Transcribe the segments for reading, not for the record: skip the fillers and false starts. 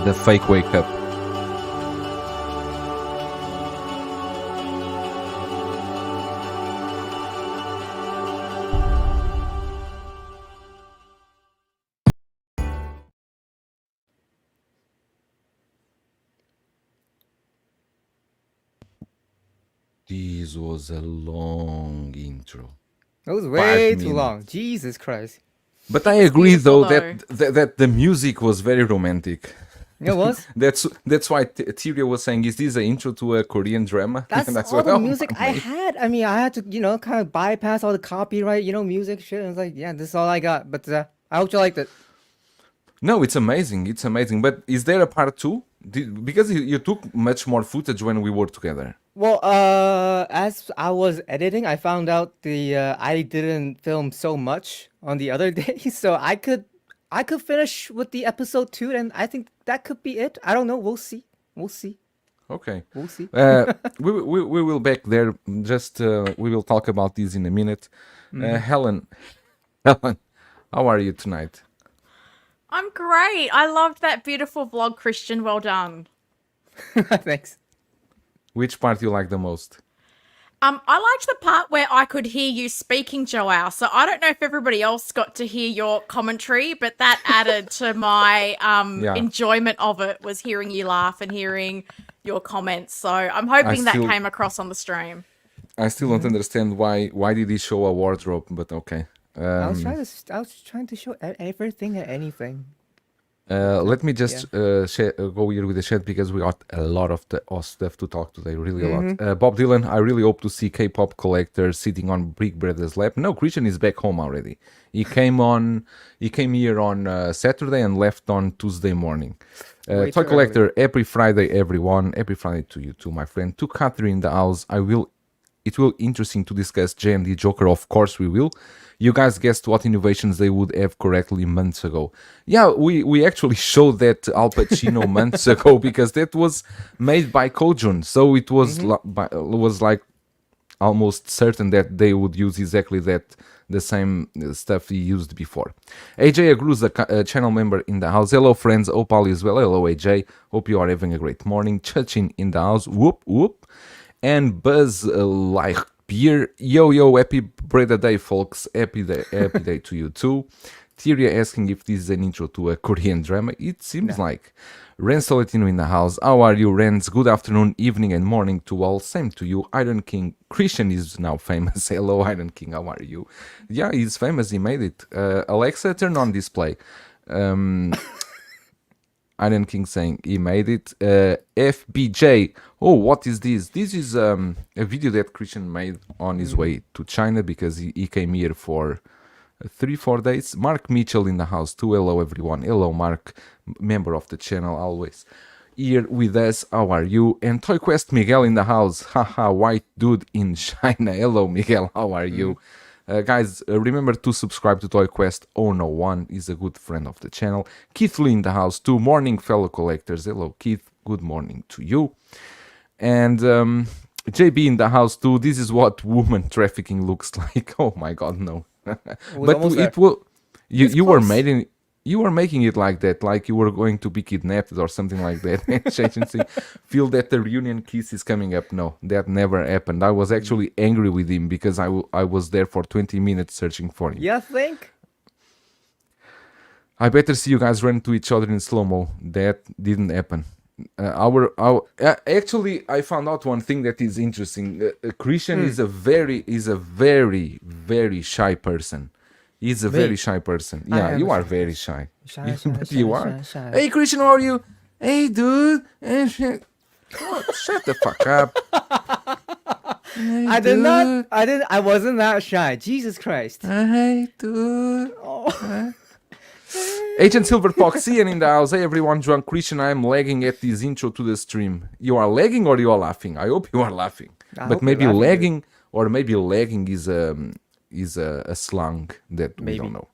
the fake wake up. This was a long intro. It was way 5 too long. minutes. Jesus Christ. But I agree, beautiful, though, that the music was very romantic. It was? That's why Tyria was saying, "Is this an intro to a Korean drama?" That's all what the oh, music I mate. had. I mean, I had to, kind of bypass all the copyright, music shit. I was like, yeah, this is all I got. But I hope you liked it. No, it's amazing. It's amazing. But is there a part two? Because you took much more footage when we were together. Well, as I was editing, I found out I didn't film so much on the other day, so I could finish with the episode 2, and I think that could be it. I don't know. We'll see. Okay. We'll see. We will back there. Just we will talk about this in a minute. Helen, how are you tonight? I'm great. I loved that beautiful vlog, Christian. Well done. Thanks. Which part you like the most? I liked the part where I could hear you speaking, Joao. So I don't know if everybody else got to hear your commentary, but that added to my enjoyment of it, was hearing you laugh and hearing your comments. So I'm hoping that came across on the stream. I still don't understand why did he show a wardrobe, but okay. I was trying to show everything and anything. Let me just go here with the chat because we got a lot of stuff to talk today, really a lot. Bob Dylan, I really hope to see K-pop collector sitting on Big Brother's lap. No, Christian is back home already. He came here on Saturday and left on Tuesday morning. Toy collector, happy Friday, everyone. Happy Friday to you too, my friend. To Catherine in the house, it will be interesting to discuss J&D Joker. Of course we will. You guys guessed what innovations they would have correctly months ago. Yeah, we actually showed that Al Pacino months ago because that was made by Kojun. So it was was like almost certain that they would use exactly the same stuff he used before. AJ Agruz, a channel member in the house. Hello friends, hope all is well. Hello AJ, hope you are having a great morning. Chachin in the house, whoop whoop. And Buzz like beer, yo, happy birthday day, folks. Happy day to you too. Tyria asking if this is an intro to a Korean drama. It seems like. Ren Soletino in the house. How are you, Rens? Good afternoon, evening, and morning to all. Same to you. Iron King Christian is now famous. Hello, Iron King. How are you? Yeah, he's famous. He made it. Alexa, turn on display. Iron King saying he made it. FBJ. Oh, what is this? This is a video that Christian made on his way to China because he came here for 3-4 days. Mark Mitchell in the house too. Hello everyone. Hello Mark, member of the channel always. Here with us. How are you? And Toy Quest Miguel in the house. Haha, white dude in China. Hello Miguel. How are you? Guys, remember to subscribe to Toy Quest 001. He's a good friend of the channel. Keith Lee in the house too. Morning, fellow collectors. Hello, Keith. Good morning to you. And JB in the house too. This is what woman trafficking looks like. Oh my God, no. But it will. You were making it like that, like you were going to be kidnapped or something like that. Feel that the reunion kiss is coming up. No, that never happened. I was actually angry with him because I was there for 20 minutes searching for him. You think? I better see you guys run to each other in slow-mo. That didn't happen. Actually, I found out one thing that is interesting. Christian is a very, very shy person. He's a very shy person. Yeah, you are very shy. Shy. Hey, Christian, how are you? Hey, dude. Shut the fuck up. Hey, I wasn't that shy. Jesus Christ. Hey, dude. Agent Silver Fox, Ian in the house. Hey, everyone. Drunk Christian, I am lagging at this intro to the stream. You are lagging or you are laughing? I hope you are laughing. But maybe lagging, or maybe lagging is a slang that we don't know.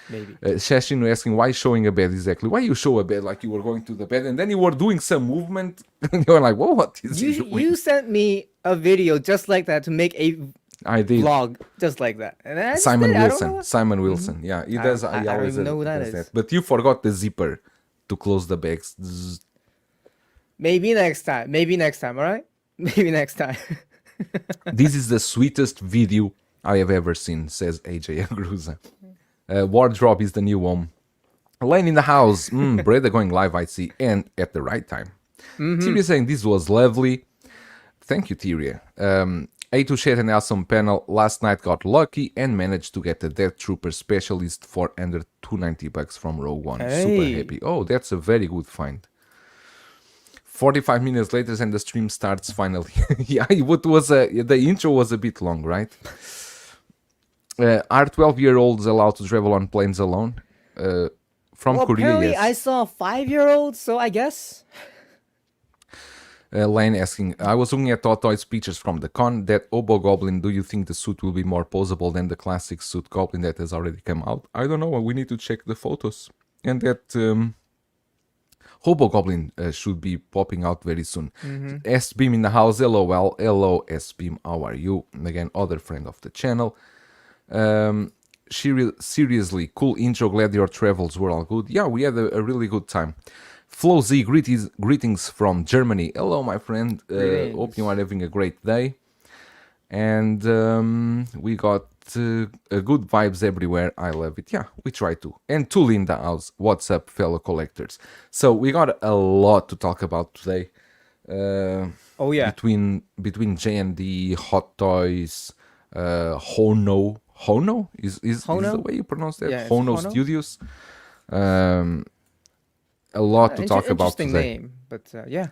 Maybe. Shashin asking why showing a bed exactly. Why you show a bed like you were going to the bed and then you were doing some movement and you were like, whoa, what is he doing? You sent me a video just like that to make a vlog just like that. And Simon Wilson. Yeah, he does. I don't even know who that is. But you forgot the zipper to close the bags. Maybe next time. Maybe next time. All right. Maybe next time. This is the sweetest video I have ever seen, says AJ Agruza. Wardrobe is the new home. Lane in the house. Breda going live, I see, and at the right time. Tyria saying this was lovely. Thank you, Tyria. A2 shared an awesome panel. Last night got lucky and managed to get a Death Trooper specialist for under $290 from Rogue One. Super Hey. happy. Oh, that's a very good find. 45 minutes later and the stream starts finally. Yeah, the intro was a bit long, right? Are 12-year-olds allowed to travel on planes alone? From Well, Korea, apparently yes. I saw a 5-year-old, so I guess. Lane asking, I was looking at Totoy's pictures from the con. That Obo Goblin, do you think the suit will be more posable than the classic suit Goblin that has already come out? I don't know. We need to check the photos. And that Hobo Goblin should be popping out very soon. S-Beam in the house. LOL. Hello, S-Beam. How are you? Again, other friend of the channel. Seriously, cool intro. Glad your travels were all good. Yeah, we had a really good time. Flo Z, greetings from Germany. Hello, my friend. Hope you are having a great day. And we got good vibes everywhere. I love it. Yeah, we try to. And Tuli in the house. What's up, fellow collectors? So we got a lot to talk about today. Oh yeah. Between J&D, Hot Toys, HONŌ. HONŌ is HONŌ? the way you pronounce that? Yeah, it's HONŌ HONŌ. Studios. A lot to talk about Interesting today. name, but yeah,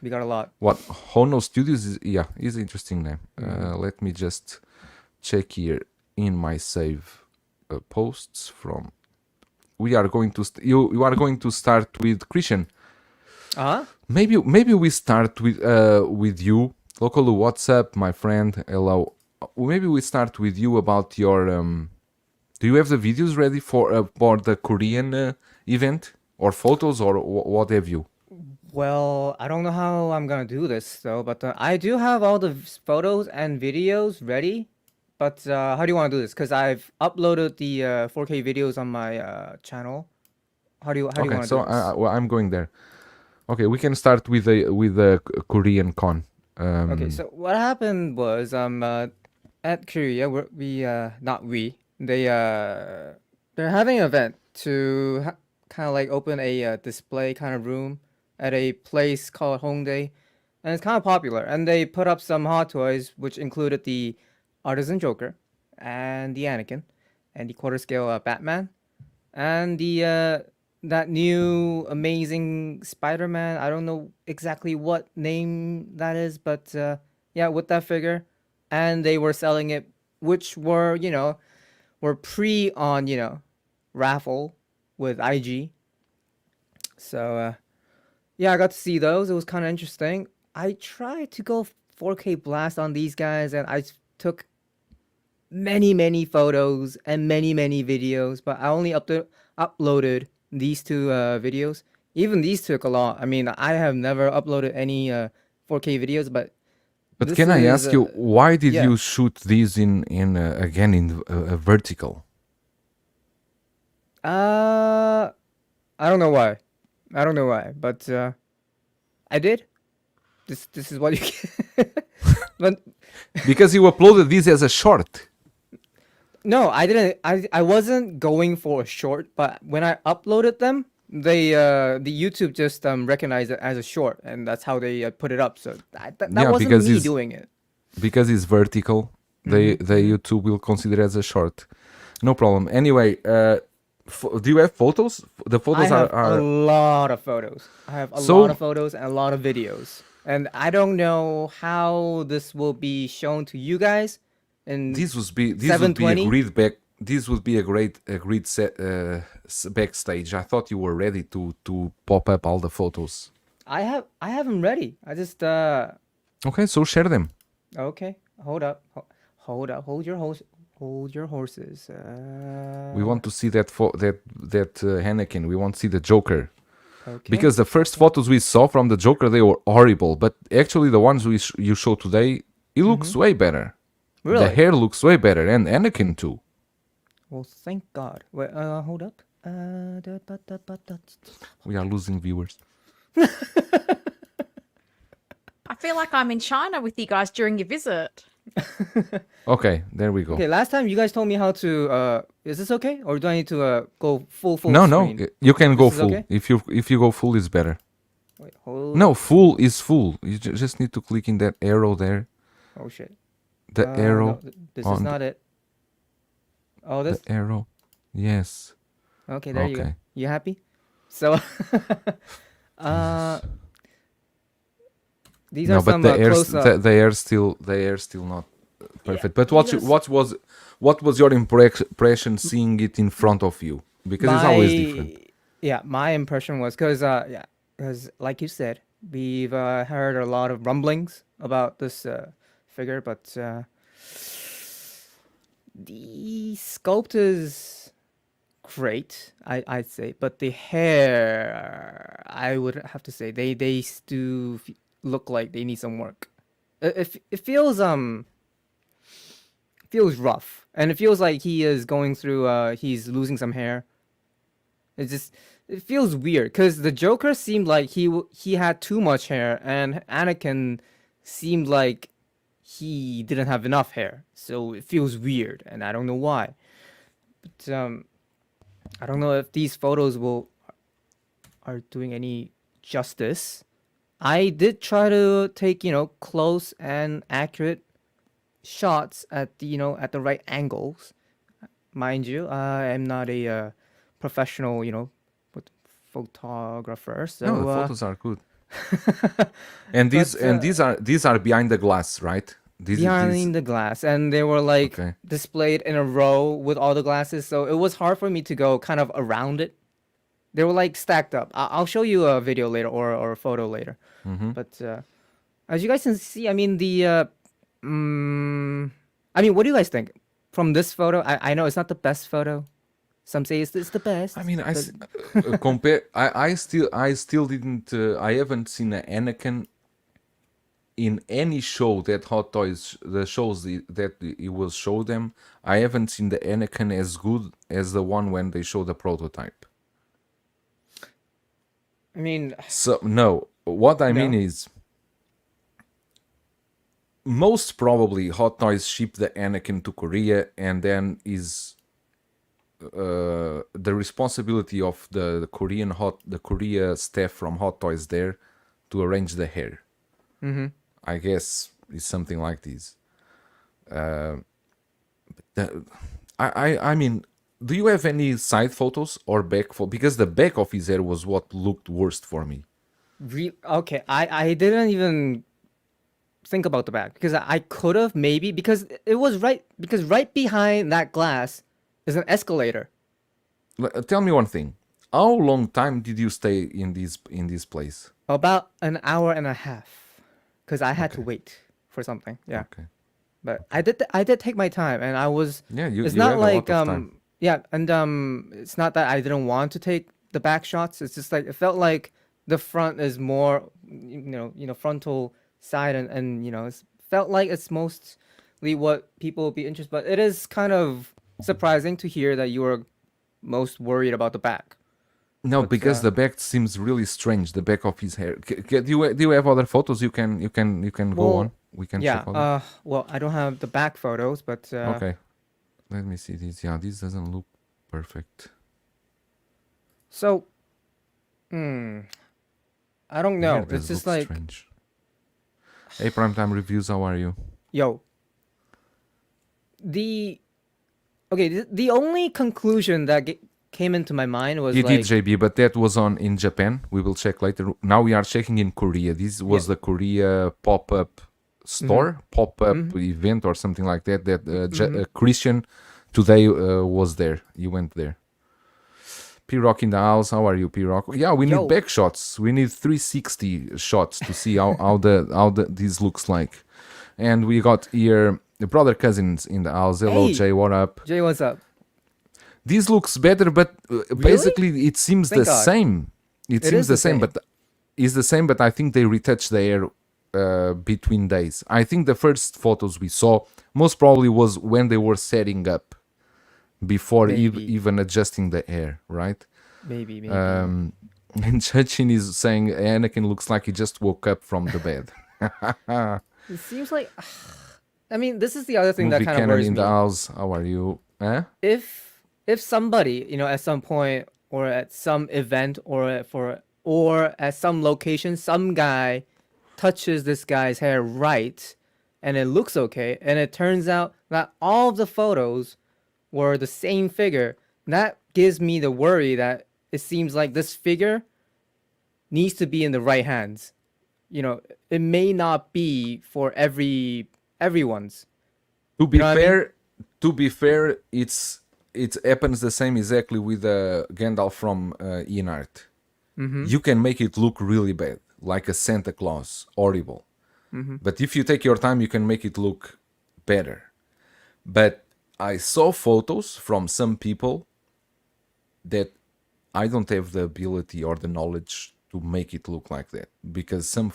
we got a lot. What HONŌ Studios is an interesting name. Let me just check here in my save posts from. We are going to you are going to start with Christian. Maybe we start with you. Local, what's up, my friend? Hello. Maybe we start with you about your. Do you have the videos ready for the Korean event? Or photos, or what have you? Well, I don't know how I'm gonna do this though, but I do have all the photos and videos ready. But how do you want to do this? Because I've uploaded the 4K videos on my channel. How do you want to do this? Well, I'm going there. Okay, we can start with the Korean con. Okay, so what happened was at Korea they're having an event to kind of like open a display kind of room at a place called HONŌ, and it's kind of popular. And they put up some hot toys, which included the Artisan Joker, and the Anakin, and the quarter scale Batman, and the that new amazing Spider-Man. I don't know exactly what name that is, but yeah, with that figure, and they were selling it, which were pre on raffle with IG. So yeah, I got to see those. It was kind of interesting. I tried to go 4K blast on these guys, and I took many photos and many videos, but I only uploaded these two videos. Even these took a lot. I mean, I have never uploaded any 4K videos, but can I ask you, why did yeah. you shoot these in vertical? I don't know why. But I did. This is what you get. But Because you uploaded this as a short. no, I didn't. I wasn't going for a short, but when I uploaded them, the YouTube just recognized it as a short, and that's how they put it up. So that wasn't me doing it. Because it's vertical, the YouTube will consider it as a short. No problem. Anyway, do you have photos? The photos I have are a lot of photos. I have a lot of photos and a lot of videos. And I don't know how this will be shown to you guys. And this would be a great backstage. I thought you were ready to pop up all the photos. I have them ready. I just Okay, so share them. Okay, hold up. Hold your horses. We want to see that Anakin. We want to see the Joker. Okay. Because the first photos we saw from the Joker, they were horrible. But actually, the ones you show today, it looks way better. Really? The hair looks way better, and Anakin too. Well, thank God. Wait, hold up. We are losing viewers. I feel like I'm in China with you guys during your visit. Okay, there we go. Okay, last time you guys told me how to. Is this okay, or do I need to go full No, screen? you can go This is full. okay? If you go full, it's better. Wait, hold. No, full is full. You just need to click in that arrow there. Oh shit. The arrow. No, this is on not it. Oh, this. The arrow. Yes. Okay, there you go. Okay. You happy? So, these No, are but some the close up. they are still not perfect. But what was your impression seeing it in front of you? Because it's always different. Yeah, my impression was because like you said, we've heard a lot of rumblings about this figure, but the sculpt is great, I'd say, but the hair, I would have to say they do look like they need some work. It feels rough, and it feels like he is going through he's losing some hair. It feels weird because the Joker seemed like he had too much hair, and Anakin seemed like he didn't have enough hair. So it feels weird, and I don't know why. But I don't know if these photos are doing any justice. I did try to take, close and accurate shots at at the right angles. Mind you, I am not a professional, photographer. So No, the photos are good. And these are behind the glass, right? Behind the glass, and they were like displayed in a row with all the glasses, so it was hard for me to go kind of around it. They were like stacked up. I'll show you a video later or a photo later. But as you guys can see, I mean what do you guys think from this photo? I know it's not the best photo. Some say it's the best. I mean, compare. I still didn't. I haven't seen an Anakin in any show that Hot Toys, the shows that it will show them. I haven't seen the Anakin as good as the one when they show the prototype. I mean, so no. What I mean is, most probably Hot Toys ship the Anakin to Korea, and then is the responsibility of the Korea staff from Hot Toys there to arrange the hair. I guess it's something like this. I mean, do you have any side photos or back because the back of his hair was what looked worst for me. Okay, I didn't even think about the back because I could have maybe because it was right behind that glass is an escalator. Tell me one thing. How long time did you stay in this place? About an hour and a half, because I had to wait for something. Yeah. Okay. But I did take my time, and I was. Yeah, you. It's you not had like a lot of time. Yeah, and it's not that I didn't want to take the back shots. It's just like it felt like the front is more, frontal side, and it felt like it's mostly what people will be interested. But it is kind of surprising to hear that you were most worried about the back. No, because the back seems really strange. The back of his hair. Do you have other photos? You can go on. We can check on. Well, I don't have the back photos, but okay. Let me see this. Yeah, this doesn't look perfect. So, I don't know. It's just like strange. Hey, Primetime Reviews, how are you? Yo. The only conclusion that came into my mind was He did, JB, but that was in Japan. We will check later. Now we are checking in Korea. This was the Korea pop-up store, pop-up event or something like that. That Christian today was there. You went there. P-Rock in the house. How are you, P-Rock? Yeah, we need back shots. We need 360 shots to see how this looks like. And we got here the brother cousins in the house. Hello, Hey. Jay. What up? Jay, what's up? This looks better, but basically it seems Thank the God. same. It seems is the the same, same. but it's the same. But I think they retouched the hair between days. I think the first photos we saw most probably was when they were setting up before Maybe. even adjusting the hair, right? Maybe. And Chachin is saying Anakin looks like he just woke up from the bed. It seems like. I mean, this is the other thing that Movie kind of canon worries in me. the house. How are you? If somebody, at some point or at some event or at some location, some guy touches this guy's hair right, and it looks okay, and it turns out that all of the photos were the same figure, that gives me the worry that it seems like this figure needs to be in the right hands. It may not be for everyone's. To be know what I mean? fair, it happens the same exactly with Gandalf from Ian Art. You can make it look really bad, like a Santa Claus, horrible. But if you take your time, you can make it look better. But I saw photos from some people that I don't have the ability or the knowledge to make it look like that, because some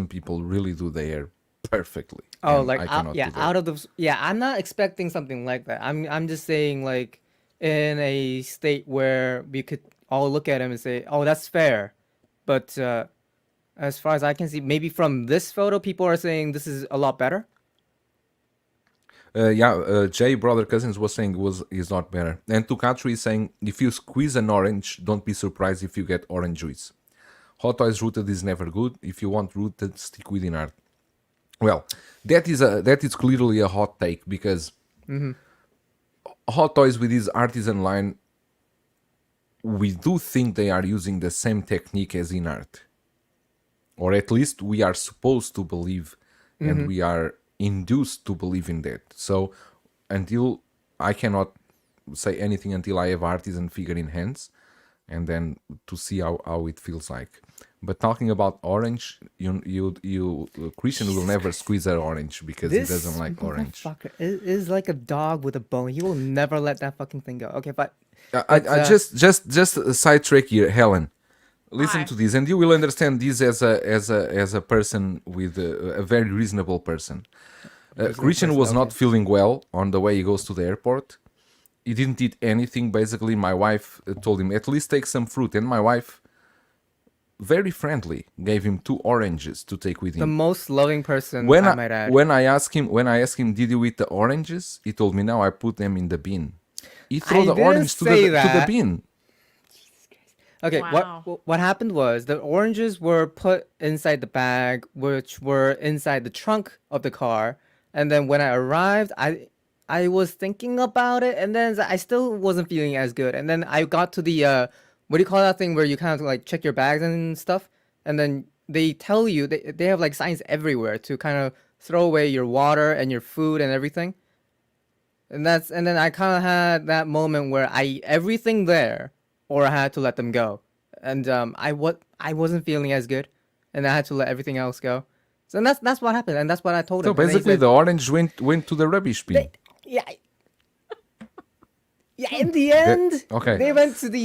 people really do the hair perfectly. Oh, and like I cannot do that. out of the I'm not expecting something like that. I'm just saying, like, in a state where we could all look at him and say, "Oh, that's fair," but as far as I can see, maybe from this photo, people are saying this is a lot better. Jay brother cousins was saying is not better, and Tukatsu is saying if you squeeze an orange, don't be surprised if you get orange juice. Hot Toys rooted is never good. If you want rooted, stick with in art. Well, that is clearly a hot take, because Hot Toys with his Artisan line, we do think they are using the same technique as in art, or at least we are supposed to believe, and we are induced to believe in that. So until I cannot say anything until I have Artisan figure in hands, and then to see how it feels like. But talking about orange, Christian will never squeeze an orange because he doesn't like orange. Motherfucker is like a dog with a bone. He will never let that fucking thing go. Okay, but I just a sidetrack here, Helen. Listen Hi. to this, and you will understand this as a person with a very reasonable person. Christian was not feeling well on the way he goes to the airport. He didn't eat anything. Basically, my wife told him at least take some fruit, and my wife, very friendly, gave him 2 oranges to take with him. the most loving person, I might add. When I asked him, did you eat the oranges? He told me, no, I put them in the bin. He threw the didn't orange to say the that. bin. Okay, Wow. what happened was the oranges were put inside the bag, which were inside the trunk of the car, and then when I arrived, I was thinking about it, and then I still wasn't feeling as good, and then I got to the what do you call that thing where you kind of like check your bags and stuff, and then they tell you they have like signs everywhere to kind of throw away your water and your food and everything, and then I kind of had that moment where I ate everything there, or I had to let them go, and I wasn't feeling as good, and I had to let everything else go. So that's what happened, and that's what I told So him. And he basically, said, the orange went to the rubbish bin. yeah. Yeah, in the end, okay. they went to the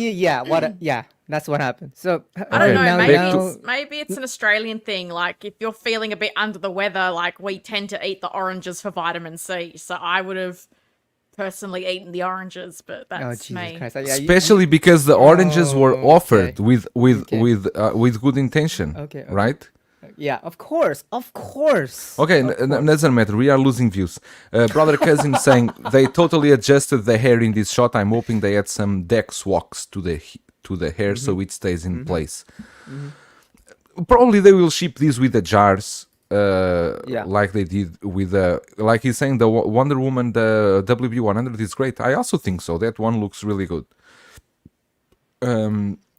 that's what happened. So I don't Okay, know. now- Maybe now- maybe it's an Australian thing. Like if you're feeling a bit under the weather, like we tend to eat the oranges for vitamin C. So I would have personally eaten the oranges, but oh that's Jesus me. Christ! Especially because the oranges were Oh, offered okay. with good intention. Okay. Right? Yeah, of course. Okay, doesn't matter. We are losing views. Brother cousin saying they totally adjusted the hair in this shot. I'm hoping they add some Dex wax to the hair so it stays in place. Probably they will ship these with the jars, like they did with like he's saying the Wonder Woman, the WB100 is great. I also think so. That one looks really good.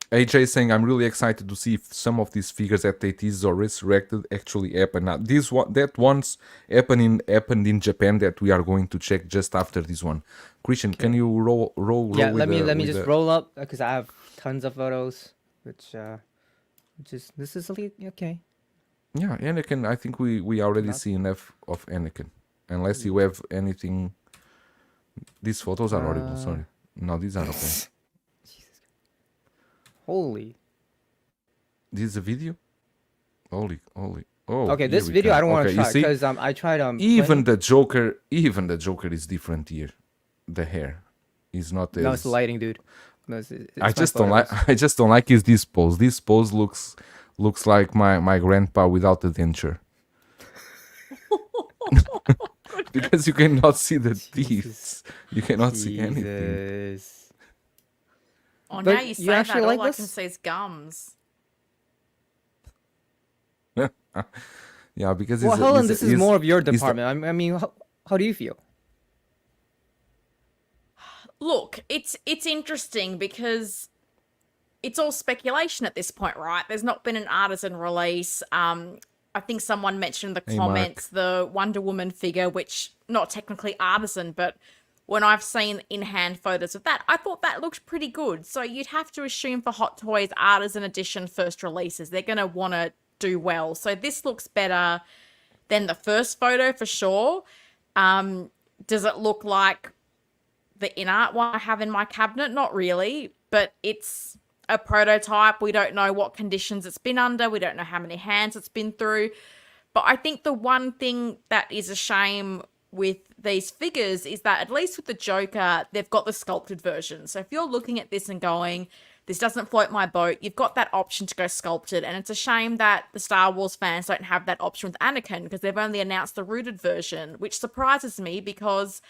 AJ saying I'm really excited to see if some of these figures that they teased or resurrected actually happen. Now, that once happened in Japan that we are going to check just after this one. Christian, can you roll? Yeah, with let me just the- roll up because I have tons of photos, which this is okay. Yeah, Anakin. I think we already see enough of Anakin. Unless you have anything. These photos are horrible. Sorry. No, these are okay. Holy. This is a video. Holy. Oh. Okay, here this we video go. I don't want Okay, to you try see? because I tried Even playing- the Joker is different here. The hair is not as. No, it's the lighting, dude. No, it's I my just don't photos. like. I just don't like this pose. This pose looks like my grandpa without the denture. Because you cannot see the teeth. Jesus. You cannot see anything. Jesus. Oh, But now you you say that, actually all like I can this? see is gums. Yeah, because Well, Helen, this is more of your the- department. I mean, how do you feel? Look, it's interesting because it's all speculation at this point, right? There's not been an Artisan release. I think someone mentioned in the Hey, Mark. comments the Wonder Woman figure, which not technically Artisan, but when I've seen in-hand photos of that, I thought that looked pretty good. So you'd have to assume for Hot Toys Artisan Edition first releases, they're going to want to do well. So this looks better than the first photo for sure. Does it look like the in-art one I have in my cabinet? Not really, but it's a prototype. We don't know what conditions it's been under. We don't know how many hands it's been through. But I think the one thing that is a shame with these figures is that at least with the Joker, they've got the sculpted version. So if you're looking at this and going, this doesn't float my boat, you've got that option to go sculpted. And it's a shame that the Star Wars fans don't have that option with Anakin because they've only announced the rooted version, which surprises me because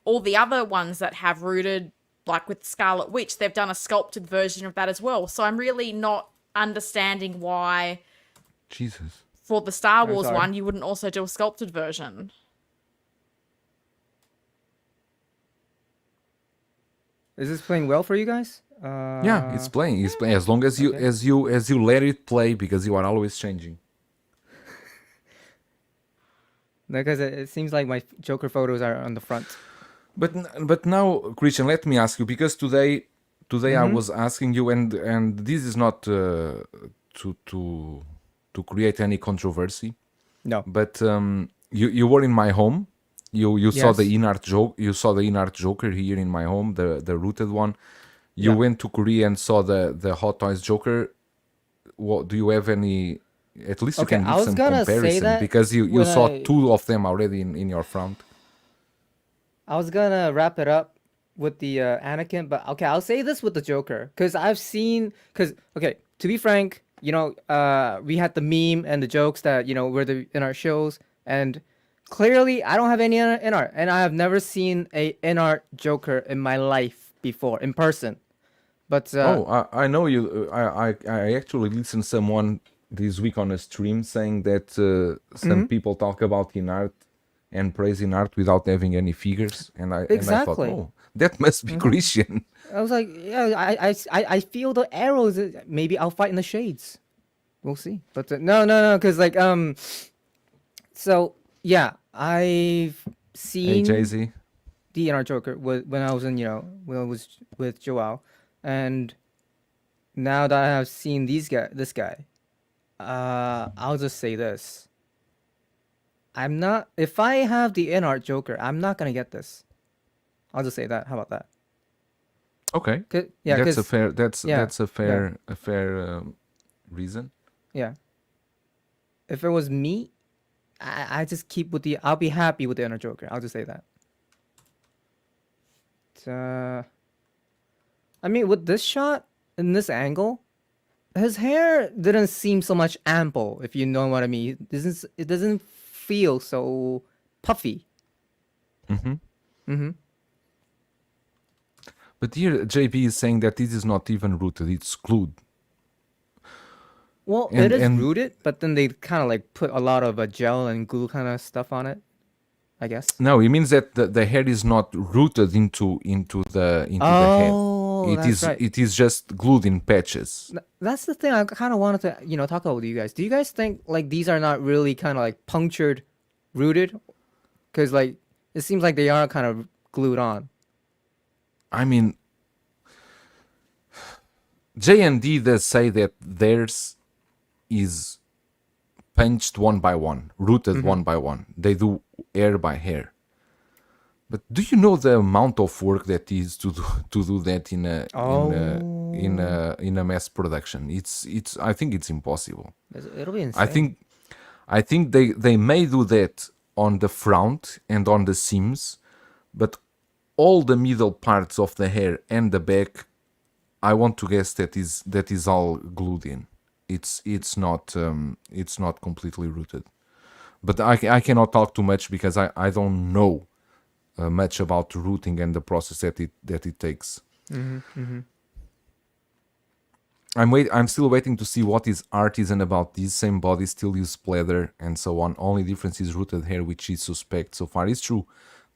all the other ones that have rooted, like with Scarlet Witch, they've done a sculpted version of that as well. So I'm really not understanding why Jesus. for the Star Wars sorry. one, you wouldn't also do a sculpted version. Is this playing well for you guys? Yeah, it's playing. It's playing as long as you okay. as you let it play because you are always changing. Because it seems like my Joker photos are on the front. But now, Christian, let me ask you because today I was asking you, and this is not to create any controversy, No. but you were in my home. You saw Yes. the in-art joke. You saw the in-art Joker here in my home, the rooted one. You Yeah. went to Korea and saw the Hot Toys Joker. What do you have any? At least you Okay, can I give was some gonna say comparison that because you when saw I- two of them already in your front. I was gonna wrap it up with the Anakin, but okay, I'll say this with the Joker because I've seen. Because okay, to be frank, we had the meme and the jokes that were in our shows, and clearly I don't have any in art, and I have never seen a in art Joker in my life before in person. But I know you. I actually listened someone this week on a stream saying that some people talk about in art and praise in art without having any figures, and I Exactly. thought, oh, that must be Christian. I was like, yeah, I feel the arrows. Maybe I'll fight in the shades. We'll see. But no, because so yeah, I've Hey, seen Jay-Z. the NR Joker when I was when I was with Joao, and now that I have seen this guy, I'll just say this. I'm not. If I have the in-art Joker, I'm not gonna get this. I'll just say that. How about that? Okay, Yeah, that's a 'cause- fair. yeah, That's a fair reason. yeah. If it was me, I just keep with the. I'll be happy with the inner Joker. I'll just say that. I mean, with this shot in this angle, his hair didn't seem so much ample. If you know what I mean, it doesn't feel so puffy. But here, JP is saying that this is not even rooted; it's glued. Well, And- it is and- rooted, but then they kind of like put a lot of gel and glue kind of stuff on it. I guess. No, it means that the hair is not rooted into the head. Oh, that's right. It is just glued in patches. That's the thing I kind of wanted to, talk about with you guys. Do you guys think like these are not really kind of like punctured, rooted? Because like it seems like they are kind of glued on. I mean, J&D does say that theirs is punched one by one, rooted one by one. They do hair by hair. But do you know the amount of work that is to do that in a mass production? It's I think it's impossible. It'll be insane. I think they may do that on the front and on the seams, but all the middle parts of the hair and the back, I want to guess that is all glued in. It's not completely rooted. But I cannot talk too much because I don't know much about routing and the process that it takes. I'm still waiting to see what is Artisan about. These same bodies still use pleather and so on. Only difference is rooted hair, which is suspect so far. It's true.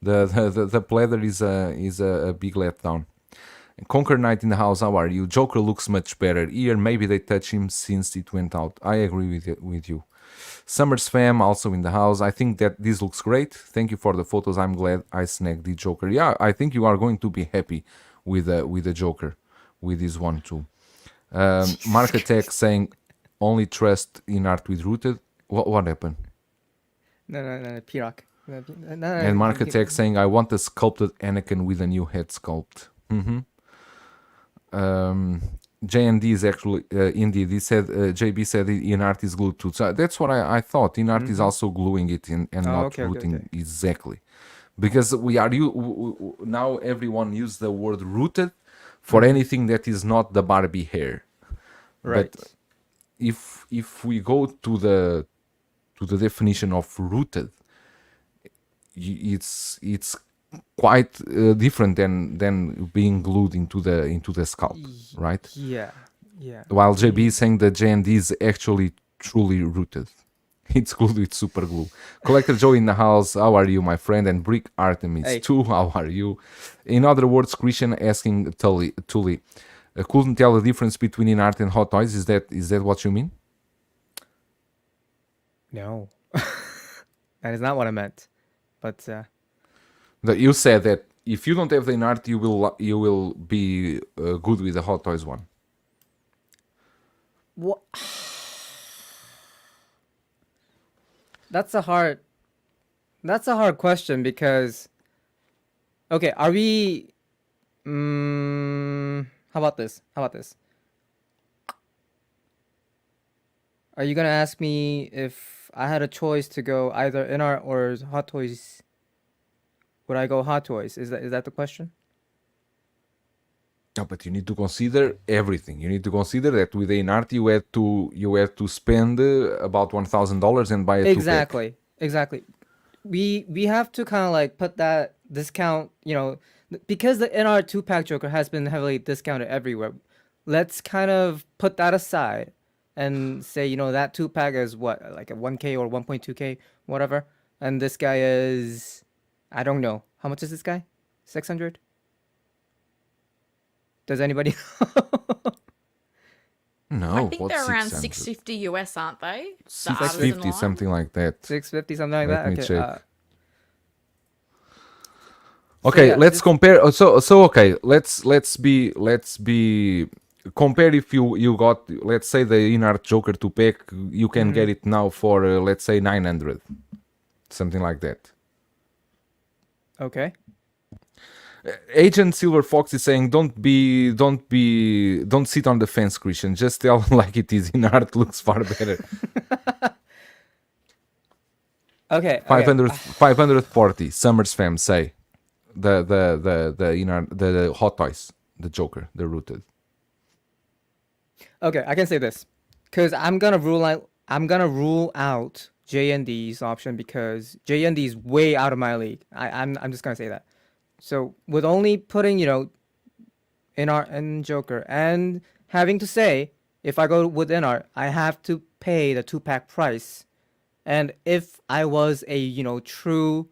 The pleather is a big letdown. Conquer Knight in the house, how are you? Joker looks much better. Here, maybe they touch him since it went out. I agree with you. Summer's fam also in the house. I think that this looks great. Thank you for the photos. I'm glad I snagged the Joker. Yeah, I think you are going to be happy with the Joker, with this one too. Mark Attack saying only trust in art with rooted. What happened? No, P-Rock. And Mark Attack saying I want a sculpted Anakin with a new head sculpt. J&D is actually indeed. He said JB said in art is glued too. So that's what I thought. In art is also gluing it and not rooting exactly, because we are now everyone use the word rooted for anything that is not the Barbie hair. Right. But if we go to the definition of rooted, it's quite different than being glued into the scalp, right? Yeah. While JB is saying that J&D is actually truly rooted. It's glued with super glue. Collector Joe in the house, how are you, my friend? And Brick Artemis too, how are you? In other words, Christian asking Tully, couldn't tell the difference between in art and hot toys. Is that what you mean? No, that is not what I meant. But You said that if you don't have the in art, you will be good with the hot toys one. what? That's a hard question because, okay, are we? How about this? Are you gonna ask me if I had a choice to go either in art or hot toys? Would I go hot toys? Is that the question? No, but you need to consider everything. You need to consider that with the in art you had to spend about $1,000 and buy a Exactly. We have to kind of like put that discount, because the NR 2-pack Joker has been heavily discounted everywhere. Let's kind of put that aside and say, that 2-pack is what, like a 1K or 1.2K, whatever. And this guy is, I don't know. How much is this guy? 600? Does anybody No, I think what's they're around 600? $650 US, aren't they? The 650, Artisan line? something like that. 650, something like Let that? me Okay. check. Okay, yeah, let's compare. So okay, let's be compare. If you got, let's say, the in-art Joker 2-pack, you can get it now for let's say 900, something like that. Okay. Agent Silver Fox is saying, don't sit on the fence, Christian. Just tell like it is. In art looks far better. Okay. 540. Summers fam say the hot toys, the Joker, the rooted. Okay, I can say this because I'm gonna rule out J&D's option because J&D is way out of my league. I'm just gonna say that. So with only putting NR and Joker and having to say if I go with NR, I have to pay the 2-pack price. And if I was a true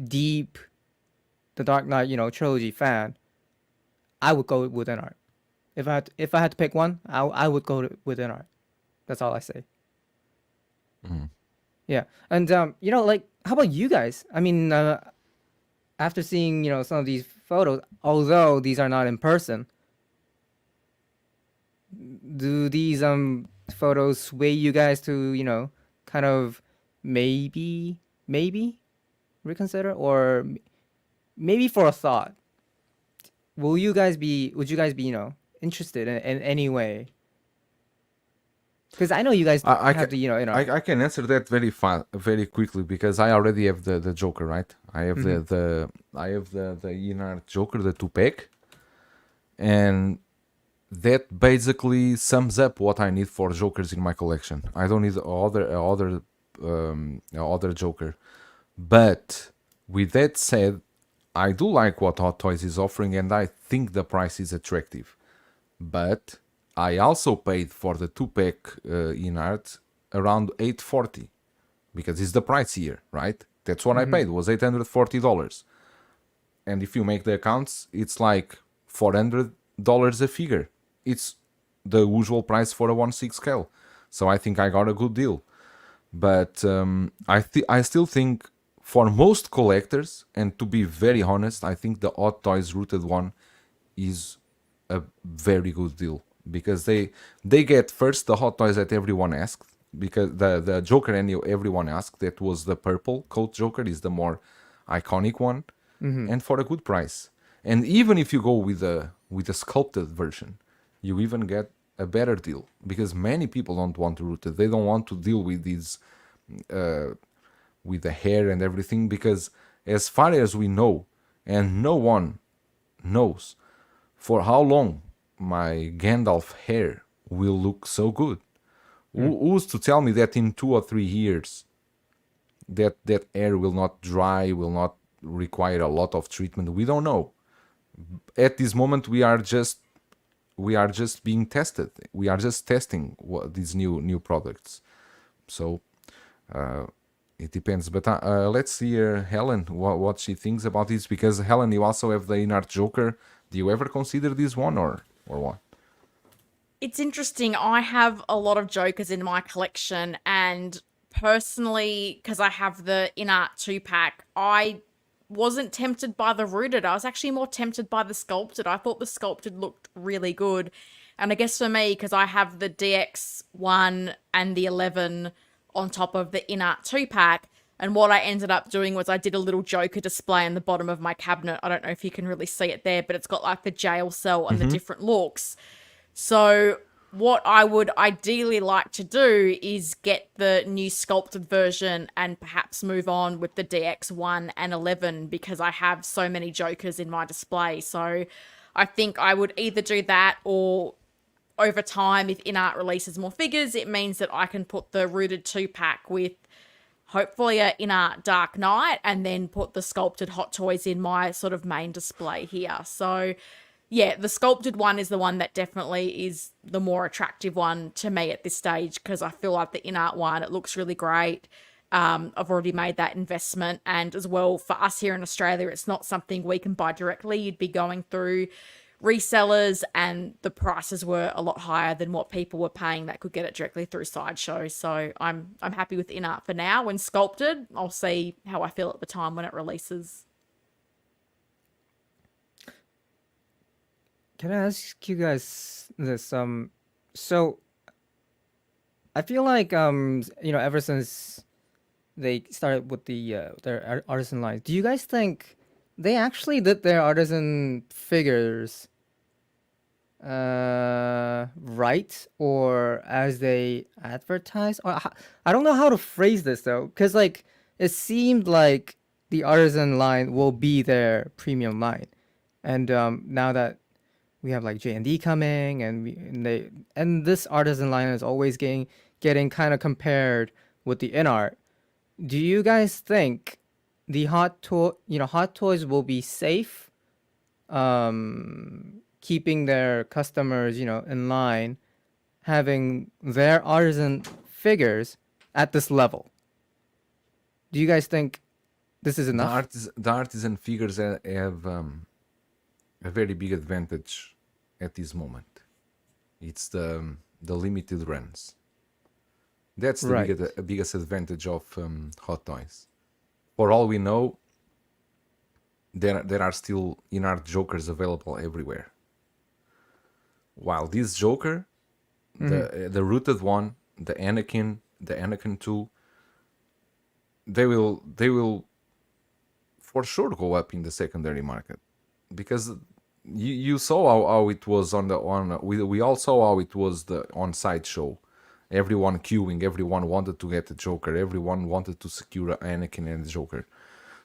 deep The Dark Knight trilogy fan, I would go with NR. If I had to pick one, I would go with NR. That's all I say. Yeah, and like, how about you guys? I mean, after seeing some of these photos, although these are not in person, do these photos sway you guys to kind of maybe reconsider, or maybe for a thought? Would you guys be interested in any way? Because I know you guys have the I can answer that very quickly because I already have the Joker, right? I have the in-art Joker, the 2-pack, and that basically sums up what I need for Jokers in my collection. I don't need other other Joker. But with that said, I do like what Hot Toys is offering, and I think the price is attractive. But I also paid for the 2-pack in art around $840 because it's the price here, right? That's what I paid, was $840. And if you make the accounts, it's like $400 a figure. It's the usual price for a 1/6 scale. So I think I got a good deal. But I still think for most collectors, and to be very honest, I think the Hot Toys Rooted one is a very good deal because they get first the Hot Toys that everyone asked, because the Joker everyone asked, that was the purple coat Joker, is the more iconic one, and for a good price. And even if you go with a sculpted version, you even get a better deal because many people don't want to root it. They don't want to deal with these with the hair and everything, because as far as we know, and no one knows for how long my Gandalf hair will look so good. Who's to tell me that in 2 or 3 years that hair will not dry, will not require a lot of treatment? We don't know. At this moment, we are just being tested. We are just testing these new products. So it depends. But let's see Helen, what she thinks about this, because Helen, you also have the in-art Joker. Do you ever consider this one or what? It's interesting. I have a lot of Jokers in my collection, and personally, because I have the in-art 2-pack, I wasn't tempted by the rooted. I was actually more tempted by the sculpted. I thought the sculpted looked really good. And I guess for me, because I have the DX1 and the 11 on top of the in-art 2-pack, and what I ended up doing was I did a little Joker display in the bottom of my cabinet. I don't know if you can really see it there, but it's got like the jail cell and the different looks. So what I would ideally like to do is get the new sculpted version and perhaps move on with the DX1 and 11, because I have so many Jokers in my display. So I think I would either do that, or over time, if InArt releases more figures, it means that I can put the rooted 2-pack with hopefully a InArt Dark Knight, and then put the sculpted Hot Toys in my sort of main display here. So yeah, the sculpted one is the one that definitely is the more attractive one to me at this stage, because I feel like the InArt one, it looks really great. I've already made that investment, and as well, for us here in Australia, it's not something we can buy directly. You'd be going through resellers, and the prices were a lot higher than what people were paying that could get it directly through Sideshow. So I'm happy with InArt for now. When sculpted, I'll see how I feel at the time when it releases. Can I ask you guys this? So I feel like ever since they started with their artisan line, do you guys think they actually did their artisan figures right, or as they advertise? Or I don't know how to phrase this though, because like it seemed like the artisan line will be their premium line, and now that we have like J&D coming, and this artisan line is always getting kind of compared with the InArt. Do you guys think the Hot Toys will be safe, keeping their customers, in line, having their artisan figures at this level? Do you guys think this is enough? The artisan figures have a very big advantage at this moment. It's the limited runs. That's the biggest advantage of Hot Toys. For all we know, there are still InArt Jokers available everywhere. While this Joker, the rooted one, the Anakin 2, they will for sure go up in the secondary market, because you saw how it was we all saw how it was on Sideshow. Everyone queuing, everyone wanted to get the Joker, everyone wanted to secure Anakin and the Joker.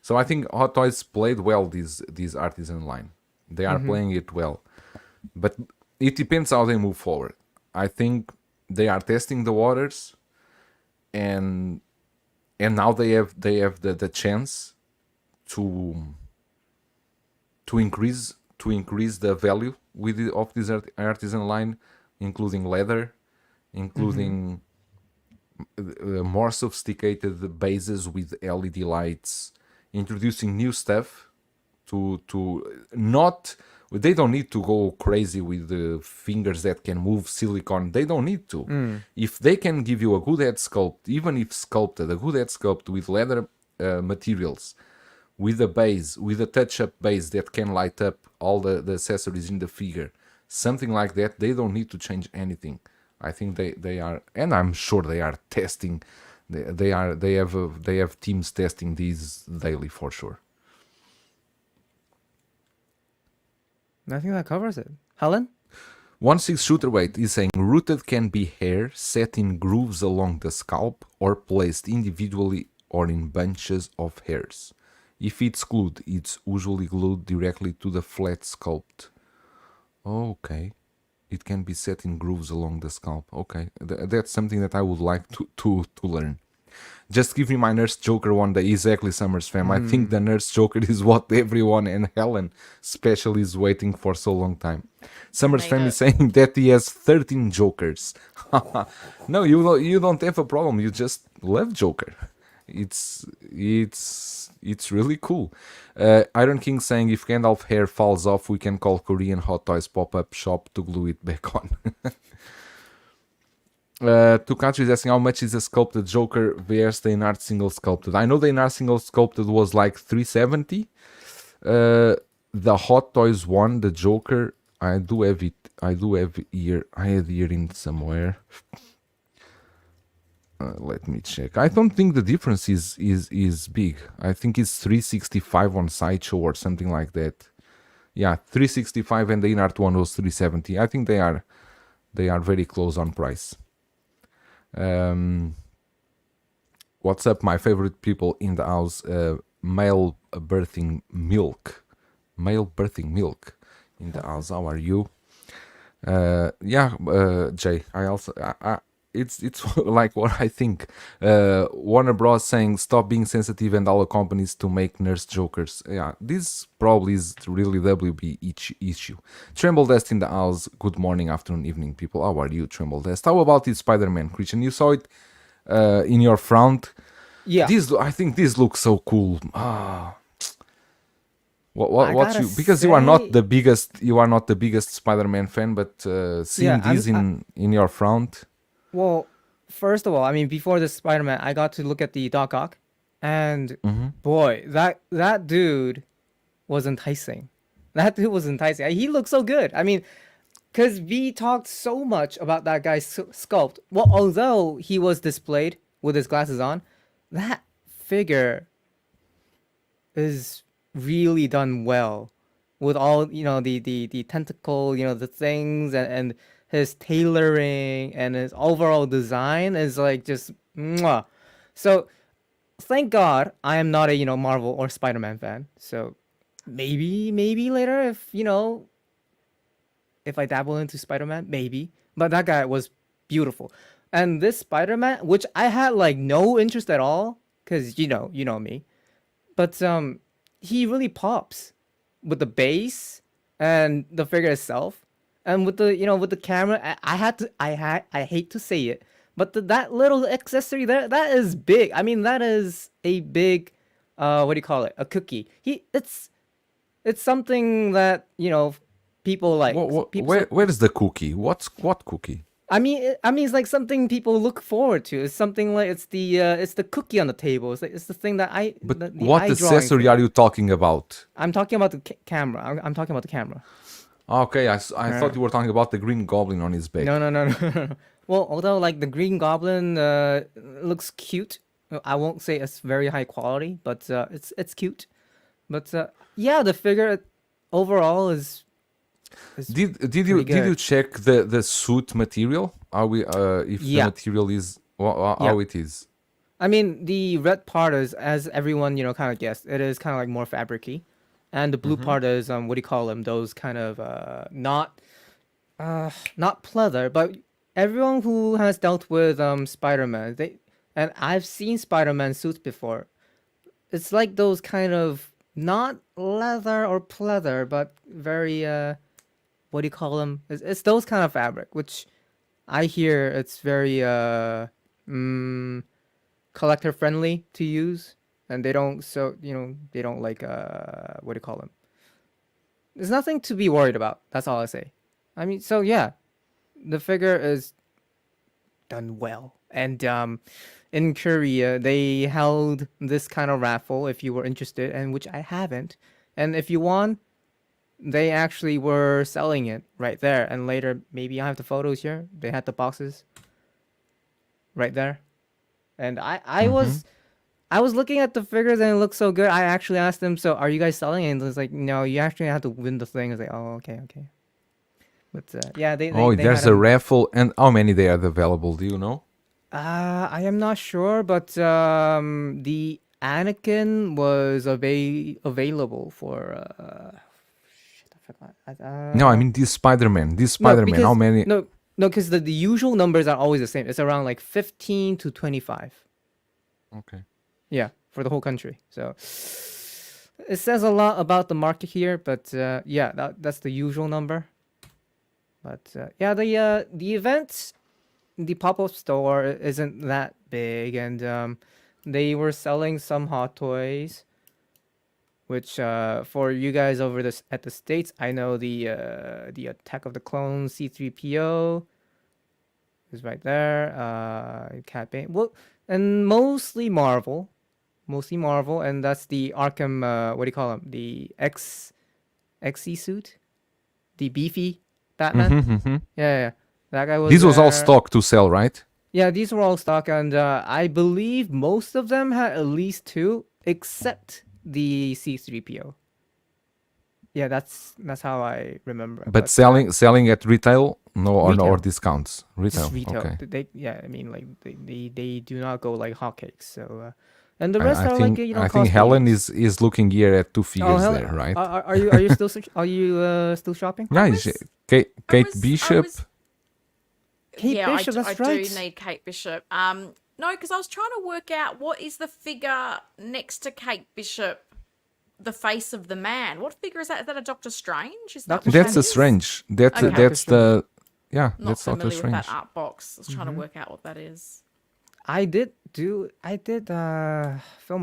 So I think Hot Toys played well this artisan line. They are playing it well, but it depends how they move forward. I think they are testing the waters, and and now they have the chance to increase the value of this artisan line, including leather, including more sophisticated bases with LED lights, introducing new stuff to not. They don't need to go crazy with the fingers that can move silicone. They don't need to. If they can give you a good head sculpt, even if sculpted, a good head sculpt with leather materials, with a base, with a touch-up base that can light up all the accessories in the figure, something like that, they don't need to change anything. I think they are, and I'm sure they are testing. They have teams testing these daily for sure. I think that covers it. Helen? 1/6 shooter weight is saying rooted can be hair set in grooves along the scalp or placed individually or in bunches of hairs. If it's glued, it's usually glued directly to the flat sculpt. Okay. It can be set in grooves along the scalp. Okay. That's something that I would like to learn. Just give me my Nurse Joker one day. Exactly, Summers fam. I think the Nurse Joker is what everyone, and Helen especially, is waiting for so long time. Summers fam is saying that he has 13 Jokers. No, you don't have a problem. You just love Joker. It's really cool. Iron King saying if Gandalf hair falls off, we can call Korean Hot Toys pop-up shop to glue it back on. Tukachu is asking how much is a sculpted Joker versus the Inart single sculpted. I know the Inart single sculpted was like 370. The Hot Toys one, the Joker, I do have it. I had here in somewhere. Let me check. I don't think the difference is big. I think it's 365 on Sideshow or something like that. Yeah, 365 and the Inart one was 370. I think they are very close on price. What's up, my favorite people in the house? Male birthing milk in the house. How are you? Jay. It's like what I think. Warner Bros saying stop being sensitive and allow companies to make Nurse Jokers. Yeah, this probably is really WB issue. Tremble Dust in the house. Good morning, afternoon, evening, people. How are you, Tremble Dust? How about this Spider-Man, Christian? You saw it in your front. Yeah. I think this looks so cool. What you, because you are not the biggest Spider-Man fan, but seeing this in your front. Well, first of all, I mean, before the Spider-Man, I got to look at the Doc Ock, and boy, that dude was enticing. That dude was enticing. He looked so good. I mean, because we talked so much about that guy's sculpt. Well, although he was displayed with his glasses on, that figure is really done well with all, the tentacle, the things and his tailoring and his overall design is like just mwah. So thank God I am not a Marvel or Spider-Man fan. So maybe later if I dabble into Spider-Man, maybe. But that guy was beautiful. And this Spider-Man, which I had like no interest at all, because you know me. But he really pops with the base and the figure itself. And with the with the camera, I hate to say it, but that little accessory there, that is big. I mean, that is a big what do you call it? A cookie. It's something that people like. Where is the cookie? What cookie? I mean it's like something people look forward to. It's something like it's the cookie on the table. It's the thing that I. But the what accessory are you talking about? I'm talking about the camera. I'm talking about the camera. Okay, I thought you were talking about the Green Goblin on his back. No. Well, although like the Green Goblin looks cute, I won't say it's very high quality, but it's cute. But yeah, the figure overall is Did you check the suit material? Are we if the material is how it is? I mean, the red part is, as everyone kind of guessed, it is kind of like more fabricy. And the blue part is what do you call them? Those kind of not pleather, but everyone who has dealt with Spider-Man, and I've seen Spider-Man suits before. It's like those kind of not leather or pleather, but very what do you call them? It's those kind of fabric, which I hear it's very collector friendly to use, and they don't they don't like what do you call them? There's nothing to be worried about. That's all I say. I mean, so yeah, the figure is done well. And in Korea, they held this kind of raffle if you were interested, and which I haven't. And if you won, they actually were selling it right there. And later, maybe I have the photos here. They had the boxes right there. And I was looking at the figures and it looked so good. I actually asked them, so are you guys selling it? And it was like, no, you actually have to win the thing. I was like, oh, okay. But yeah, they there's had a raffle, and how many they are available? Do you know? I am not sure, but the Anakin was available for shit, I forgot. No, I mean this Spider-Man. How many? No, because the usual numbers are always the same. It's around like 15 to 25. Okay. Yeah, for the whole country. So it says a lot about the market here, but yeah, that's the usual number. But yeah, the event, the pop-up store isn't that big, and they were selling some hot toys, which for you guys over this at the States, I know the Attack of the Clones C-3PO is right there. Cat Bane, well, and mostly Marvel, and that's the Arkham. What do you call him? The XE suit, the beefy Batman. Yeah. That guy was. This was all there. stock to sell, right? Yeah, these were all stock, and I believe most of them had at least 2, except the C-3PO. Yeah, that's how I remember. But selling at retail, or discounts. Retail. Just retail. Okay. I mean, like they do not go like hotcakes. So, and the rest I are think, like I think Helen is looking here at 2 figures there, right? Are you still still shopping? Yeah, Kate Bishop. Kate Bishop, that's right. I do need Kate Bishop. No, because I was trying to work out what is the figure next to Kate Bishop, the face of the man. What figure is that? Is that a Doctor Strange? Is that what That's that a is? Strange. That's Okay. that's the Not that's Doctor familiar with Strange. that art box. I was trying to work out what that is. I did film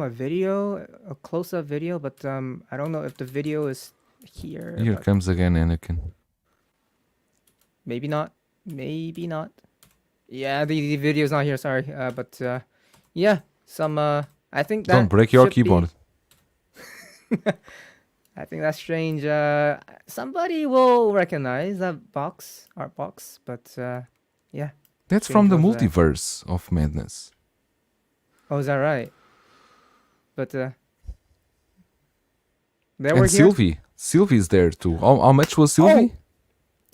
a video, a close-up video, but I don't know if the video is here. Here but comes again Anakin. maybe not. Yeah, the video's not here. Sorry, but yeah, some. I think that Don't break your should be- keyboard. I think that's strange. Somebody will recognize that art box, but yeah. That's from the was that? multiverse of madness. Oh, is that right? But there And were here. Sylvie's there too. How much was Sylvie?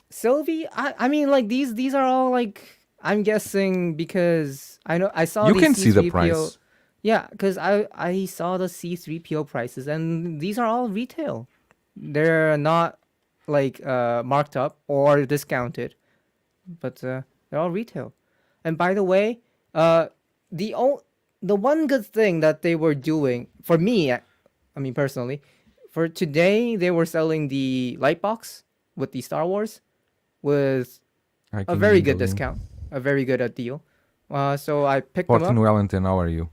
Sylvie, I mean, like these are all like, I'm guessing because I saw You the can see the C3PO price. Yeah, because I saw the C-3PO prices, and these are all retail. They're not like marked up or discounted, but they're all retail. And by the way, the one good thing that they were doing for me, I mean personally, for today they were selling the light box with the Star Wars with I a can very read the good link. discount, a very good deal. So I picked them up. Portland Wellington, how are you?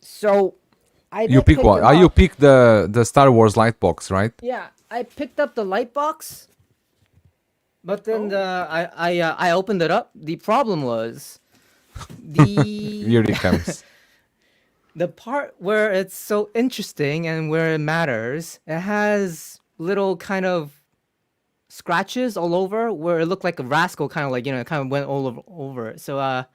So I You did pick pick what? them You up. pick the Star Wars light box, right? Yeah, I picked up the light box, but then I opened it up. The problem was Here the it comes. the part where it's so interesting and where it matters. It has little kind of scratches all over where it looked like a rascal, kind of like kind of went all over it. So I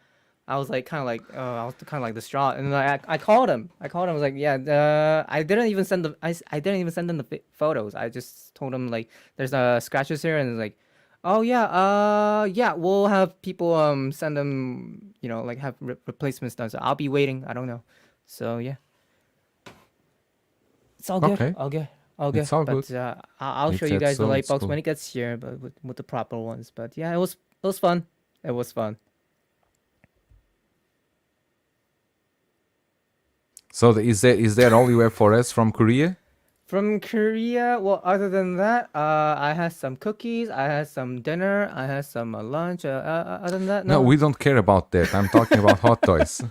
was like kind of like I was kind of like distraught, and I called him. I was like, yeah, I didn't even send them. I didn't even send them the photos. I just told him like there's scratches here, and it's like, oh yeah, yeah, we'll have people send them, like have replacements done. So I'll be waiting. I don't know. So yeah, it's all good. Okay. All good. All good. It's all but good. I'll show It's you at guys the so light it's box cool. when it gets here, but with the proper ones. But yeah, it was fun. It was fun. So is that all you have for us from Korea? From Korea, well, other than that, I had some cookies, I had some dinner, I had some lunch. Other than that, No, no. we don't care about that. I'm talking about hot toys.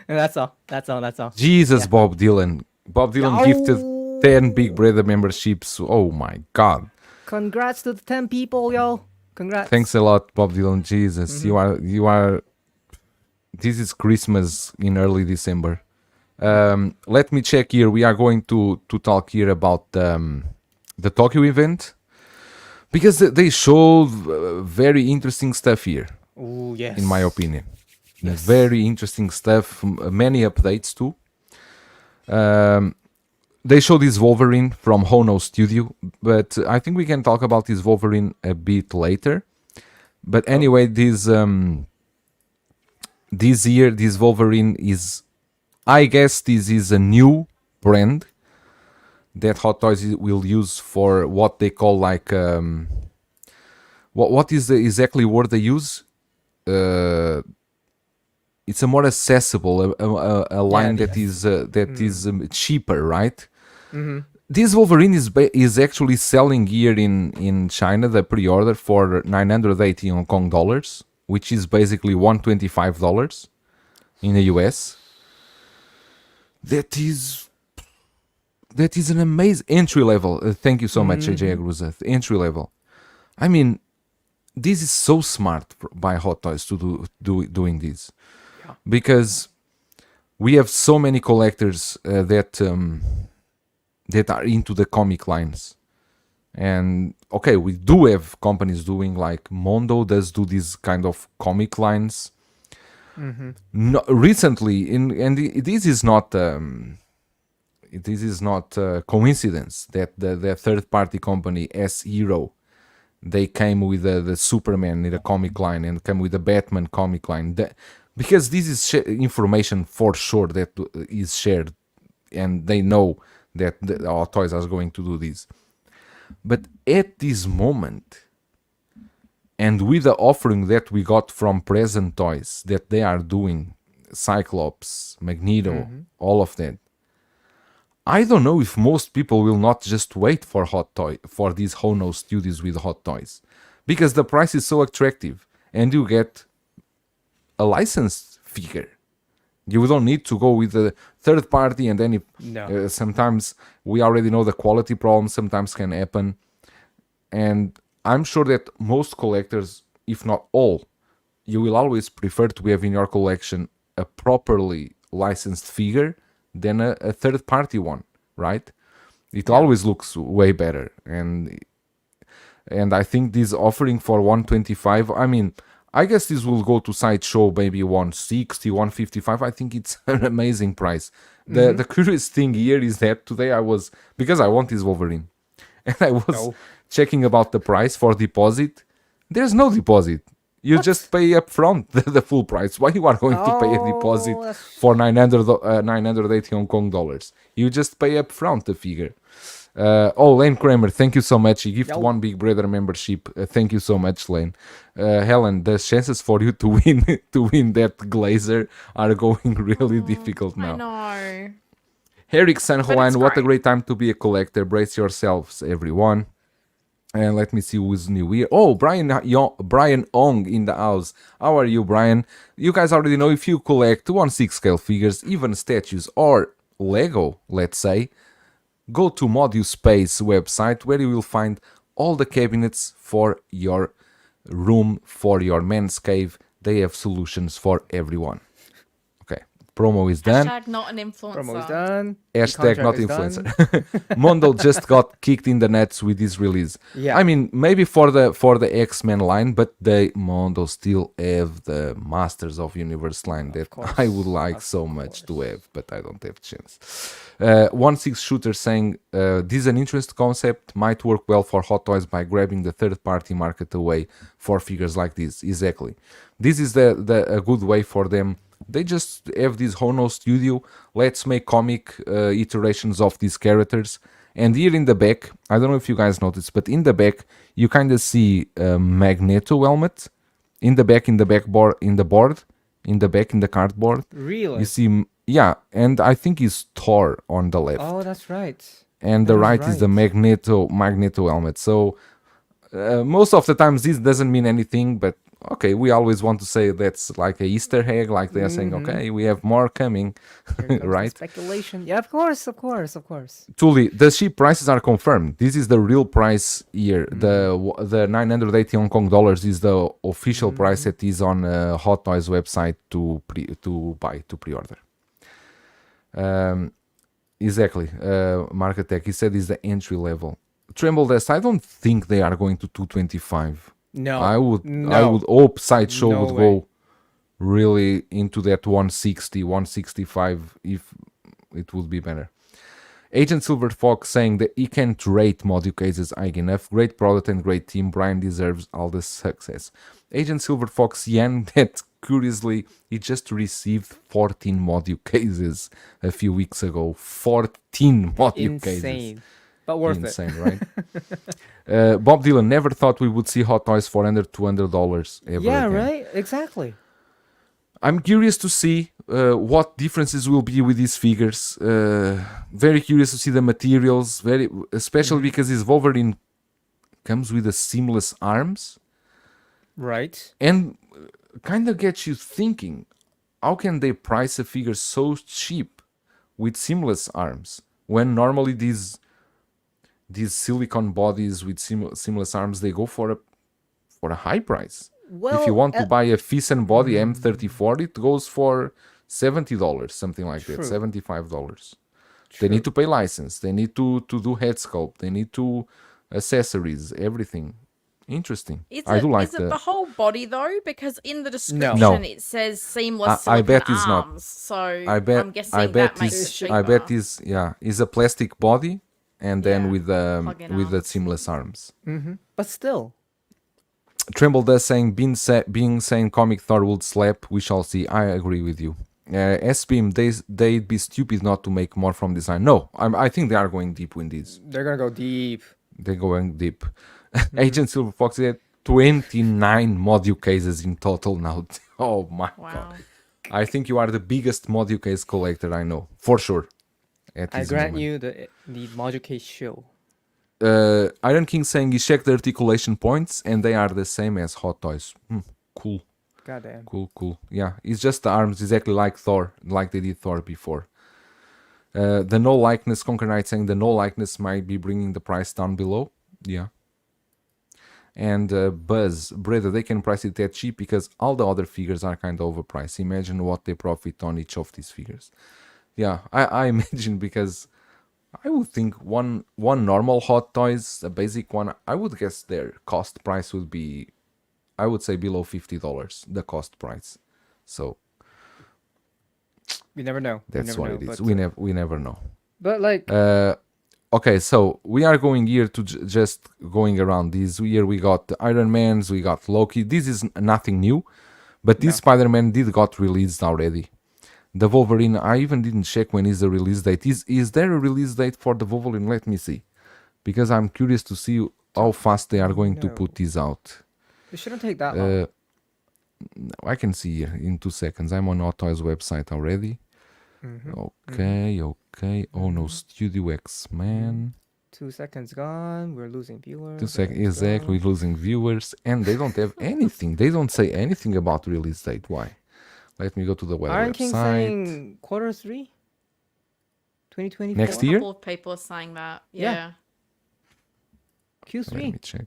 And that's all. That's all. That's all. Jesus, Yeah. Bob Dylan. Bob Dylan gifted 10 Big Brother memberships. Oh my God. Congrats to the 10 people, yo. Congrats. Thanks a lot, Bob Dylan. Jesus, you are. This is Christmas in early December. Let me check here. We are going to talk here about the Tokyo event because they showed very interesting stuff here, Ooh, yes. in my opinion. Yes. Very interesting stuff. Many updates too. They showed this Wolverine from HONŌ Studio, but I think we can talk about this Wolverine a bit later. But anyway, this year, this Wolverine is, I guess this is a new brand that Hot Toys will use for what they call like, what is the exactly word they use? It's a more accessible, a line that is cheaper, right? Mm-hmm. This Wolverine is actually selling here in China, the pre-order, for 980 Hong Kong dollars, which is basically $125 in the US. That is an amazing entry level. Thank you so much, AJ Agruza. Entry level. I mean, this is so smart by Hot Toys to doing this, because we have so many collectors that are into the comic lines. And okay, we do have companies doing, like Mondo does do these kind of comic lines. Mm-hmm. No, recently, this is not coincidence that the third party company S Hero, they came with the Superman in the comic line and came with the Batman comic line. Because this is information for sure that is shared, and they know that our toys are going to do this. But at this moment, and with the offering that we got from Present Toys, that they are doing Cyclops, Magneto, all of that, I don't know if most people will not just wait for these HONŌ Studios with Hot Toys, because the price is so attractive, and you get a licensed figure. You don't need to go with the third party, and then sometimes we already know the quality problems sometimes can happen. And I'm sure that most collectors, if not all, you will always prefer to have in your collection a properly licensed figure than a third party one, right? It always looks way better. And I think this offering for 125, I mean, I guess this will go to Sideshow maybe 160, 155. I think it's an amazing price. The curious thing here is that today because I want this Wolverine, and I was checking about the price for deposit. There's no deposit. You just pay up front the full price. Why you are going to pay a deposit for 980 Hong Kong dollars? You just pay up front the figure. Lane Kramer, thank you so much. You gift one Big Brother membership. Thank you so much, Lane. Helen, the chances for you to win that Glazer are going really difficult now. I know. Eric San Juan, what a great. great time to be a collector. Brace yourselves, everyone. And let me see who's new here. Oh, Brian Ong in the house. How are you, Brian? You guys already know, if you collect 1/6 scale figures, even statues or Lego, let's say, go to Module Space website, where you will find all the cabinets for your room, for your man's cave. They have solutions for everyone. Okay, promo is done. Hashtag not an influencer. Promo is done. Hashtag not Contract is influencer. Mondo just got kicked in the nuts with this release. Yeah. I mean, maybe for the X-Men line, but Mondo still have the Masters of Universe line that I would like so much to have, but I don't have chance. 1/6 shooter saying, this is an interesting concept, might work well for Hot Toys by grabbing the third party market away for figures like this. Exactly. This is a good way for them. They just have this HONŌ Studio. Let's make comic iterations of these characters. And here in the back, I don't know if you guys noticed, but in the back you kind of see a Magneto helmet in the board, in the back in the cardboard. Really? You see, yeah, and I think it's Thor on the left. Oh, that's right. And the That right is the Magneto helmet. So most of the times this doesn't mean anything, but okay, we always want to say that's like a Easter egg, like they're saying, okay, we have more coming, Here comes the right? speculation. Yeah, of course. Tuli, the ship prices are confirmed. This is the real price here. The 980 Hong Kong dollars is the official price that is on Hot Toys website to pre-order. Exactly. Market Tech, he said, is the entry level. Tremble Dust, I don't think they are going to 225. No. I would hope Sideshow No would go really into that 160, 165 if it would be better. Agent Silver Fox saying that he can't rate module cases high enough. Great product and great team. Brian deserves all the success. Agent Silver Fox Yan, that curiously, he just received 14 module cases a few weeks ago. 14 module cases. Insane. But worth Insane, it. right? Bob Dylan, never thought we would see Hot Toys for under $200 ever Yeah, again. right? Exactly. I'm curious to see what differences will be with these figures. Very curious to see the materials, especially because his Wolverine comes with a seamless arms. Right. And kind of gets you thinking, how can they price a figure so cheap with seamless arms when normally these silicone bodies with seamless arms, they go for a high price. Well, if you want to buy a Thyssen body M34, it goes for $70, something like that, $75. They need to pay license. They need to do head sculpt. They need to accessories, everything. Interesting. Is the the whole body though? Because in the description it says seamless I bet silicone it's not. arms. So I'm guessing that makes it cheaper. I bet is a plastic body and then with the seamless arms. But still. Tremble does saying being saying comic Thor would slap. We shall see. I agree with you. S-Beam, they'd be stupid not to make more from design. No, I think they are going deep with this. They're gonna go deep. They're going deep. Agent Silver Fox had 29 module cases in total now. Oh my god! I think you are the biggest module case collector I know, for sure. I grant you the module case show. Iron King saying he checked the articulation points and they are the same as Hot Toys. Cool. Goddamn. Cool. Yeah, it's just the arms exactly like Thor, like they did Thor before. The no likeness, Conquer Knight saying the no likeness might be bringing the price down below. Yeah. And Buzz, Brother, they can price it that cheap because all the other figures are kind of overpriced. Imagine what they profit on each of these figures. Yeah, I imagine because I would think one normal Hot Toys, a basic one, I would guess their cost price would be, I would say below $50, the cost price. So we never know. That's what it is. We never know. But like okay, so we are going here to just going around this year. We got the Iron Mans, we got Loki. This is nothing new, but this Spider-Man did got released already. The Wolverine, I even didn't check when is the release date. Is there a release date for the Wolverine? Let me see, because I'm curious to see how fast they are going to put this out. It shouldn't take that long. I can see here in 2 seconds. I'm on Hot Toys website already. Okay. Oh no, Studio X, man. 2 seconds gone. We're losing viewers. 2 seconds, exactly. We're losing viewers, and they don't have anything. They don't say anything about release date. Why? Let me go to the Iron King website. saying Q3, 2024. Next A year? couple of people are saying that. Yeah. Q3. Let me check.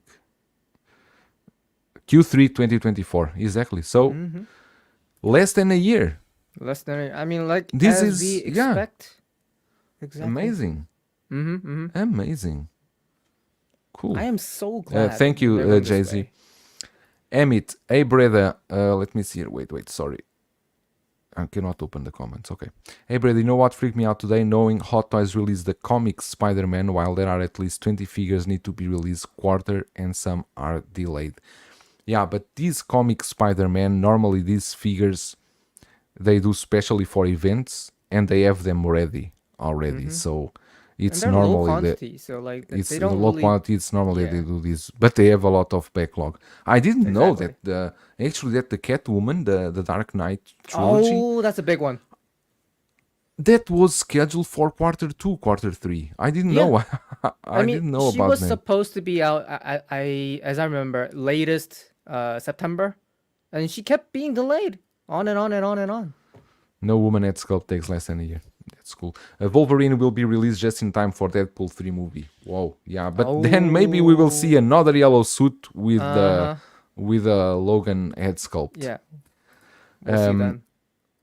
Q3 2024, exactly. So less than a year. Less than I mean, like This as is- we yeah. expect. Exactly. Amazing. Amazing. Cool. I am so glad. Thank you, they're going this Jay-Z. way. Emmett, hey brother, let me see here. Wait, sorry. I cannot open the comments. Okay. Hey brother, you know what freaked me out today? Knowing Hot Toys released the comic Spider-Man while there are at least 20 figures need to be released quarter and some are delayed. Yeah, but these comic Spider-Man, normally these figures, they do specially for events and they have them ready already. So It's And they're low normally quantity, so like it's they don't low really. quantity. It's normally they Yeah. do this, but they have a lot of backlog. I didn't know Exactly. that the Catwoman, the Dark Knight trilogy, Oh, that's a big one. that was scheduled for quarter 2, quarter 3. I didn't Yeah. know. I mean, didn't know she about was that. supposed to be out. As I remember, latest September, and she kept being delayed on and on and on and on. No woman head sculpt takes less than a year. That's cool. Wolverine will be released just in time for Deadpool 3 movie. Whoa, yeah. But then maybe we will see another yellow suit with Uh-huh. with a Logan head sculpt. Yeah. We'll see then.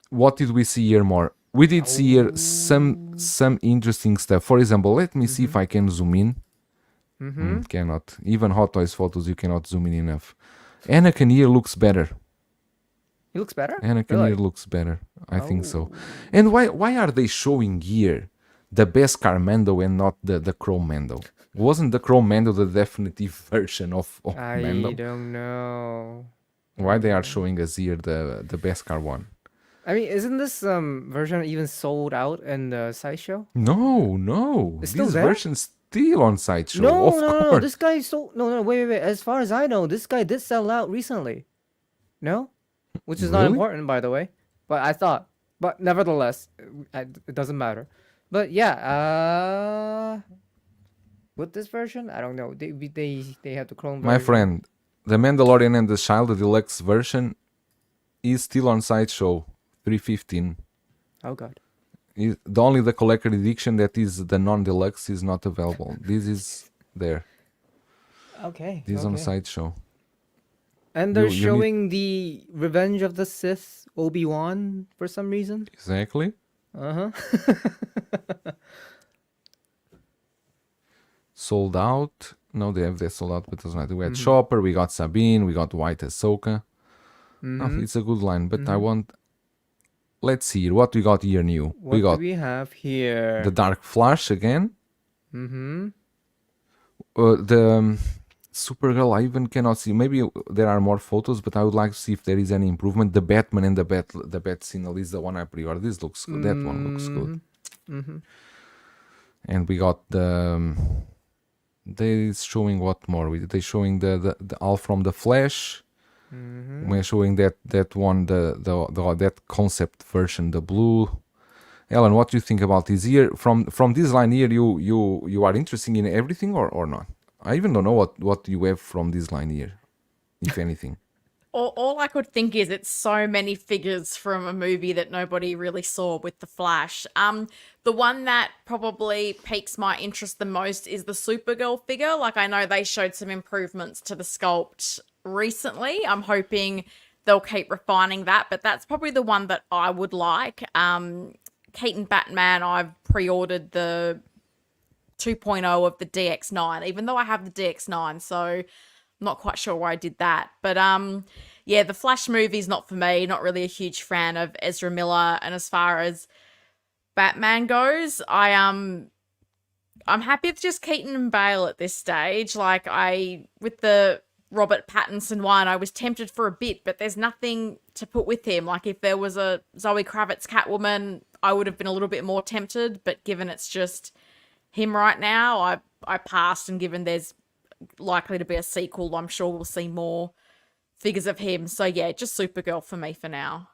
What did we see here more? We did see here some interesting stuff. For example, let me see if I can zoom in. Cannot. Even Hot Toys photos, you cannot zoom in enough. Anakin here looks better. He looks better. Anakin Really? here looks better. I think so. And why are they showing here the best car Mando and not the Chrome Mando? Wasn't the Chrome Mando the definitive version of I Mando? don't know. Why they are showing us here the best car one? I mean, isn't this version even sold out in the sideshow? No. It's still This there? version's still on Sideshow. No, of no. course. This guy sold. No. Wait. As far as I know, this guy did sell out recently. No, which is not Really? important, by the way. But I thought. But nevertheless, it doesn't matter. But yeah. With this version, I don't know. They have the Chrome version. My friend, the Mandalorian and the Child, the deluxe version, is still on Sideshow 315. Oh god. Only the collector edition that is the non-deluxe is not available. This is there. Okay. This is on okay. Sideshow. And they're you need- showing the Revenge of the Sith Obi-Wan for some reason. Exactly. Uh-huh. Sold out. No, they have that sold out, but it doesn't matter. We had Chopper, we got Sabine, we got White Ahsoka. Oh, it's a good line, but I want... Let's see, what we got here new? What We got do we have here? the Dark Flash again. Mm-hmm. The Supergirl, I even cannot see. Maybe there are more photos, but I would like to see if there is any improvement. The Batman and the Bat Signal is the one I pre-ordered. This looks good. That one looks good. Mm-hmm. And we got the... They showing what more? They showing the all from the Flash. We're showing that one, that concept version, the blue. Ellen, what do you think about this here? From this line here, you are interested in everything or not? I even don't know what you have from this line here, if anything. All I could think is it's so many figures from a movie that nobody really saw with the Flash. The one that probably piques my interest the most is the Supergirl figure. Like, I know they showed some improvements to the sculpt recently. I'm hoping they'll keep refining that, but that's probably the one that I would like. Keaton Batman, I've pre-ordered the 2.0 of the DX9, even though I have the DX9, so I'm not quite sure why I did that. But yeah, the Flash movie's not for me. Not really a huge fan of Ezra Miller. And as far as Batman goes, I'm happy with just Keaton and Bale at this stage. Like, with the Robert Pattinson one, I was tempted for a bit, but there's nothing to put with him. Like, if there was a Zoe Kravitz Catwoman, I would have been a little bit more tempted, but given it's just him right now, I passed, and given there's likely to be a sequel, I'm sure we'll see more figures of him. So yeah, just Supergirl for me for now.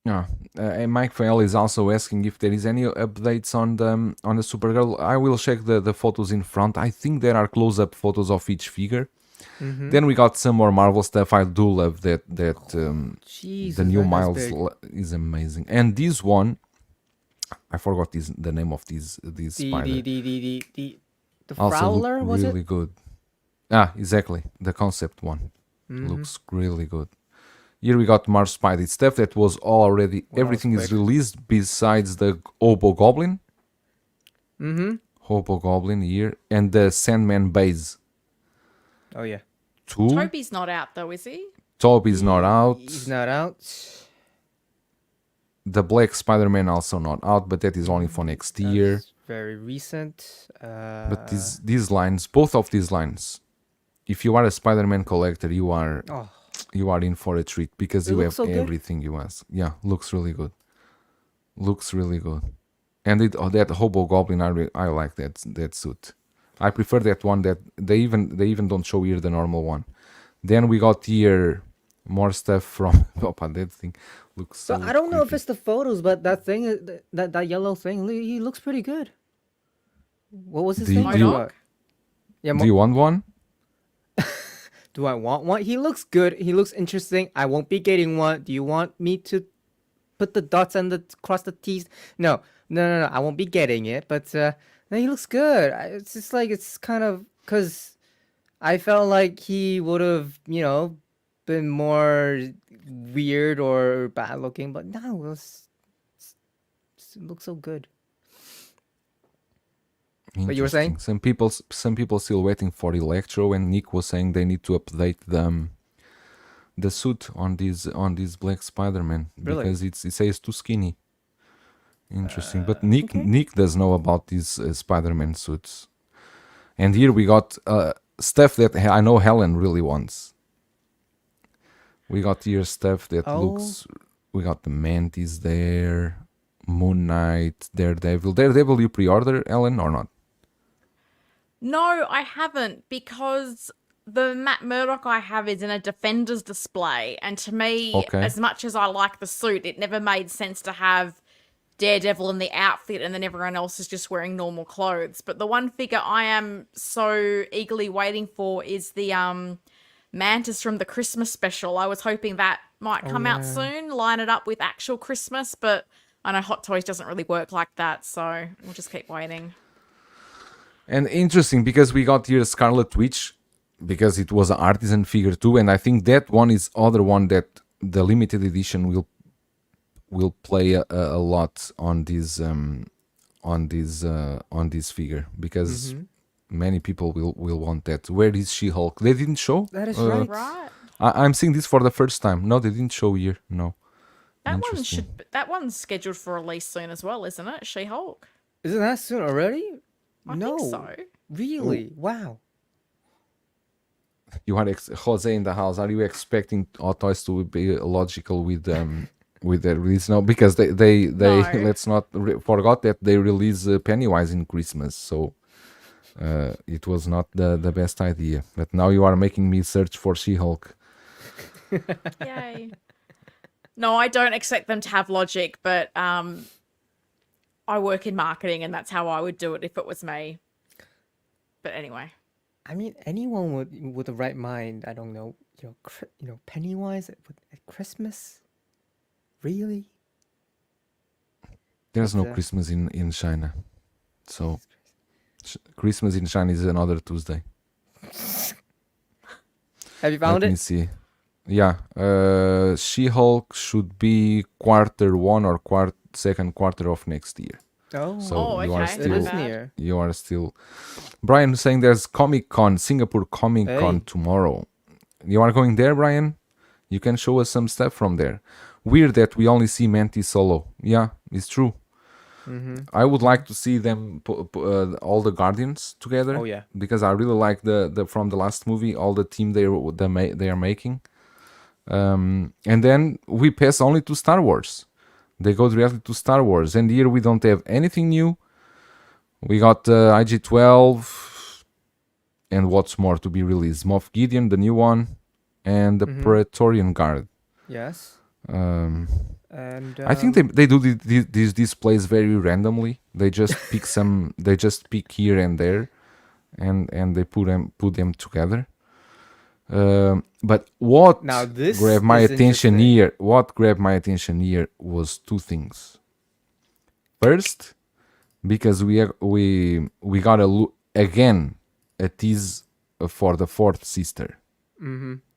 Yeah, and Mike Fael is also asking if there is any updates on the Supergirl. I will check the photos in front. I think there are close-up photos of each figure. Then we got some more Marvel stuff. I do love that Jesus, the new that's Miles big. is amazing. And this one, I forgot the name of this spider. The Also Prowler, look was really it? good. Exactly, the concept one looks really good. Here we got more Spidey stuff that was already. Everything is quick. released besides the Hobo Goblin. Hobo Goblin here and the Sandman base. Oh yeah. 2. Toby's not out though, is he? Toby's not out. He's not out. The Black Spider-Man also not out, but that is only for next year. That's very recent. But these lines, both of these lines, if you are a Spider-Man collector, you are in for a treat because It you have looks so good. everything you ask. Yeah, looks really good. Looks really good. And that hobo goblin, I like that suit. I prefer that one. That they even don't show here the normal one. Then we got here more stuff from Opa. That thing looks so So I don't know if creepy. it's the photos, but that thing, that yellow thing, he looks pretty good. What was his Do you- name? do you- Modok? Yeah, Do you want one? do I want one? He looks good. He looks interesting. I won't be getting one. Do you want me to put the dots and cross the T's? No. I won't be getting it. But no, he looks good. It's just like it's kind of because I felt like he would have, been more weird or bad looking. But no, it looks so good. What you were saying? Interesting. Some people still waiting for Electro, and Nick was saying they need to update the suit on this Black Spider-Man Really? because it says too skinny. Interesting, but Nick does know about these Spider-Man suits, and here we got stuff that I know Helen really wants. We got here stuff that looks. We got the Mantis there, Moon Knight, Daredevil. Daredevil, you pre-order, Ellen, or not? No, I haven't, because the Matt Murdock I have is in a Defenders display, and to me, Okay. as much as I like the suit, it never made sense to have Daredevil in the outfit and then everyone else is just wearing normal clothes. But the one figure I am so eagerly waiting for is the Mantis from the Christmas special. I was hoping that might come out soon, line it up with actual Christmas, but I know Hot Toys doesn't really work like that, so we'll just keep waiting. And interesting because we got here Scarlet Witch because it was an Artisan figure too, and I think that one is other one that the limited edition will play a lot on this figure because many people will want that. Where is She-Hulk? They didn't show. That is right. Right. I'm seeing this for the first time. No, they didn't show here. No. That one's scheduled for release soon as well, isn't it? She-Hulk. Isn't that soon already? I No. think so. Really? Wow. You are Jose in the house. Are you expecting Hot Toys to be logical with the release? No, because they No. let's not forgot that they release Pennywise in Christmas, so it was not the best idea. But now you are making me search for She-Hulk. Yay. No, I don't expect them to have logic, but I work in marketing and that's how I would do it if it was me. But anyway. I mean, anyone with the right mind, I don't know, Pennywise at Christmas? Really? There's no But, Christmas in China, so Christmas in China is another Tuesday. Have you found Let me it? see. Yeah, She-Hulk should be Q1 or second quarter of next year. Oh, So you are okay. it still is bad. near. you are still. Brian saying there's Comic-Con, Singapore Comic-Con Hey. tomorrow. You are going there, Brian? You can show us some stuff from there. Weird that we only see Mantis solo. Yeah, it's true. I would like to see them all the Guardians together. Oh, yeah. Because I really like the from the last movie, all the team they are making. And then we pass only to Star Wars. They go directly to Star Wars, and here we don't have anything new. We got IG-12, and what's more to be released? Moff Gideon, the new one, and the Praetorian Guard. Yes. Um, And I think they do these displays very randomly. They just pick some. They just pick here and there, and they put them together. But what Now this grabbed my is attention interesting. here? What grabbed my attention here was two things. First, because we got a look again a tease for the fourth sister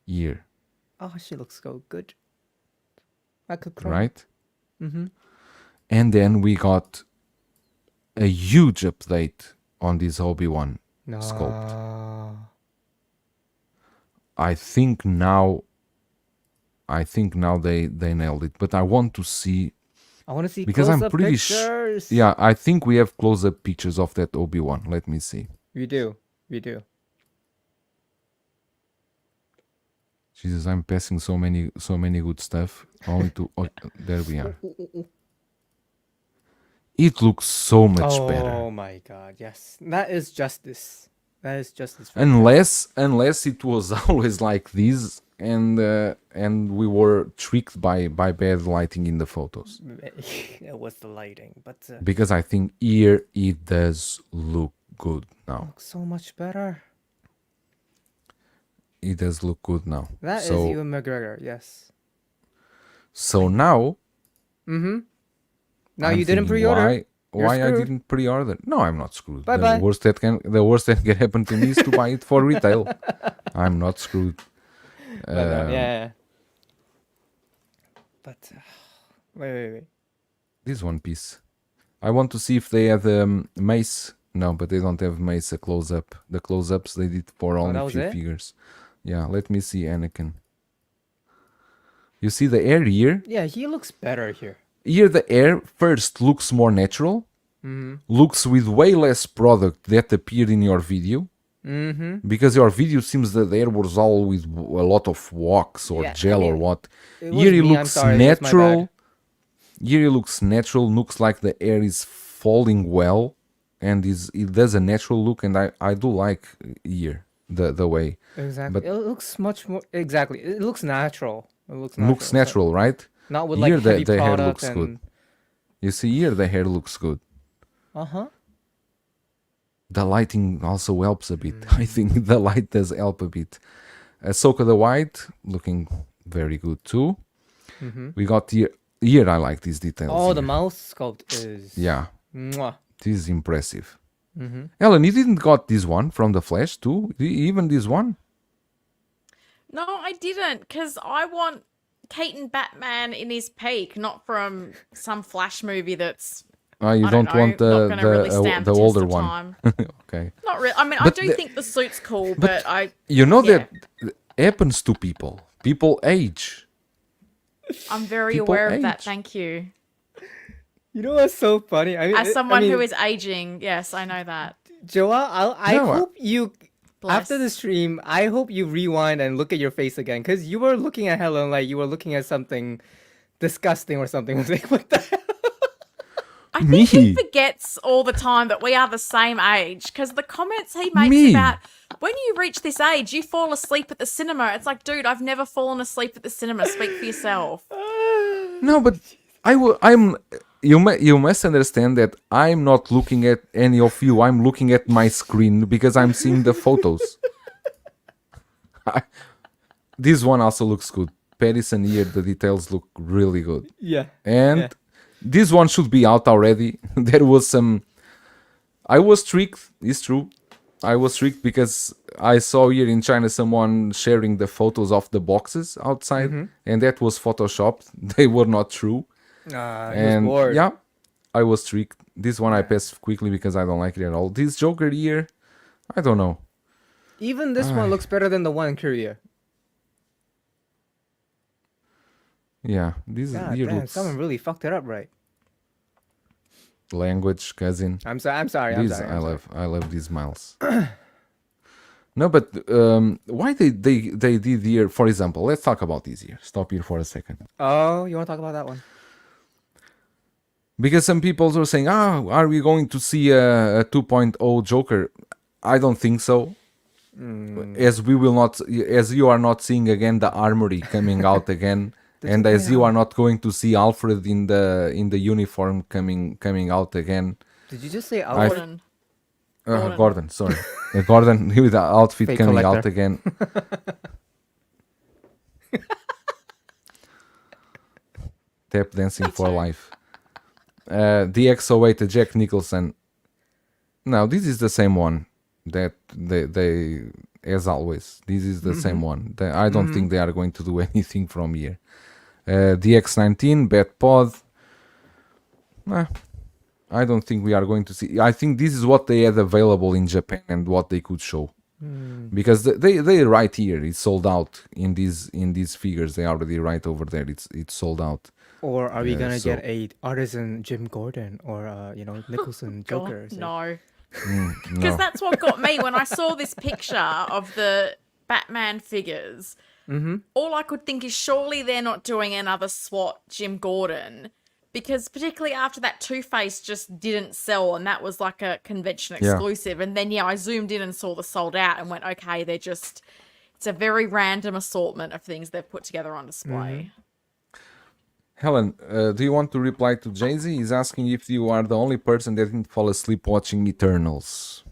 here, oh, she looks so good. I could cry. right? And then we got a huge update on this Obi-Wan No. sculpt. I think now they nailed it, but I want to see I want to see because I'm close-up pretty pictures. yeah, I think we have close-up pictures of that Obi-Wan. Let me see. We do. We do. Jesus, I'm passing so many good stuff. Only to there we are. It looks so much better. Oh my god, yes. That is justice. That is justice. Unless it was always like this, and we were tricked by bad lighting in the photos. It was the lighting, but Because I think here it does look good now. looks so much better. It does look good now. That is so Ewan McGregor, yes. so now. Now I'm you didn't thinking, pre-order. Why I screwed. didn't pre-order? No, I'm not screwed. Bye-bye. The worst that can happen to me is to buy it for retail. I'm not screwed. Yeah. But wait. This one piece. I want to see if they have mace. No, but they don't have mace. A close-up. The close-ups they did for only that a was few it? figures. Yeah, let me see Anakin. You see the hair here? Yeah, he looks better here. Here the hair first looks more natural. Looks with way less product that appeared in your video. Because your video seems that the hair was all with a lot of wax or Yeah, I gel or mean, what. it was Here it me, I'm looks sorry, it was my natural. bad. Here it looks natural. Looks like the hair is falling well, and it does a natural look. And I do like here the way. Exactly. But It looks much more exactly. It looks natural. It looks looks so- natural, right? Not with Here like heavy the hair product looks and good. You see here the hair looks good. The lighting also helps a bit. I think the light does help a bit. Ahsoka the White looking very good too. We got here. Here I like these details. Oh, the here. mouth sculpt is Yeah, Mwah. this is impressive. Ellen, you didn't got this one from the Flash too? Even this one? No, I didn't, because I want Keaton Batman in his peak, not from some Flash movie that's. You I don't know, want not gonna really stand the test older of one. time. Okay. Not really. I mean, I But do the- think the suit's cool, but I. You know Yeah. that happens to people. People age. I'm very People aware of that. age. Thank you. You know what's so funny? I mean, As someone I mean, who is aging, yes, I know that. Joa, I No, hope you Bless. after the stream. I hope you rewind and look at your face again, because you were looking at Helen like you were looking at something disgusting or something. I was like, what the hell? I think he Me. forgets all the time that we are the same age, because the comments he makes Me. about when you reach this age, you fall asleep at the cinema. It's like, dude, I've never fallen asleep at the cinema. Speak for yourself. No, but I'm. You must understand that I'm not looking at any of you. I'm looking at my screen because I'm seeing the photos. This one also looks good. Paris and here the details look really good. Yeah. And Yeah. this one should be out already. There was some. I was tricked. It's true. I was tricked because I saw here in China someone sharing the photos of the boxes outside, and that was photoshopped. They were not true. He was And bored. yeah, I was tricked. This one I passed quickly because I don't like it at all. This Joker here, I don't know. Even this one looks better than the one in Korea. Yeah, this God here damn, looks someone really fucked it up right. language cousin. I'm sorry. I'm sorry. I love these miles. No, but why they did here? For example, let's talk about this here. Stop here for a second. Oh, you want to talk about that one? Because some people were saying, are we going to see a 2.0 Joker? I don't think so. As we will not, as you are not seeing again the armory coming out again, and as you are not going to see Alfred in the uniform coming out again. Did you just say Gordon. Gordon, sorry, Gordon with the outfit Fake coming out collector. again. Tap dancing for life. The XO8, the Jack Nicholson. Now this is the same one that they as always. This is the same one. I don't think they are going to do anything from here. The X19, Bat Pod. I don't think we are going to see. I think this is what they had available in Japan and what they could show. Because they write here it's sold out in these figures. They already write over there it's sold out. Or are we Yeah, gonna so- get a artisan Jim Gordon or Nicholson Joker? God, no. No. Because that's what got me when I saw this picture of the Batman figures. All I could think is surely they're not doing another SWAT Jim Gordon, because particularly after that Two-Face just didn't sell, and that was like a convention exclusive. And then I zoomed in and saw the sold out and went, okay, it's a very random assortment of things they've put together on display. Helen, do you want to reply to Jay-Z? He's asking if you are the only person that didn't fall asleep watching Eternals.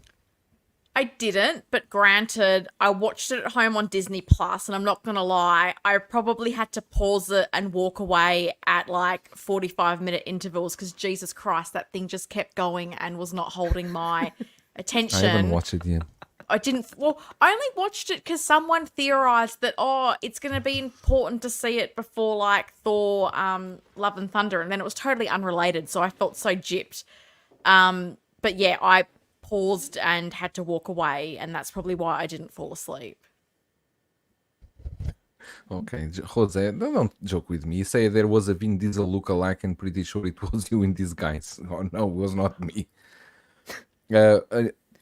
I didn't, but granted, I watched it at home on Disney Plus, and I'm not gonna lie, I probably had to pause it and walk away at like 45-minute intervals because Jesus Christ, that thing just kept going and was not holding my attention. I haven't watched it yet. I only watched it because someone theorized that, it's going to be important to see it before like Thor, Love and Thunder. And then it was totally unrelated. So I felt so gypped. But yeah, I paused and had to walk away. And that's probably why I didn't fall asleep. Okay, Jose, don't joke with me. You say there was a Vin Diesel lookalike and pretty sure it was you in disguise. Oh, no, it was not me.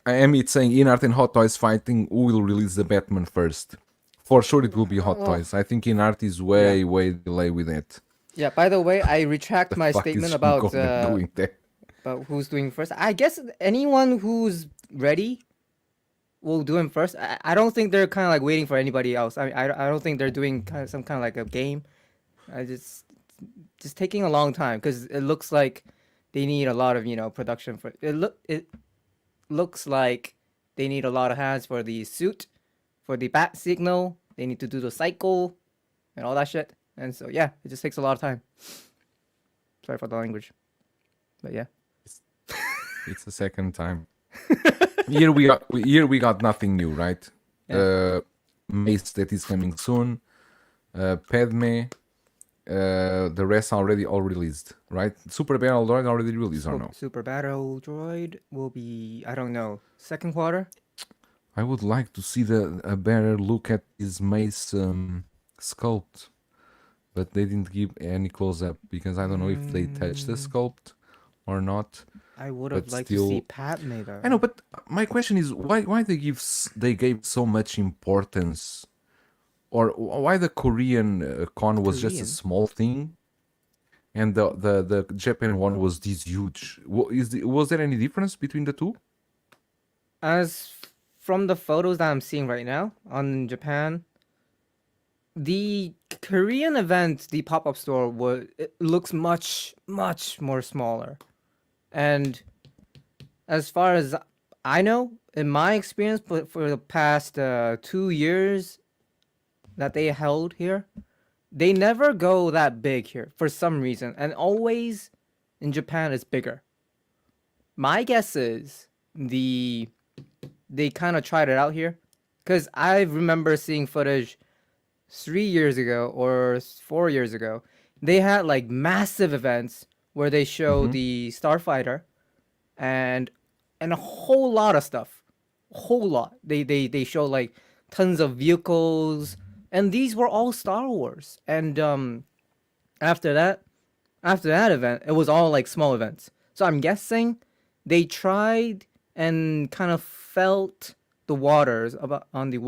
I am saying Inart and Hot Toys fighting. Who will release the Batman first? For sure, it will be Hot Toys. I think Inart is way delay with it. Yeah. By the way, I retract my statement about who's doing first. I guess anyone who's ready will do him first. I don't think they're kind of like waiting for anybody else. I don't think they're doing some kind of like a game. I just taking a long time because it looks like they need a lot of production for it. Looks like they need a lot of hands for the suit, for the bat signal. They need to do the cycle and all that shit. And so it just takes a lot of time. Sorry for the language, but yeah, it's the second time. Here we got nothing new, right? Mace that is coming soon. Padme. The rest already all released, right? Super Battle Droid already released or no? Super Battle Droid will be, I don't know, second quarter. I would like to see a better look at his Mace sculpt, but they didn't give any close up because I don't know if they touched the sculpt or not. I would have liked to see Padme though. I know, but my question is why they gave so much importance. Or why the Korean con was just a small thing, and the Japan one was this huge? Was there any difference between the two? As from the photos that I'm seeing right now on Japan, the Korean event, the pop-up store, it looks much more smaller, and as far as I know, in my experience, but for the past 2 years that they held here, they never go that big here for some reason, and always in Japan it's bigger. My guess is they kind of tried it out here, because I remember seeing footage 3 years ago or 4 years ago. They had like massive events where they show the Starfighter and a whole lot of stuff, a whole lot. They show like tons of vehicles. And these were all Star Wars. And after that event, it was all like small events. So I'm guessing they tried and kind of felt the waters on the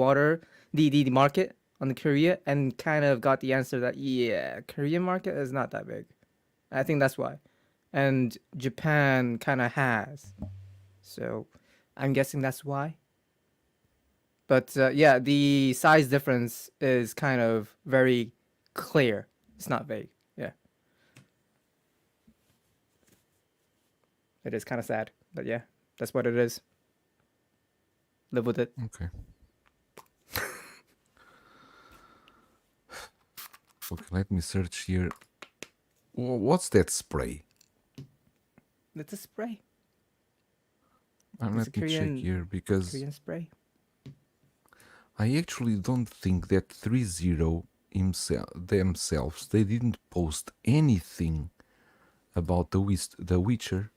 market on the Korea, and kind of got the answer that Korean market is not that big. I think that's why. And Japan kind of has. So I'm guessing that's why. But the size difference is kind of very clear. It's not vague. Yeah. It is kind of sad. But yeah, that's what it is. Live with it. Okay. Okay, let me search here. What's that spray? It's a spray. Let me check here because Korean spray. I actually don't think that 3-0 themselves, they didn't post anything about the Witcher.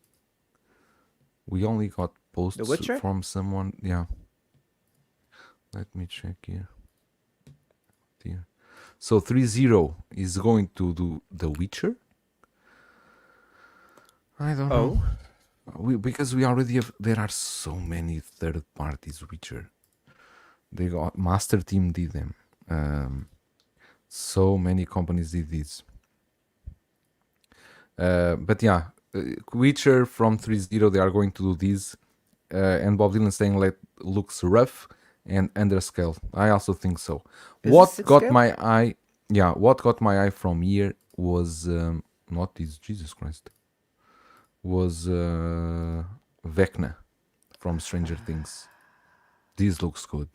We only got posts from someone. Yeah. Let me check here. So 3-0 is going to do the Witcher? I don't know. Because we already have, there are so many third parties Witcher. They got Master Team did them. So many companies did this. But yeah, Witcher from 3.0, they are going to do this. And Bob Dylan saying like looks rough and underscale. I also think so. Is What this 6 got scale? my eye? Yeah, what got my eye from here was not this. Jesus Christ. Was Vecna from Stranger Things. This looks good.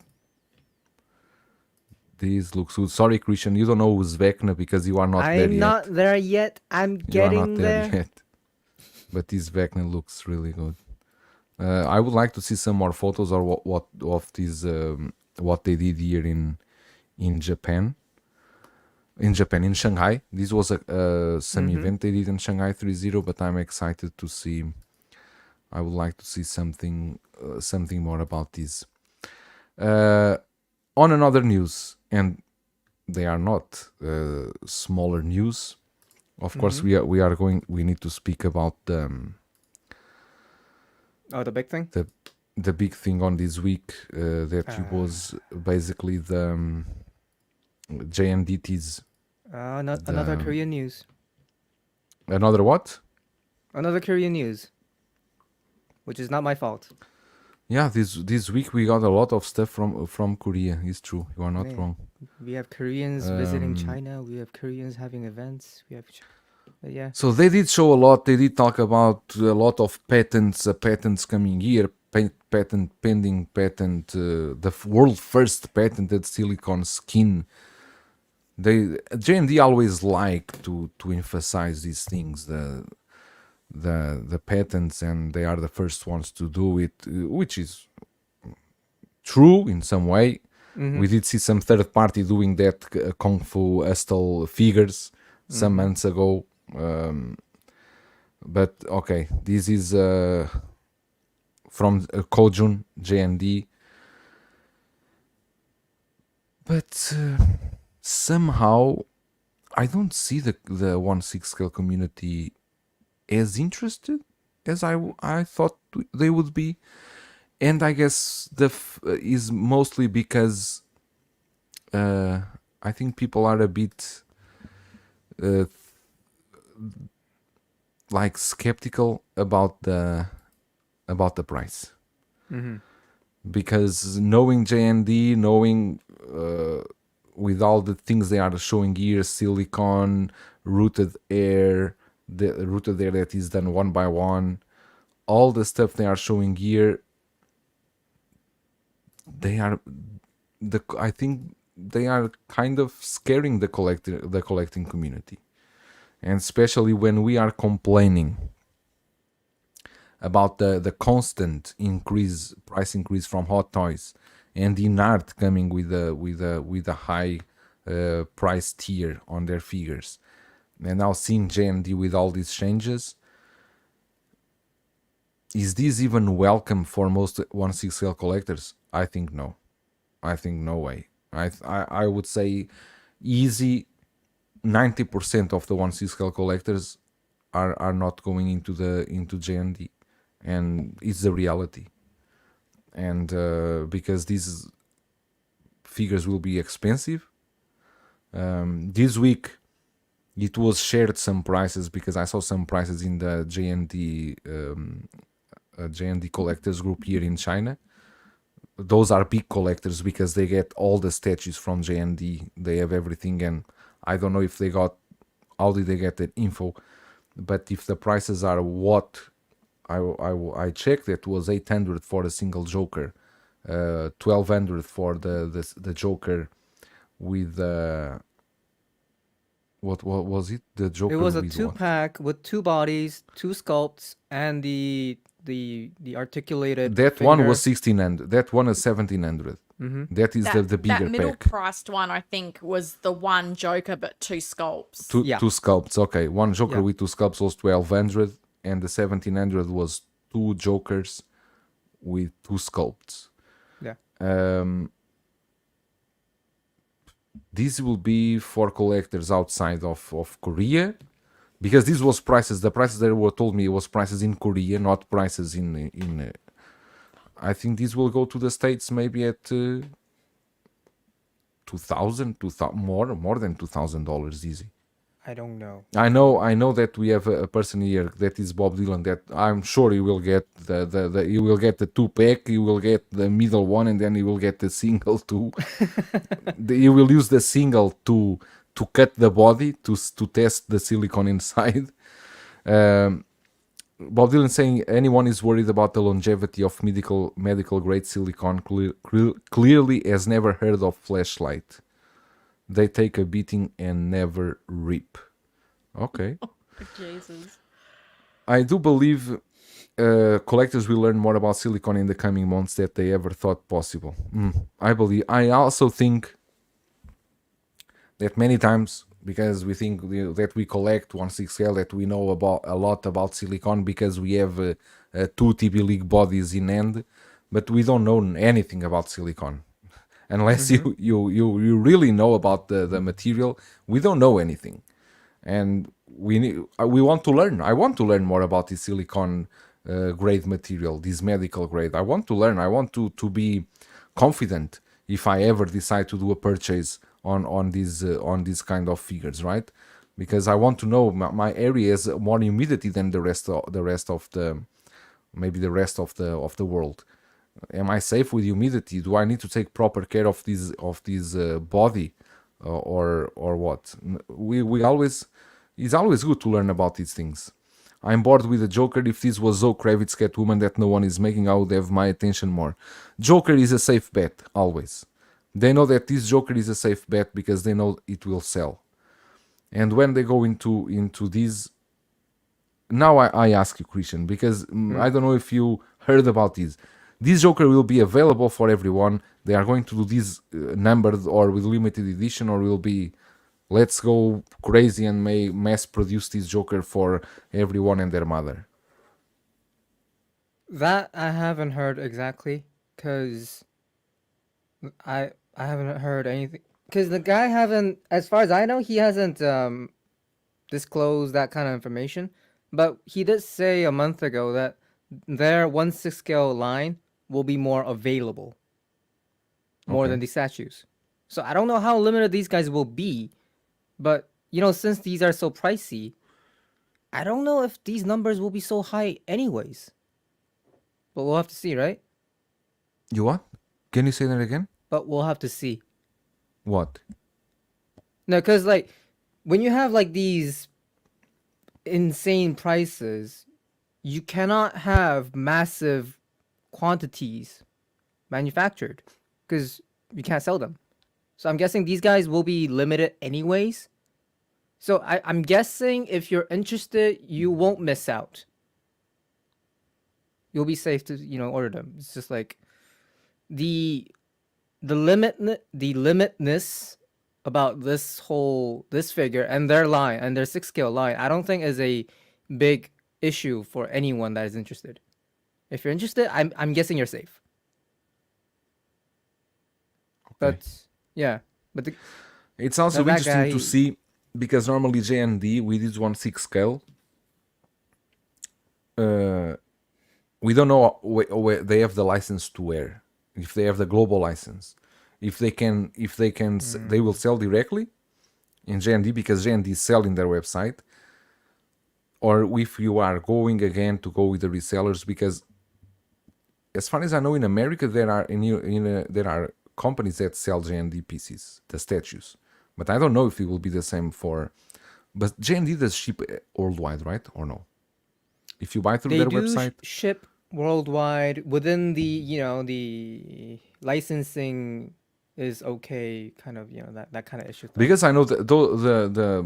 This looks good. Sorry, Christian, you don't know who's Vecna because you are not there I'm yet. not there yet. I'm You are not getting there there. yet. But this Vecna looks really good. I would like to see some more photos or what of this what they did here in Japan. In Shanghai. This was some event they did in Shanghai 3.0, but I'm excited to see. I would like to see something more about this. On another news, and they are not smaller news. Of course, we need to speak about Oh, the big thing? the big thing on this week that was basically the J&D's. Another Korean news. Another what? Another Korean news. Which is not my fault. Yeah, this week we got a lot of stuff from Korea. It's true. You are not Yeah. wrong. We have Koreans visiting China. We have Koreans having events. We have, yeah. So they did show a lot. They did talk about a lot of patents, patents coming here, patent pending, patent, the world first patented silicone skin. J&D always like to emphasize these things, the patents, and they are the first ones to do it, which is true in some way. We did see some third party doing that Kung Fu Hustle figures some months ago. But okay, this is from Kojun, J&D. But somehow I don't see the 1/6 scale community as interested as I thought they would be. And I guess is mostly because I think people are a bit like skeptical about the price, because knowing J&D, knowing with all the things they are showing here, silicone, rooted air, the rooted air that is done one by one, all the stuff they are showing here, I think they are kind of scaring the collecting community. And especially when we are complaining about the constant price increase from Hot Toys, and in art coming with a high price tier on their figures, and now seeing J&D with all these changes, is this even welcome for most 1/6 scale collectors? I think no. I think no way. I would say easy 90% of the 1/6 scale collectors are not going into J&D, and it's the reality. And because these figures will be expensive. This week it was shared some prices, because I saw some prices in the J&D collectors group here in China. Those are big collectors because they get all the statues from J&D. They have everything, and I don't know if how did they get that info, but if the prices are what I checked, it was 800 for a single Joker, 1200 for the Joker with what was it? The Joker. It was a with 2-pack with 2 bodies, 2 sculpts, and the articulated. That finger. one was 1600. That one is 1700. That is the bigger that middle pack. priced one, I think, was the one Joker but 2 sculpts. Two sculpts. Okay, one Joker Yeah. with 2 sculpts was 1200, and the 1700 was 2 Jokers with 2 sculpts. Yeah. This will be for collectors outside of Korea, because this was prices. The prices that were told me was prices in Korea, not prices in. I think this will go to the States maybe at $2,000, more than $2,000 easy. I don't know. I know that we have a person here that is Bob Dylan. That I'm sure he will get the you will get the 2-pack, you will get the middle one, and then you will get the single too. You will use the single to cut the body to test the silicone inside. Bob Dylan saying anyone is worried about the longevity of medical grade silicone clearly has never heard of flashlight. They take a beating and never rip. Okay. Jesus. I do believe collectors will learn more about silicone in the coming months than they ever thought possible. I also think that many times, because we think that we collect 1/6L, that we know about a lot about silicone because we have 2 TB League bodies in hand, but we don't know anything about silicone. Unless you really know about the material, we don't know anything. And we want to learn. I want to learn more about this silicone grade material, this medical grade. I want to learn. I want to be confident if I ever decide to do a purchase on these kind of figures, right? Because I want to know my area has more humidity than the rest of the world. Am I safe with humidity? Do I need to take proper care of this body, or what? It's always good to learn about these things. I'm bored with the Joker. If this was Zoe Kravitz Catwoman that no one is making, I would have my attention more. Joker is a safe bet, always. They know that this Joker is a safe bet because they know it will sell. And when they go into this, now I ask you, Christian, because I don't know if you heard about this. This Joker will be available for everyone. They are going to do this numbered or with limited edition, or will be let's go crazy and mass produce this Joker for everyone and their mother. That I haven't heard exactly, because I haven't heard anything. Because the guy haven't, as far as I know, he hasn't disclosed that kind of information. But he did say a month ago that their 1/6 scale line will be more available, more than the statues. So I don't know how limited these guys will be, but since these are so pricey, I don't know if these numbers will be so high anyways. But we'll have to see, right? You what? Can you say that again? But we'll have to see. What? No, because when you have these insane prices, you cannot have massive quantities manufactured because you can't sell them. So I'm guessing these guys will be limited anyways. So I'm guessing if you're interested, you won't miss out. You'll be safe to order them. It's just like the limitness about this figure and their line and their 6 scale line, I don't think is a big issue for anyone that is interested. If you're interested, I'm guessing you're safe. But yeah, but it's also interesting to see, because normally J&D with this 1/6 scale, we don't know where they have the license to wear. If they have the global license, if they can, they will sell directly in J&D because J&D is selling their website, or if you are going again to go with the resellers, because as far as I know, in America there are companies that sell J&D pieces, the statues, but I don't know if it will be the same for. But J&D does ship worldwide, right, or no? If you buy through their website, ship worldwide within the the licensing is okay, kind of that kind of issue. Because I know that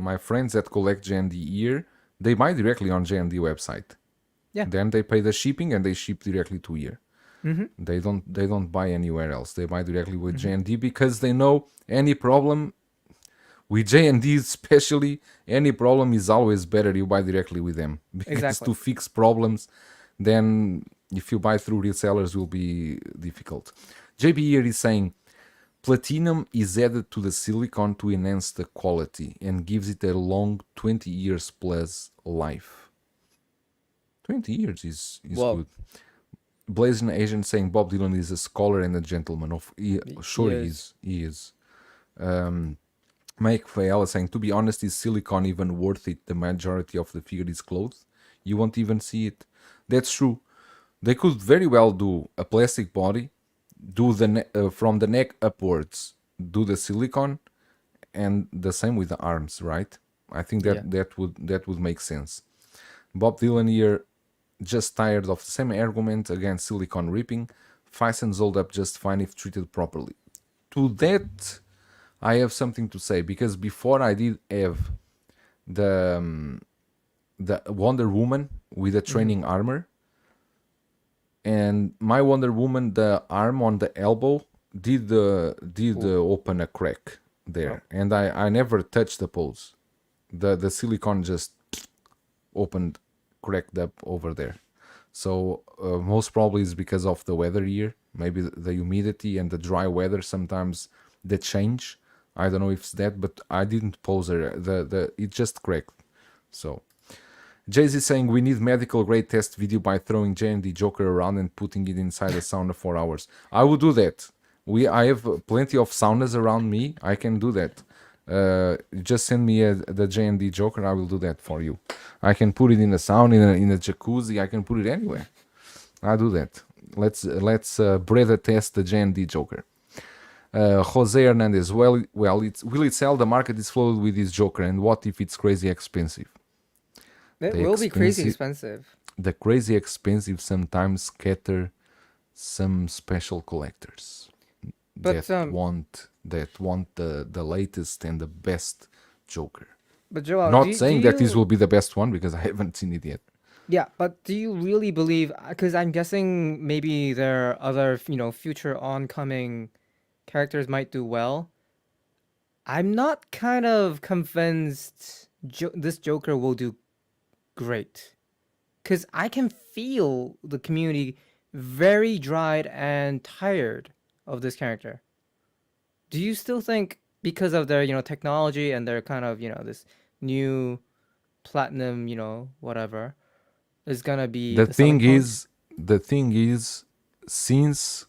my friends that collect J&D here, they buy directly on J&D website. Yeah. Then they pay the shipping and they ship directly to here. They don't buy anywhere else. They buy directly with J&D because they know any problem with J&D, especially any problem is always better you buy directly with them, because to fix problems, then if you buy through resellers will be difficult. JB here is saying platinum is added to the silicone to enhance the quality and gives it a long 20 years plus life. 20 years is good. Blazing Asian saying Bob Dylan is a scholar and a gentleman. He is. Mike Fayella saying, to be honest, is silicone even worth it? The majority of the figure is clothes. You won't even see it. That's true. They could very well do a plastic body, do the from the neck upwards, do the silicone, and the same with the arms, right? I think that would make sense. Bob Dylan here, just tired of the same argument against silicone ripping. Fisons hold up just fine if treated properly. To that, I have something to say, because before I did have the Wonder Woman with the training armor, and my Wonder Woman, the arm on the elbow did open a crack there, and I never touched the pose. The silicone just opened, cracked up over there. So most probably it's because of the weather here. Maybe the humidity and the dry weather, sometimes they change. I don't know if it's that, but I didn't pose it. It just cracked. So Jay-Z saying we need medical grade test video by throwing J&D Joker around and putting it inside a sauna for hours. I would do that. I have plenty of saunas around me. I can do that. Just send me the J&D Joker. I will do that for you. I can put it in a sauna, in a jacuzzi. I can put it anywhere. I'll do that. Let's breather test the J&D Joker. Jose Hernandez, will it sell? The market is flooded with this Joker, and what if it's crazy expensive? It will be crazy expensive. The crazy expensive sometimes scatter some special collectors that want the latest and the best Joker. But Joel, not saying that this will be the best one, because I haven't seen it yet. Yeah, but do you really believe? Because I'm guessing maybe there are other, future oncoming characters might do well. I'm not kind of convinced this Joker will do great, because I can feel the community very dried and tired of this character. Do you still think, because of their technology and their kind of this new platinum whatever is gonna be the thing is since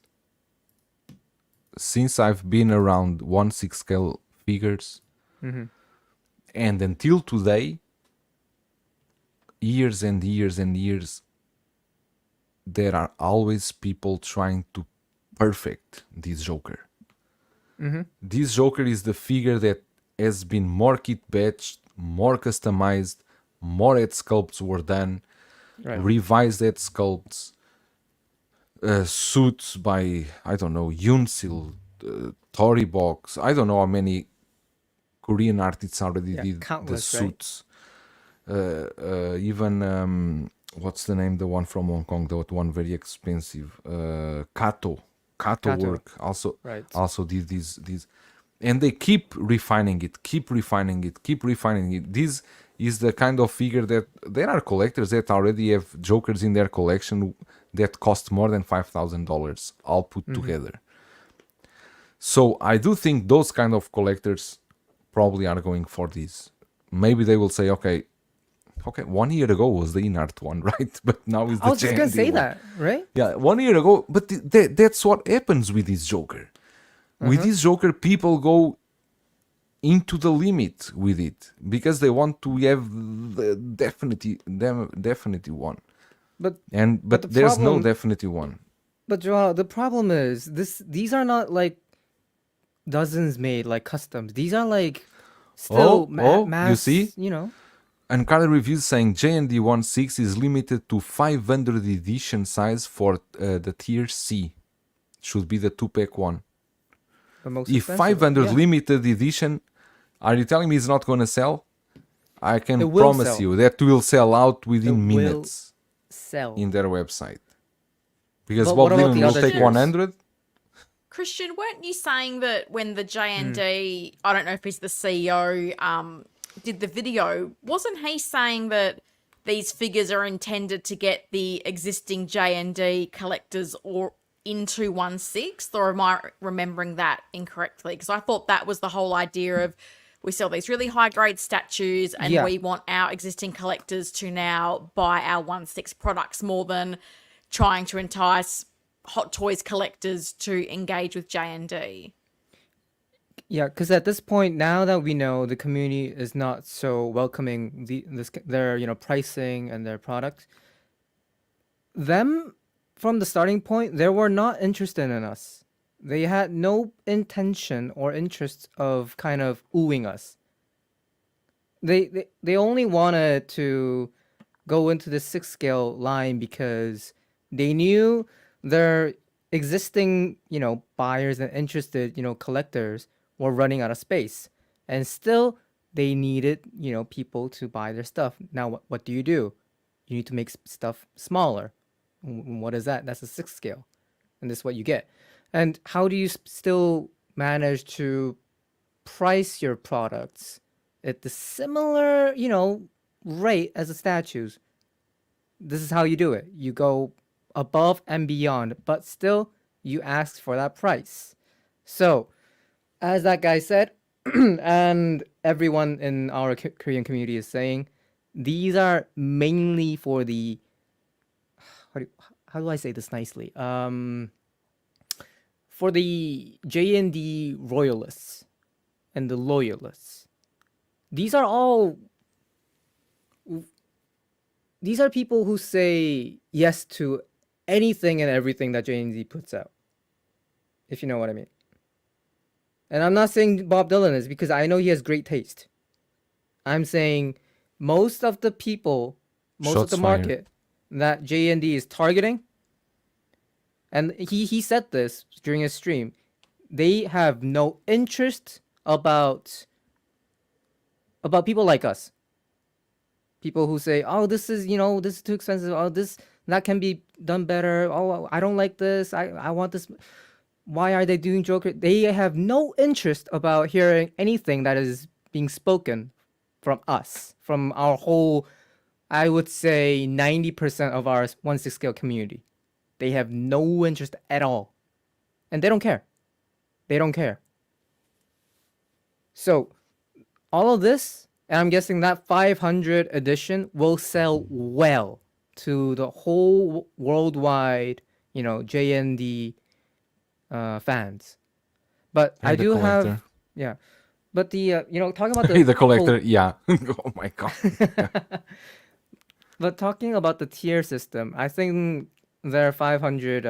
I've been around 1/6 scale figures, and until today, years and years and years, there are always people trying to perfect this Joker. This Joker is the figure that has been more kit batched, more customized, more head sculpts were done, revised head sculpts, suits by, I don't know, Yunsil, Tory Box. I don't know how many Korean artists already did the suits. Even what's the name? The one from Hong Kong, the one very expensive. Kato work also did these, and they keep refining it. This is the kind of figure that there are collectors that already have Jokers in their collection that cost more than $5,000 all put together. So I do think those kind of collectors probably are going for this. Maybe they will say, okay, 1 year ago was the Inart one, right? But now is the I was just gonna say one. that, right? Yeah, 1 year ago, but that's what happens with this Joker. With this Joker, people go into the limit with it because they want to have the definitive one. But there's no definitive one. But Joel, the problem is these are not like dozens made like customs. These are like still mass, you see? And Carly Reviews saying J&D 1/6 is limited to 500 edition size for the tier C. Should be the 2-pack one. If 500 limited edition, are you telling me it's not going to sell? I can promise you that will sell out within minutes in their website. Because Bob Dylan will take 100. Christian, weren't you saying that when the J&D, I don't know if he's the CEO, did the video, wasn't he saying that these figures are intended to get the existing J&D collectors or into 1/6, or am I remembering that incorrectly? Because I thought that was the whole idea of we sell these really high grade statues and we want our existing collectors to now buy our 1/6 products more than trying to entice Hot Toys collectors to engage with J&D. Yeah, because at this point, now that we know the community is not so welcoming their pricing and their product, them from the starting point, they were not interested in us. They had no intention or interest of kind of oohing us. They only wanted to go into the 6 scale line because they knew their existing, buyers and interested, collectors were running out of space. And still they needed, people to buy their stuff. Now what do? You need to make stuff smaller. What is that? That's a 6 scale. And this is what you get. And how do you still manage to price your products at the similar, rate as the statues? This is how you do it. You go above and beyond, but still you ask for that price. So, as that guy said, and everyone in our Korean community is saying, these are mainly for the how do I say this nicely? For the J&D royalists and the loyalists. These are people who say yes to anything and everything that J&D puts out. If you know what I mean. And I'm not saying Bob Dylan is, because I know he has great taste. I'm saying most of the people, most of the market that J&D is targeting, and he said this during his stream, they have no interest about people like us. People who say, oh, this is too expensive. Oh, that can be done better. Oh, I don't like this. I want this. Why are they doing Joker? They have no interest about hearing anything that is being spoken from us, from our whole, I would say 90% of our 1/6 scale community. They have no interest at all. And they don't care. They don't care. So, all of this, and I'm guessing that 500 edition will sell well to the whole worldwide, J&D fans. But I do have, yeah. But the, talking about the collector, yeah. Oh my God. Yeah. But talking about the tier system, I think their 500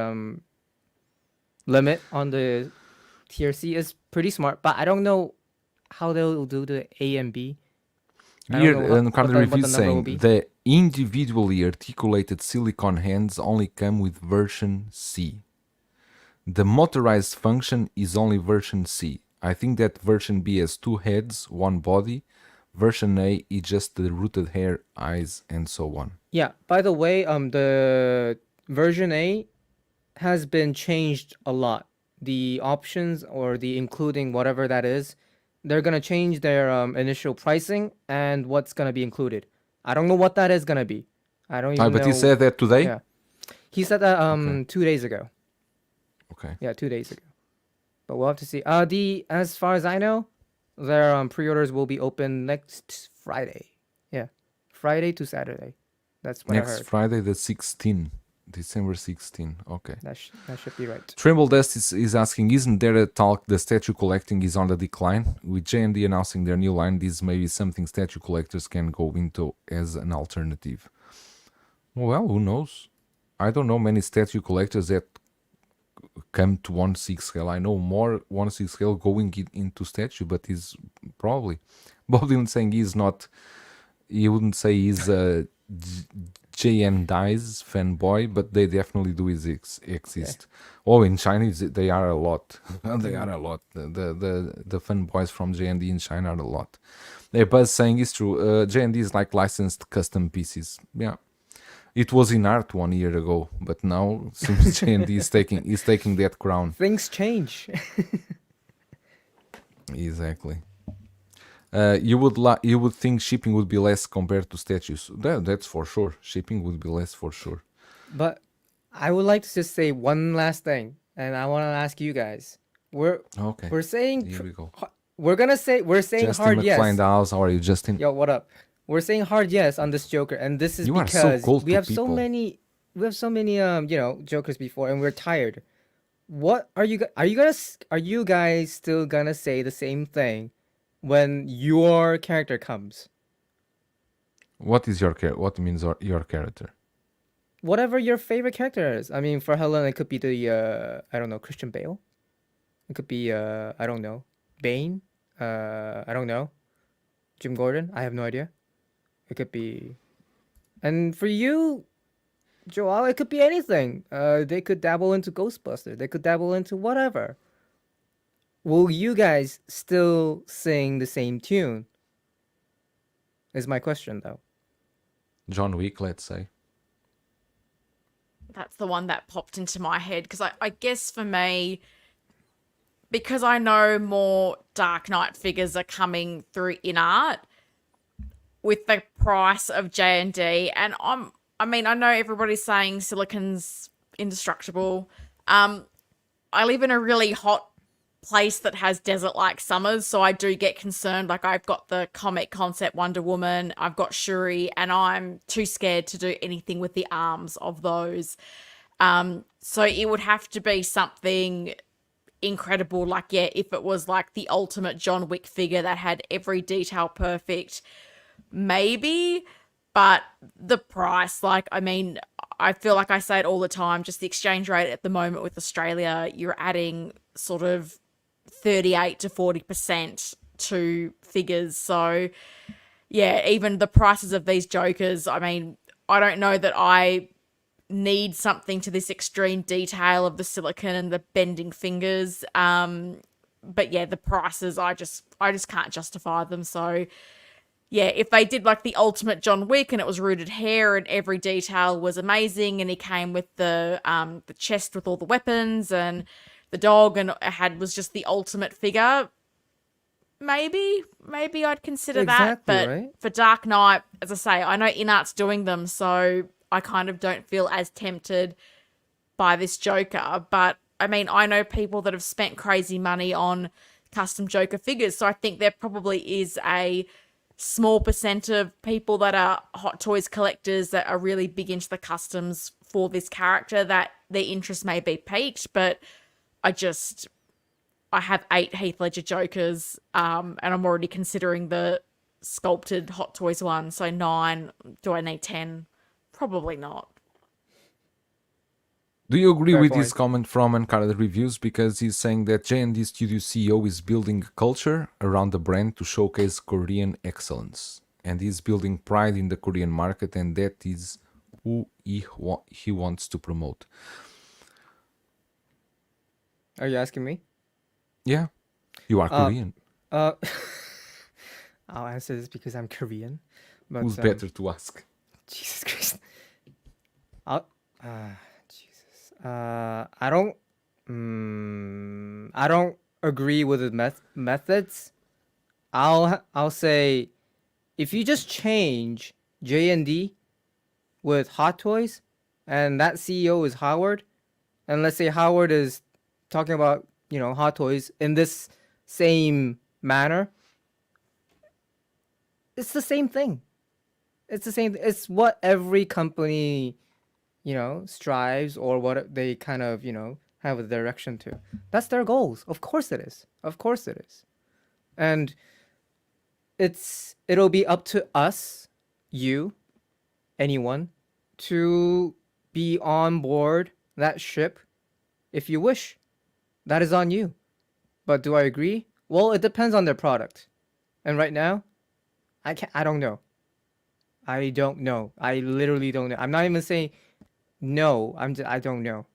limit on the tier C is pretty smart, but I don't know how they'll do the A and B. Here, Card Review saying the individually articulated silicone hands only come with version C. The motorized function is only version C. I think that version B has 2 heads, 1 body. Version A is just the rooted hair, eyes, and so on. Yeah. By the way, the version A has been changed a lot. The options or the including whatever that is, they're gonna change their initial pricing and what's gonna be included. I don't know what that is gonna be. I don't even know. But he said that today? Yeah. He said that 2 days ago. Okay. Yeah, 2 days ago. But we'll have to see. As far as I know, their pre-orders will be open next Friday. Yeah, Friday to Saturday. That's what I heard. Next Friday, the 16th. December 16. Okay. That should be right. Tremble Dust is asking, isn't there a talk the statue collecting is on the decline? With J&D announcing their new line, this may be something statue collectors can go into as an alternative. Well, who knows? I don't know many statue collectors that come to 1/6 scale. I know more 1/6 scale going into statue, but he's probably Bob Dylan saying he's not. He wouldn't say he's a J&D's fanboy, but they definitely do exist. Yeah. Oh, in China they are a lot. They are a lot. The fanboys from J&D in China are a lot. Buzz saying it's true. J&D is like licensed custom pieces. Yeah. It was in art 1 year ago, but now seems J&D is taking that crown. Things change. Exactly. You would think shipping would be less compared to statues. That's for sure. Shipping would be less for sure. But I would like to just say one last thing, and I want to ask you guys. We're saying here we go. We're saying Justin hard yes. McFly in the house. How are you, Justin? Yo, what up? We're saying hard yes on this Joker, and this is You because are so cold we to have people. so many Jokers before, and we're tired. what are you guys still gonna say the same thing when your character comes? What is what means your character? Whatever your favorite character is. I mean, for Helen, it could be the I don't know, Christian Bale. It could be I don't know, Bane. I don't know, Jim Gordon. I have no idea. It could be, and for you, Joel, it could be anything. They could dabble into Ghostbusters. They could dabble into whatever. Will you guys still sing the same tune? Is my question though. John Wick, let's say. That's the one that popped into my head because I guess for me, because I know more Dark Knight figures are coming through in art with the price of J&D, and I mean, I know everybody's saying silicon's indestructible. I live in a really hot place that has desert-like summers, so I do get concerned. Like, I've got the comic concept Wonder Woman, I've got Shuri, and I'm too scared to do anything with the arms of those. So it would have to be something incredible, like, yeah, if it was like the ultimate John Wick figure that had every detail perfect, maybe. But the price, like, I mean, I feel like I say it all the time, just the exchange rate at the moment with Australia, you're adding sort of 38 to 40% to figures. So yeah, even the prices of these Jokers, I mean, I don't know that I need something to this extreme detail of the silicone and the bending fingers. But yeah, the prices, I just can't justify them. So yeah, if they did like the ultimate John Wick and it was rooted hair and every detail was amazing, and he came with the chest with all the weapons and the dog, and it was just the ultimate figure, maybe I'd consider that. But right? For Dark Knight, as I say, I know InArt's doing them, so I kind of don't feel as tempted by this Joker. But I mean, I know people that have spent crazy money on custom Joker figures, so I think there probably is a small percent of people that are Hot Toys collectors that are really big into the customs for this character that their interest may be piqued. But I have 8 Heath Ledger Jokers, and I'm already considering the sculpted Hot Toys one. So 9. Do I need 10? Probably not. Do you agree Fair with point. his comment from Uncarded Reviews? Because he's saying that J&D Studio CEO is building a culture around the brand to showcase Korean excellence. And he's building pride in the Korean market, and that is who he wants to promote. Are you asking me? Yeah, you are Korean. I'll answer this because I'm Korean. But Who's better to ask? Jesus Christ. Jesus. I don't agree with the methods. I'll say if you just change J&D with Hot Toys and that CEO is Howard, and let's say Howard is talking about, Hot Toys in this same manner, it's the same thing. It's what every company, strives, or what they kind of, have a direction to. That's their goals. Of course it is. And it'll be up to us, you, anyone, to be on board that ship if you wish. That is on you. But do I agree? Well, it depends on their product. And right now, I don't know. I don't know. I literally don't know. I'm not even saying no. I don't know.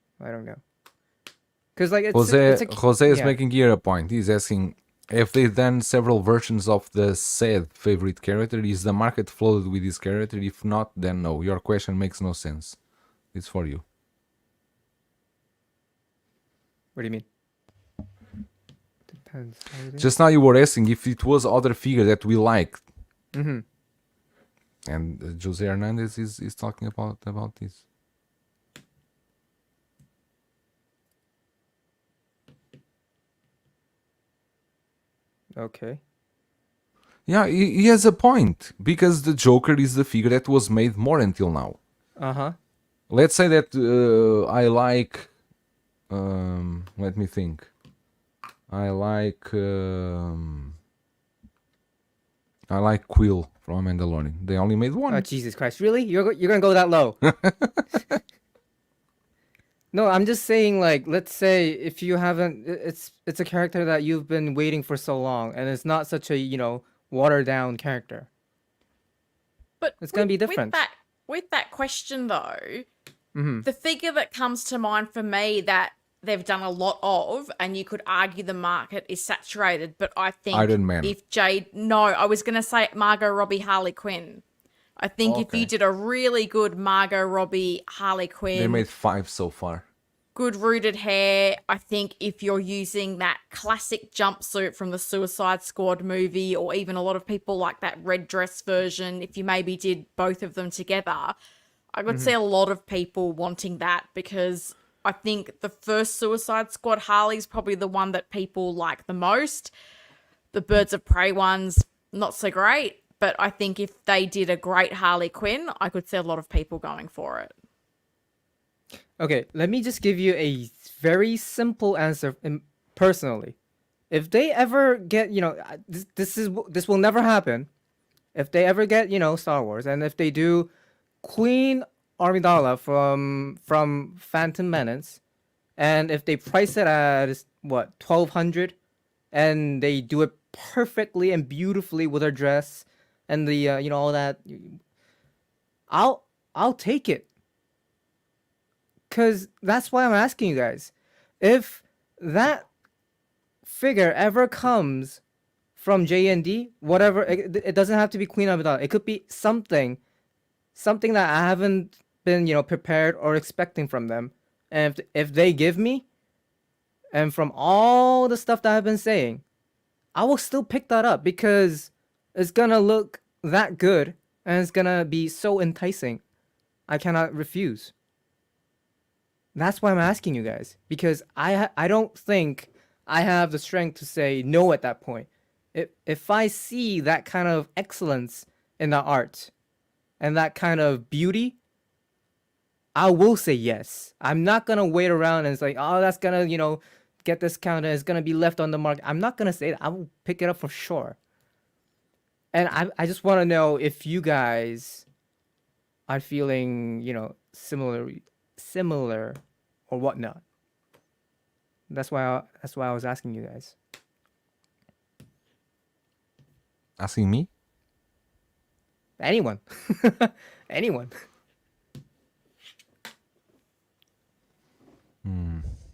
Because like Jose is yeah. making here a point. He's asking, if they've done several versions of the said favorite character, is the market flooded with this character? If not, then no. Your question makes no sense. It's for you. What do you mean? Depends. Just now you were asking if it was other figure that we liked. Mm-hmm. And Jose Hernandez is talking about this. Okay. Yeah, he has a point, because the Joker is the figure that was made more until now. Uh-huh. Let's say that I like Let me think. I like Quill from Mandalorian. They only made one. Oh, Jesus Christ! Really? You're gonna go that low? No, I'm just saying. Like, let's say if you haven't, it's a character that you've been waiting for so long, and it's not such a watered down character. But It's gonna be different. With that question though, Mm-hmm. the figure that comes to mind for me that they've done a lot of, and you could argue the market is saturated, but I think Iron Man. I was going to say Margot Robbie Harley Quinn. I think if you Okay. did a really good Margot Robbie Harley They Quinn, made 5 so far. good rooted hair, I think if you're using that classic jumpsuit from the Suicide Squad movie, or even a lot of people like that red dress version, if you maybe did both of them together, I would see a lot of people wanting that, because I think the first Suicide Squad Harley is probably the one that people like the most. The Birds of Prey ones, not so great. But I think if they did a great Harley Quinn, I could see a lot of people going for it. Okay, let me just give you a very simple answer. Personally, if they ever get, this will never happen. If they ever get, Star Wars, and if they do Queen Amidala from Phantom Menace, and if they price it at what 1,200, and they do it perfectly and beautifully with her dress and the all that, I'll take it. Cause that's why I'm asking you guys, if that figure ever comes from J&D, whatever, it doesn't have to be Queen Amidala. It could be something that I haven't been, prepared or expecting from them. And if they give me, and from all the stuff that I've been saying, I will still pick that up, because it's gonna look that good and it's gonna be so enticing. I cannot refuse. That's why I'm asking you guys, because I don't think I have the strength to say no at that point. If I see that kind of excellence in the art and that kind of beauty, I will say yes. I'm not gonna wait around and it's like, oh, that's gonna, get discounted. It's gonna be left on the market. I'm not gonna say that. I will pick it up for sure. And I just want to know if you guys are feeling, similar or whatnot. That's why I was asking you guys. Asking me? Anyone. Anyone.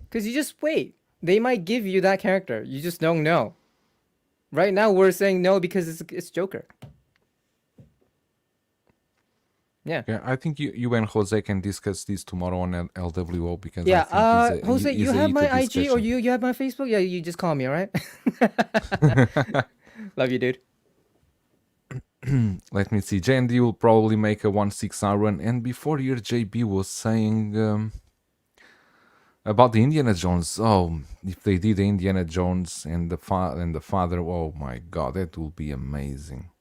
Because you just wait. They might give you that character. You just don't know. Right now we're saying no because it's Joker. Yeah. Yeah, I think you and Jose can discuss this tomorrow on LWO, because Yeah. I think Jose, you have my IG, or you have my Facebook? Yeah, you just call me, all right? Love you, dude. Let me see. J&D will probably make a 1/6 run. And before here, JB was saying about the Indiana Jones. Oh, if they did the Indiana Jones and the father, oh my God, that will be amazing.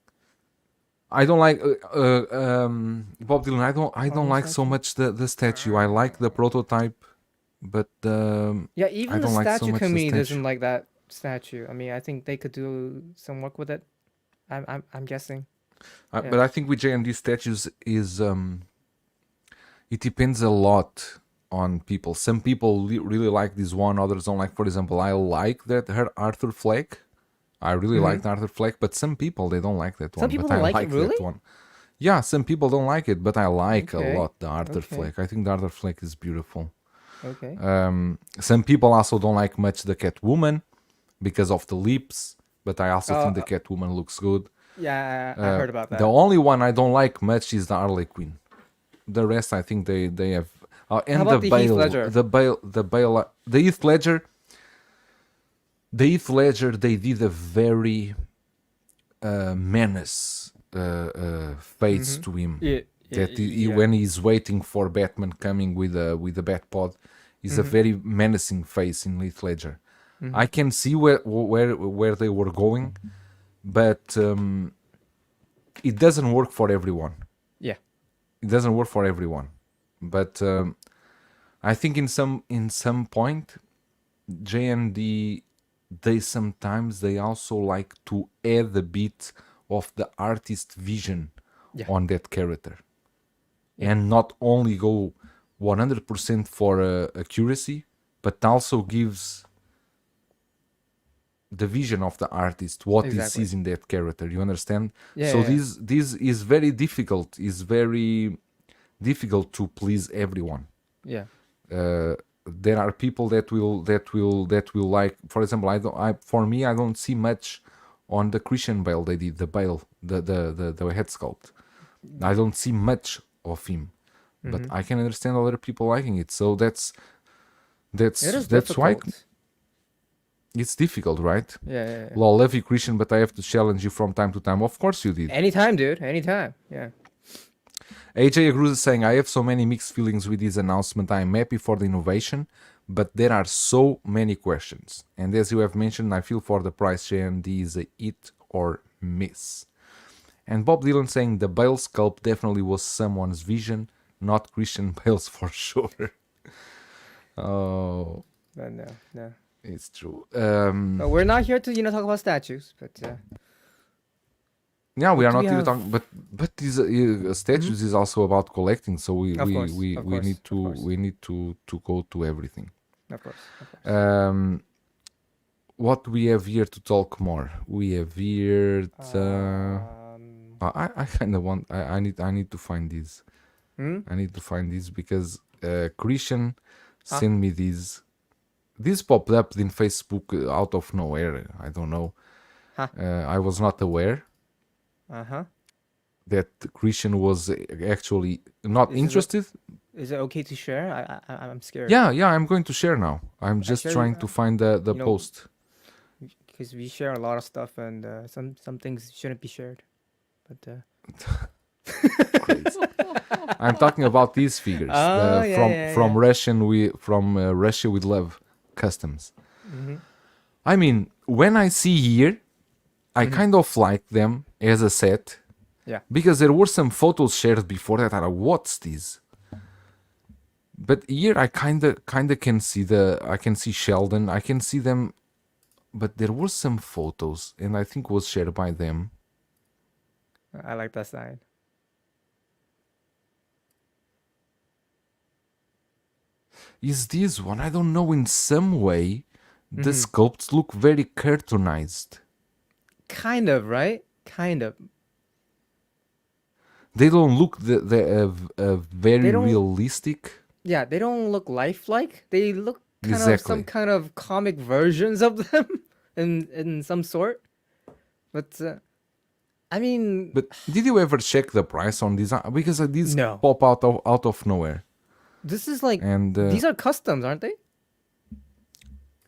I don't like Bob Dylan. I don't like so much the statue. I like the prototype, but yeah, even I the don't like so statue much the community statue. doesn't like that statue. I mean, I think they could do some work with it. I'm guessing. Yeah. But I think with J&D statues is it depends a lot on people. Some people really like this one, others don't like. For example, I like that her Arthur Fleck. I really like Arthur Fleck, but some people they don't like that one. Some people but don't I like it, really? that one. Yeah, some people don't like it, but I like Okay, a lot the Arthur okay. Fleck. I think the Arthur Fleck is beautiful. Okay. Some people also don't like much the Catwoman because of the lips, but I also think the Catwoman looks good. Yeah, I heard about that. The only one I don't like much is the Harley Quinn. The rest, I think they have. And How about the Heath Ledger? The Heath Ledger. The Heath Ledger, they did a very menace face to him. When he's waiting for Batman coming with a Batpod, is a very menacing face in Heath Ledger. I can see where they were going, but it doesn't work for everyone. Yeah. It doesn't work for everyone. But I think in some point, J&D, they also like to add a bit of the artist vision on that character, and not only go 100% for accuracy, but also gives the vision of the artist, what he sees in that character. You understand? This is very difficult. Is very difficult to please everyone. Yeah. There are people that will like. For example, I don't see much on the Christian Bale. They did the Bale, the head sculpt. I don't see much of him, but I can understand other people liking it. So that's why it's difficult, right? Yeah. Well, love you, Christian, but I have to challenge you from time to time. Of course you did. Anytime, dude. Anytime. Yeah. AJ Agruz is saying, I have so many mixed feelings with this announcement. I am happy for the innovation, but there are so many questions. And as you have mentioned, I feel for the price. J&D is a hit or miss. And Bob Dylan saying, the Bale sculpt definitely was someone's vision, not Christian Bale's for sure. Oh. No. It's true. But we're not here to, talk about statues, but... Yeah, we are not here talking, but these statues is also about collecting, so we need to go to everything. Of course. What we have here to talk more? We have here. I kind of want. I need to find these. I need to find these because Christian sent me these. This popped up in Facebook out of nowhere. I don't know. I was not aware. That Christian was actually not interested. Is it okay to share? I'm scared. Yeah, I'm going to share now. I'm just trying to find the post. Because we share a lot of stuff, and some things shouldn't be shared. But I'm talking about these figures from Russia with Love Customs. I mean, when I see here, I kind of like them as a set. Yeah. Because there were some photos shared before that. I don't know, what's this? But here I kinda can see I can see Sheldon. I can see them, but there were some photos, and I think was shared by them. I like that sign. Is this one? I don't know. In some way, the sculpts look very cartoonized. Kind of, right? Kind of. They don't look very realistic. Yeah, they don't look lifelike. They look kind of some Exactly. kind of comic versions of them in some sort. But I mean, But did you ever check the price on these? Because these No. pop out of nowhere. this is like And these are customs, aren't they?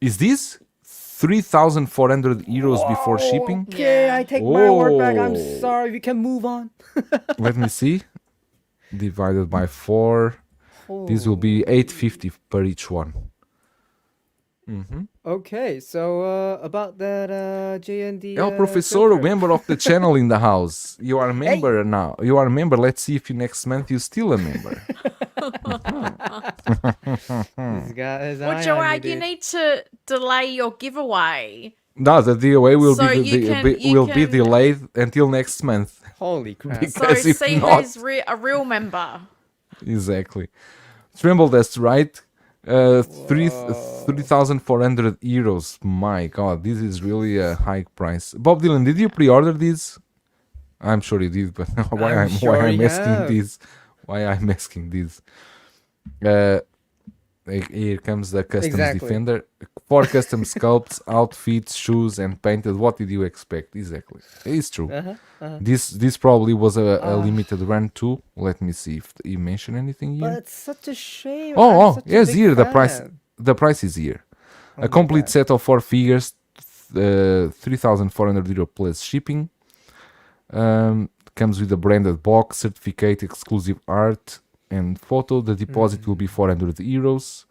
is this 3,400 euros before shipping? Okay, Yeah. I take my word back. I'm Oh. sorry. We can move on. Let me see. Divided by 4. This will be 850 per each one. Okay, so about that J&D. El Professor, member of the channel in the house. You are a member now. You are a member. Let's see if next month you're still a member. He's got his Well, eye on Joanne, me, you dude. need to delay your giveaway. No, the DOA will So be you be can- delayed until next month. Holy crap! So Because if see not- who's a real member. Exactly. Tremble, that's right. 3,400 euros. My God, this is really a high price. Bob Dylan, did you pre-order these? I'm sure you did, but why I'm sure I'm you asking have. this? Why I'm asking this? Here comes the customs Exactly. defender. 4 custom sculpts, outfits, shoes, and painted. What did you expect? Exactly, it's true. This probably was a limited run too. Let me see if you mention anything here. But it's such a shame. Oh, I'm such a yes, big here fan. the price is here. Oh A my complete God. set of 4 figures, 3,400 euro plus shipping. Comes with a branded box, certificate, exclusive art, and photo. The deposit will be 400 euros.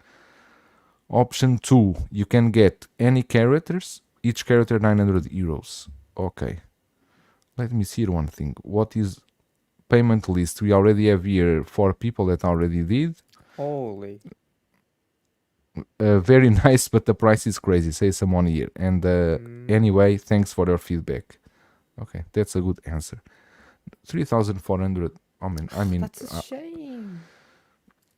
Option 2, you can get any characters, each character 900 euros. Okay. Let me see one thing. What is payment list? We already have here 4 people that already did. Holy. Very nice, but the price is crazy. Say someone here. And anyway, thanks for your feedback. Okay, that's a good answer. 3,400. I mean, That's a shame.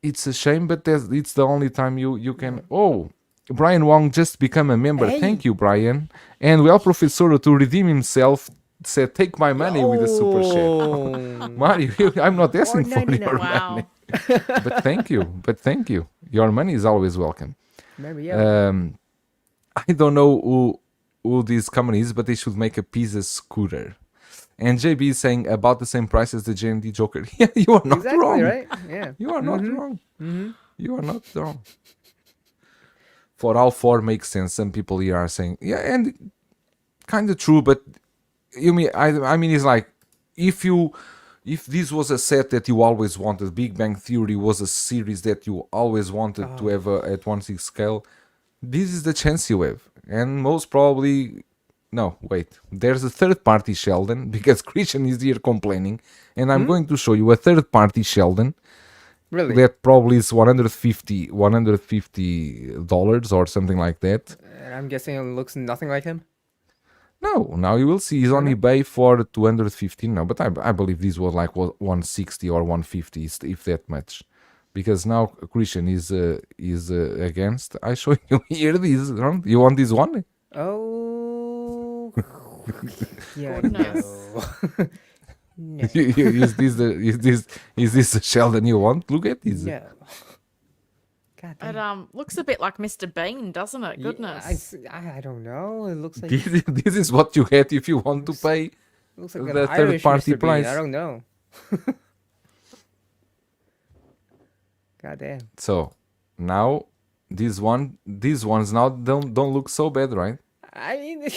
it's a shame, but it's the only time you can. Oh, Brian Wong just become a member. Hey. Thank you, Brian. And well, Professor to redeem himself said, "Take my money with a super chat." Oh. Mario, I'm not asking for $4.99. your Wow. money, but thank you. Your money is always welcome. Mario. I don't know who this company is, but they should make a pizza scooter. And JB is saying about the same price as the J&D Joker. Yeah, you are not exactly, wrong. right? Yeah. You are not wrong. You are not wrong. For all four makes sense. Some people here are saying, yeah, and kind of true, but you mean I mean it's like if this was a set that you always wanted, Big Bang Theory was a series that you always wanted to have at 1/6 scale, this is the chance you have. And most probably, no, wait, there's a third party Sheldon, because Christian is here complaining, and I'm going to show you a third party Sheldon. Really? That probably is $150 or something like that. And I'm guessing it looks nothing like him. No, now you will see. He's on eBay for 215 now, but I believe this was like 160 or 150, if that much. Because now Christian is against. I show you here this. You want this one? Oh. Yeah. Goodness. No. Is this the Sheldon you want? Look at this. No. God damn. It looks a bit like Mr. Bean, doesn't it? Goodness. I don't know. It looks like This is what you get if you want to pay looks like the an Irish third-party Mr. Bean. price. I don't know. God damn. So now these ones now don't look so bad, right? I mean,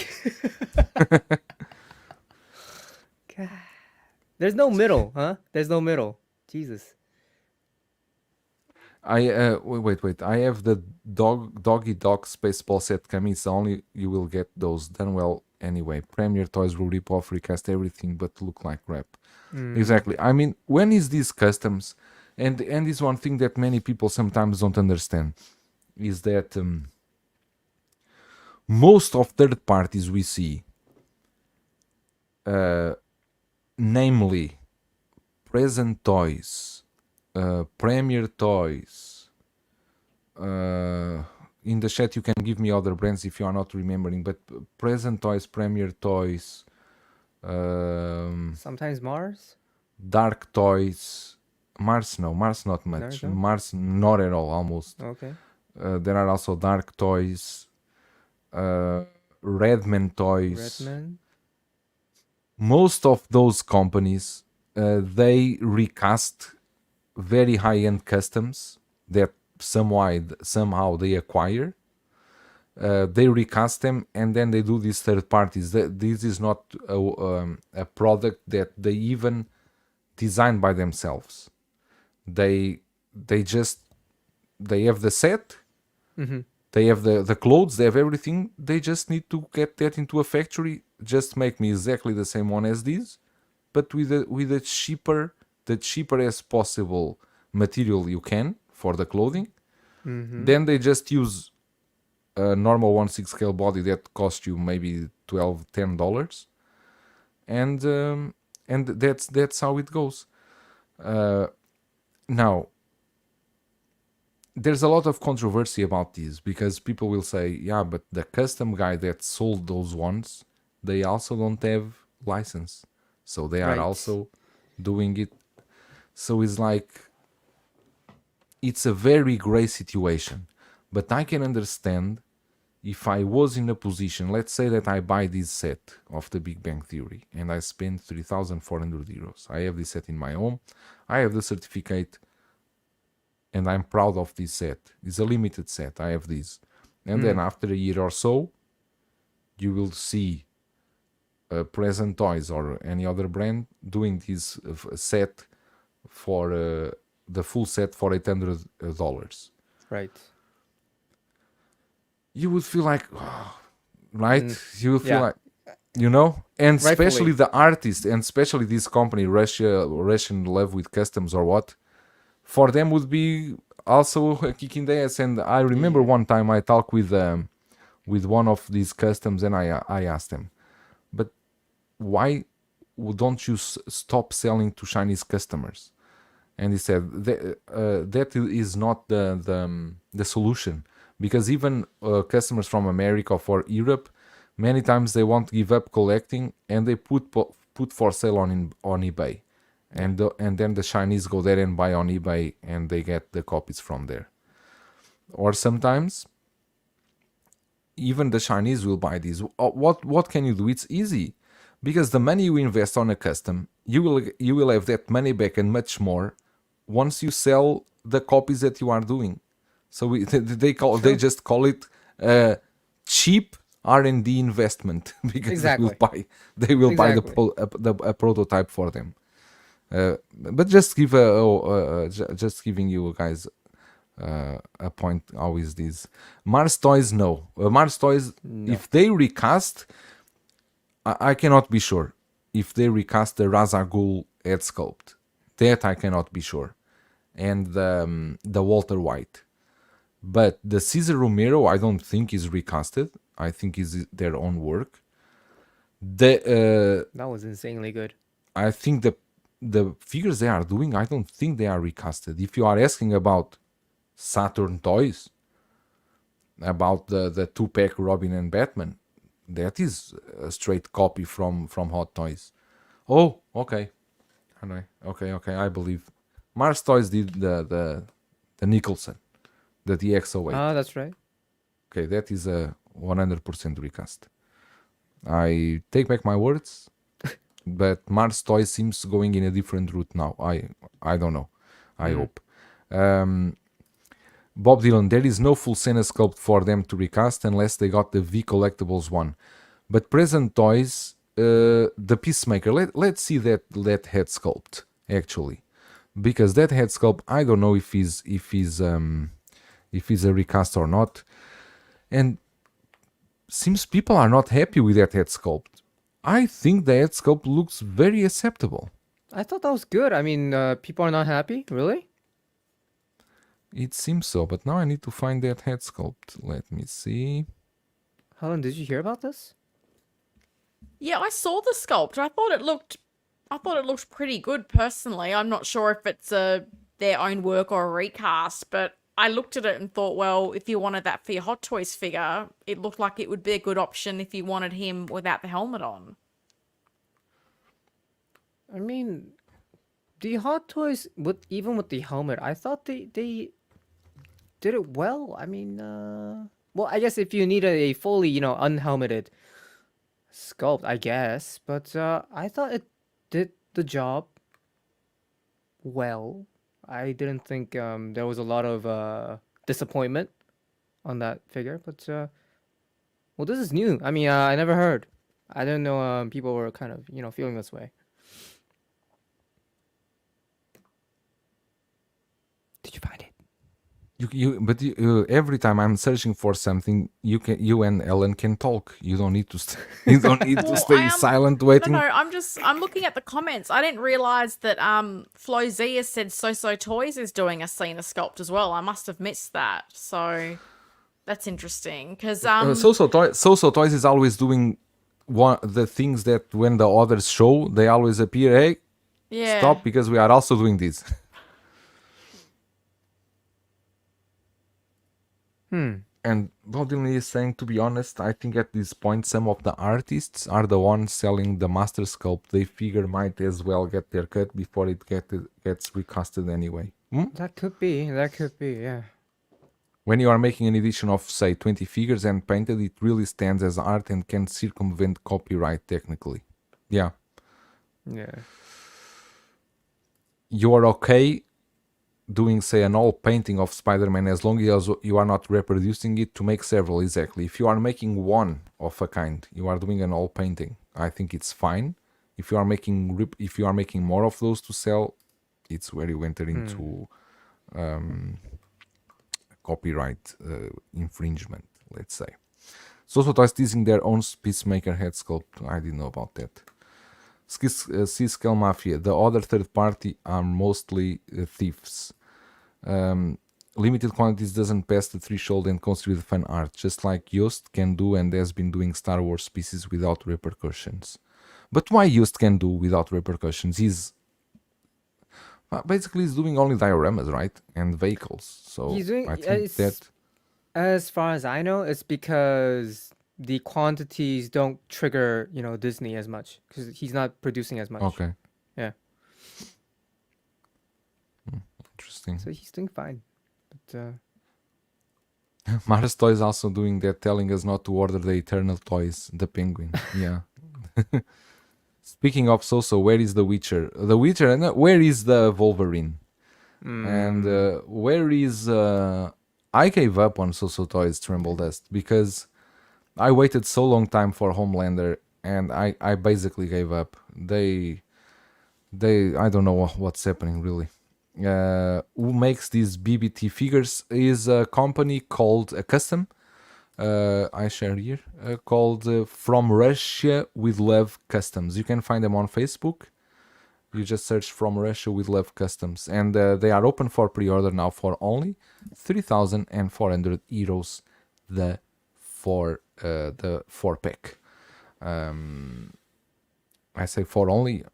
God. There's no middle, huh? There's no middle. Jesus. Wait. I have the doggy dog Spaceball set coming. It's only you will get those done well anyway. Premier Toys will rip off, recast everything, but look like crap. Exactly. I mean, when is these customs? And is one thing that many people sometimes don't understand is that most of third parties we see, namely Present Toys, Premier Toys. In the chat you can give me other brands if you are not remembering, but Present Toys, Premier Toys, Sometimes Mars. Dark Toys, Mars not much, No? Mars not at all, almost. Okay. There are also Dark Toys, Redman Toys. Redman. Most of those companies they recast very high-end customs that somehow they acquire. They recast them and then they do these third parties. This is not a product that they even design by themselves. They have the set, they have the clothes, they have everything. They just need to get that into a factory. Just make me exactly the same one as this, but with the cheaper as possible material you can for the clothing. Then they just use a normal 1/6 scale body that costs you maybe $10, and that's how it goes. Now there's a lot of controversy about this because people will say, yeah, but the custom guy that sold those ones, they also don't have license, so they are Right. also doing it. So it's like, it's a very gray situation. But I can understand if I was in a position, let's say that I buy this set of the Big Bang Theory and I spend 3,400 euros. I have this set in my home. I have the certificate and I'm proud of this set. It's a limited set. I have this. And then after a year or so, you will see Present Toys or any other brand doing this set for the full set for $800. Right. You would feel like, right? You would feel Yeah. like, and Rightfully. especially the artist and especially this company, Russian Love with Customs or what, for them would be also kicking the ass. And I remember one time I talked with one of these customs, and I asked them, but why don't you stop selling to Chinese customers? And he said that is not the solution, because even customers from America or for Europe, many times they won't give up collecting, and they put for sale on eBay, and then the Chinese go there and buy on eBay, and they get the copies from there. Or sometimes even the Chinese will buy these. What can you do? It's easy, because the money you invest on a custom, you will have that money back and much more once you sell the copies that you are doing. So they just call it cheap R&D investment, because they will buy a prototype for them. But just giving you guys a point. How is this? Mars Toys? No, Mars Toys. No. If they recast, I cannot be sure. If they recast the Ra's al Ghul head sculpt, that I cannot be sure, and the Walter White. But the Cesar Romero, I don't think is recasted. I think is their own work. That was insanely good. I think the figures they are doing, I don't think they are recasted. If you are asking about Saturn Toys, about the 2-pack Robin and Batman, that is a straight copy from Hot Toys. Oh, okay. Okay, I believe. Mars Toys did the Nicholson, the DX08. Ah, that's right. Okay, that is a 100% recast. I take back my words, but Mars Toys seems going in a different route now. I don't know. I hope. Bob Dylan, there is no full Senna sculpt for them to recast unless they got the V Collectibles one. But present toys, the Peacemaker, let's see that head sculpt actually, because that head sculpt, I don't know if he's a recast or not, and seems people are not happy with that head sculpt. I think the head sculpt looks very acceptable. I thought that was good. I mean, people are not happy, really? It seems so, but now I need to find that head sculpt. Let me see. Helen, did you hear about this? Yeah, I saw the sculpt. I thought it looked pretty good personally. I'm not sure if it's their own work or a recast, but I looked at it and thought, well, if you wanted that for your Hot Toys figure, it looked like it would be a good option if you wanted him without the helmet on. I mean, the Hot Toys, even with the helmet, I thought they did it well. I mean, well, I guess if you need a fully, unhelmeted sculpt, I guess. But I thought it did the job well. I didn't think there was a lot of disappointment on that figure. But, well, this is new. I mean, I never heard. I didn't know people were kind of, feeling this way. Did you find it? But every time I'm searching for something, you and Ellen can talk. You don't need to. You don't need to stay silent waiting. No, I'm looking at the comments. I didn't realize that Flo Z has said So Toys is doing a Cena sculpt as well. I must have missed that. So that's interesting because So Toys is always doing the things that when the others show, they always appear. Hey, stop, because we are also doing this. And Bob Dylan is saying, to be honest, I think at this point some of the artists are the ones selling the master sculpt. They figure might as well get their cut before it gets recasted anyway. That could be, yeah. When you are making an edition of, say, 20 figures and painted, it really stands as art and can circumvent copyright technically. Yeah. You are okay doing, say, an all painting of Spider-Man as long as you are not reproducing it to make several. Exactly. If you are making one of a kind, you are doing an all painting, I think it's fine. If you are making more of those to sell, it's where you enter into copyright infringement, let's say. So Toys teasing their own Peacemaker head sculpt. I didn't know about that. C-Scale Mafia, the other third party are mostly thieves. limited quantities doesn't pass the threshold and constitute fan art, just like Yoast can do and has been doing Star Wars pieces without repercussions. But why Yoast can do without repercussions? Basically he's doing only dioramas, right? And vehicles. So He's doing. I think that As far as I know, it's because the quantities don't trigger, Disney as much because he's not producing as much. okay. Yeah. Interesting. So he's doing fine. But Mars Toys also doing that, telling us not to order the Eternal Toys, the Penguin. Yeah. Speaking of so, where is the Witcher? The Witcher, and where is the Wolverine? And where is... I gave up on So Toys Tremble Dust because I waited so long time for Homelander and I basically gave up. They I don't know what's happening really. Who makes these BBT figures is a company called a custom. I share here called From Russia with Love Customs. You can find them on Facebook. You just search From Russia with Love Customs, and they are open for pre-order now for only 3,400 euros the 4-pack. I say for only.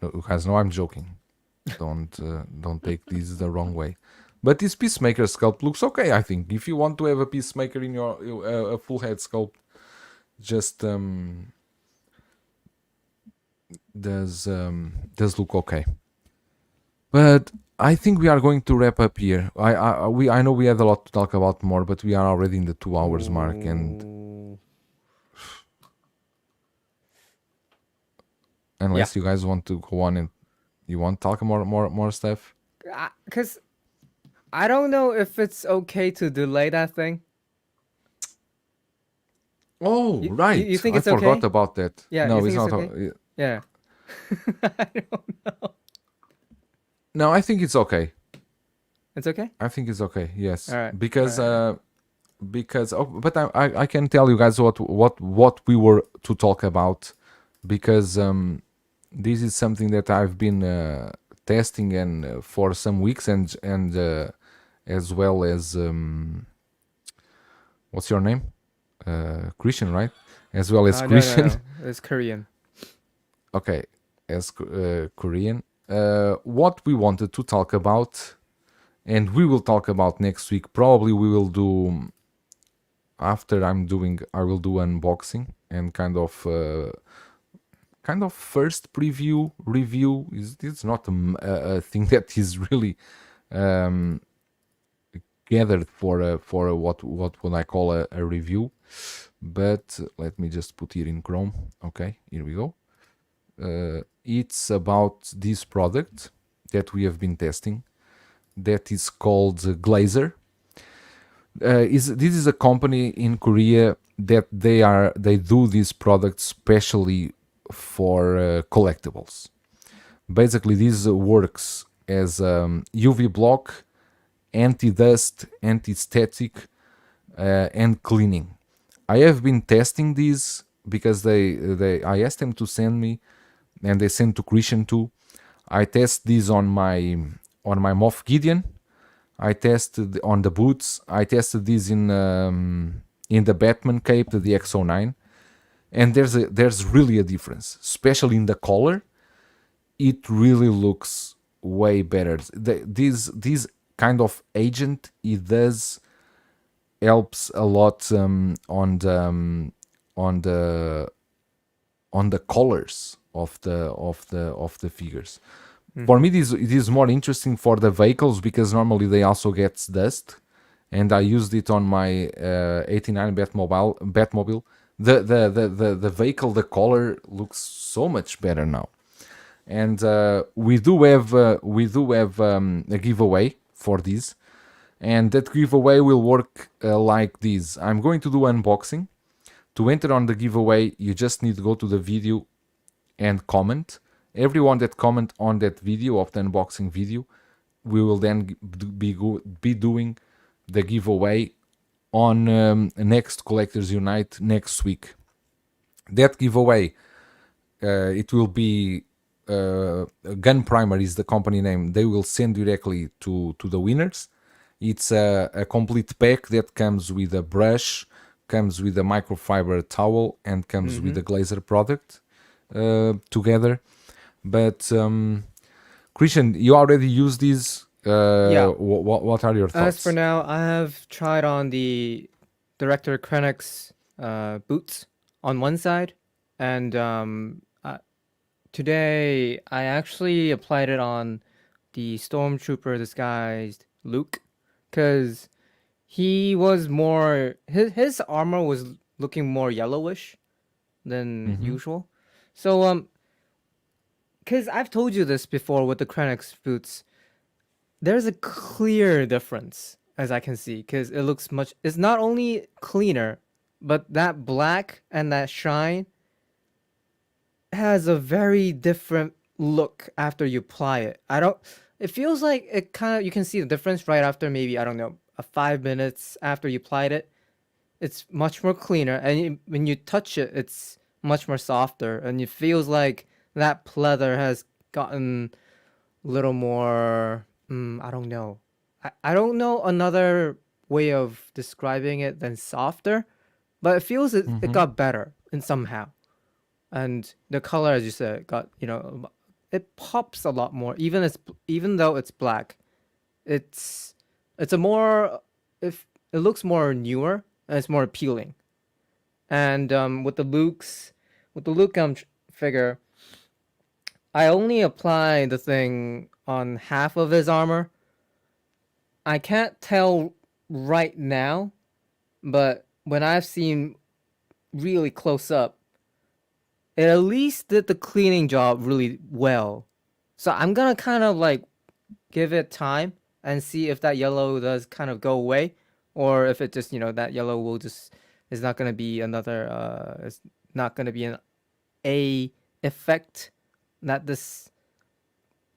You guys know I'm joking. Don't take this the wrong way. But this Peacemaker sculpt looks okay, I think. If you want to have a Peacemaker in your a full head sculpt, just does look okay. But I think we are going to wrap up here. I know we had a lot to talk about more, but we are already in the 2 hours mark, and unless you guys want to go on and you want to talk more stuff, because I don't know if it's okay to delay that thing. Oh, right. You think I it's okay? forgot about that. Yeah, no, you it's think not. it's okay? Yeah. I don't know. No, I think it's okay. It's okay? I think it's okay. Yes. All right. Because but I can tell you guys what we were to talk about, because this is something that I've been testing and for some weeks and as well as what's your name? Christian, right? As well as Christian. No. It's Korean. Okay, as Korean. What we wanted to talk about, and we will talk about next week. Probably we will do after I will do unboxing and kind of first review. It's not a thing that is really gathered for what would I call a review. But let me just put it in Chrome. Okay, here we go. It's about this product that we have been testing that is called Glazer. This is a company in Korea that they do these products specially for collectibles. Basically, this works as UV block, anti-dust, anti-static, and cleaning. I have been testing these because I asked them to send me, and they sent to Christian too. I test these on my Moff Gideon. I tested on the boots. I tested these in the Batman cape, the X09, and there's really a difference, especially in the color. It really looks way better. This kind of agent, it does helps a lot on the colors of the figures. For me, it is more interesting for the vehicles because normally they also get dust, and I used it on my 89 Batmobile. The vehicle, the color looks so much better now, and we do have a giveaway for this, and that giveaway will work like this. I'm going to do unboxing. To enter on the giveaway, you just need to go to the video and comment. Everyone that comment on that video of the unboxing video, we will then be doing the giveaway on next Collectors Unite next week. That giveaway, it will be Gun Primer is the company name. They will send directly to the winners. It's a complete pack that comes with a brush, comes with a microfiber towel, and comes with a Glazer product together. But Christian, you already use these. What are your thoughts? As for now, I have tried on the Director Krennic's boots on one side, and today I actually applied it on the Stormtrooper disguised Luke, because he was more his armor was looking more yellowish than usual. So because I've told you this before with the Krennic's boots, there's a clear difference as I can see, because it's not only cleaner, but that black and that shine has a very different look after you apply it. It feels like it kind of, you can see the difference right after maybe, I don't know, 5 minutes after you applied it. It's much more cleaner, and when you touch it, it's much more softer, and it feels like that pleather has gotten a little more, I don't know. I don't know another way of describing it than softer, but it feels it got better in somehow. And the color, as you said, got, it pops a lot more. Even though it's black, it's a more, if it looks more newer and it's more appealing. And with the Luke figure, I only applied the thing on half of his armor. I can't tell right now, but when I've seen really close up, it at least did the cleaning job really well. So I'm gonna kind of like give it time and see if that yellow does kind of go away, or if it just, that yellow will just, is not gonna be another, it's not gonna be an A effect that this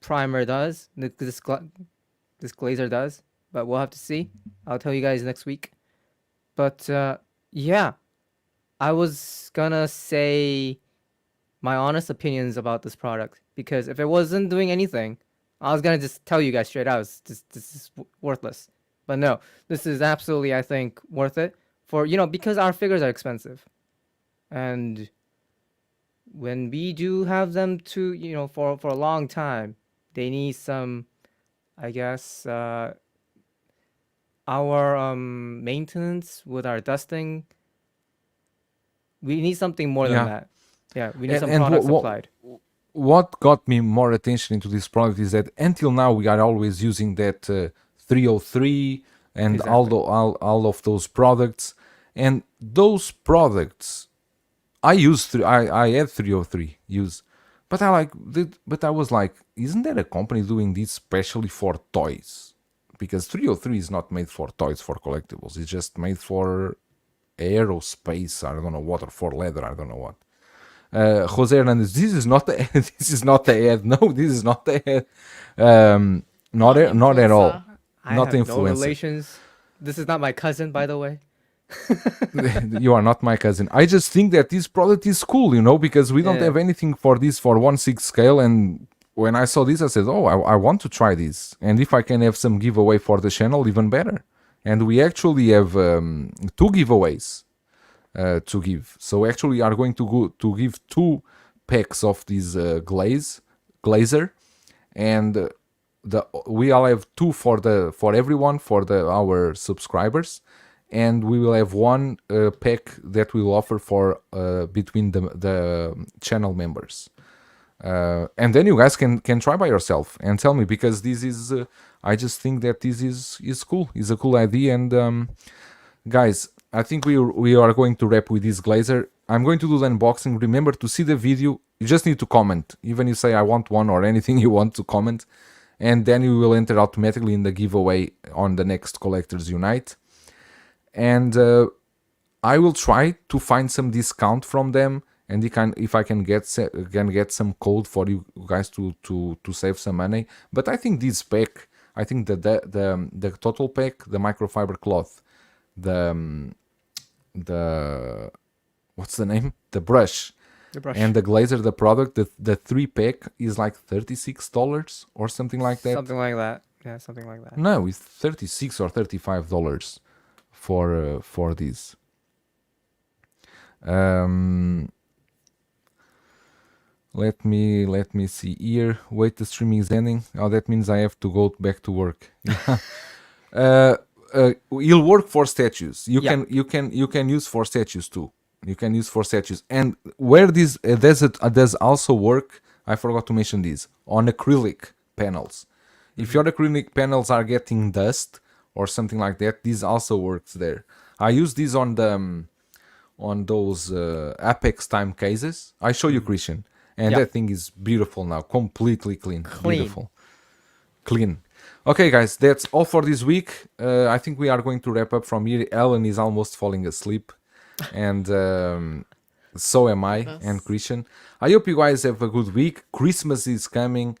primer does, this Glazer does, but we'll have to see. I'll tell you guys next week. But yeah, I was gonna say my honest opinions about this product, because if it wasn't doing anything, I was gonna just tell you guys straight out, this is worthless. But no, this is absolutely, I think, worth it for, because our figures are expensive, and when we do have them to, for a long time, they need some, I guess, our maintenance with our dusting. We need something more than that. Yeah, we need some products applied. What got me more attention into this product is that until now we are always using that 303 and all of those products, and those products I had 303 use, but I was like, isn't there a company doing this specially for toys? Because 303 is not made for toys, for collectibles. It's just made for aerospace. I don't know what, or for leather. I don't know what. Jose Hernandez, this is not the ad. No, this is not the ad. Not at all. Not influencer. No relations. This is not my cousin, by the way. You are not my cousin. I just think that this product is cool, because we don't have anything for this for 1/6 scale. And when I saw this, I said, oh, I want to try this. And if I can have some giveaway for the channel, even better. And we actually have 2 giveaways to give. So actually are going to give 2 packs of this Glazer, and we all have 2 for everyone, for our subscribers, and we will have 1 pack that we will offer for between the channel members. And then you guys can try by yourself and tell me, because this is I just think that this is cool. It's a cool idea. And guys, I think we are going to wrap with this Glazer. I'm going to do the unboxing. Remember to see the video. You just need to comment. Even you say I want one or anything you want to comment, and then you will enter automatically in the giveaway on the next Collectors Unite. And I will try to find some discount from them, and if I can get some code for you guys to save some money. But I think this pack, I think that the total pack, the microfiber cloth, the what's the name? The brush. And the Glazer, the product, the 3 pack is like $36 or something like that. Something like that. Yeah, something like that. No, it's $36 or $35 for this. Let me see here. Wait, the streaming is ending. Oh, that means I have to go back to work. You'll work for statues. You can use for statues too. You can use for statues. And where this does also work, I forgot to mention this, on acrylic panels. If your acrylic panels are getting dust or something like that, this also works there. I use this on those Apex time cases. I show you, Christian, and that thing is beautiful now, completely clean. Beautiful, clean. Okay, guys, that's all for this week. I think we are going to wrap up from here. Ellen is almost falling asleep, and so am I, and Christian. I hope you guys have a good week. Christmas is coming.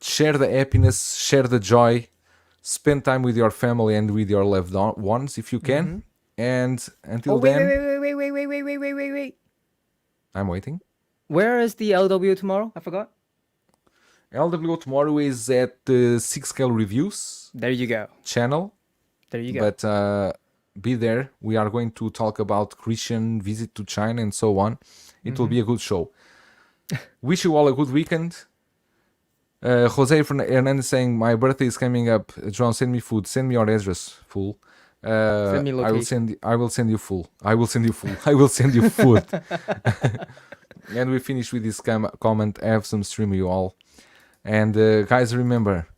Share the happiness, share the joy, spend time with your family and with your loved ones if you can. And until then, Wait. I'm waiting. Where is the LW tomorrow? I forgot. LW tomorrow is at the 6Scale Reviews. There you go. Channel. There you go. But be there. We are going to talk about Christian visit to China and so on. It will be a good show. Wish you all a good weekend. Jose Hernandez saying, my birthday is coming up. John, send me food. Send me your address, fool. Send me location. I will send you full. I will send you food. And we finish with this comment. Have some stream, you all. And guys, remember,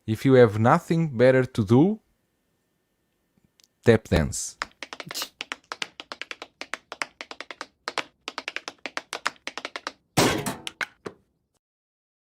if you have nothing better to do, tap dance.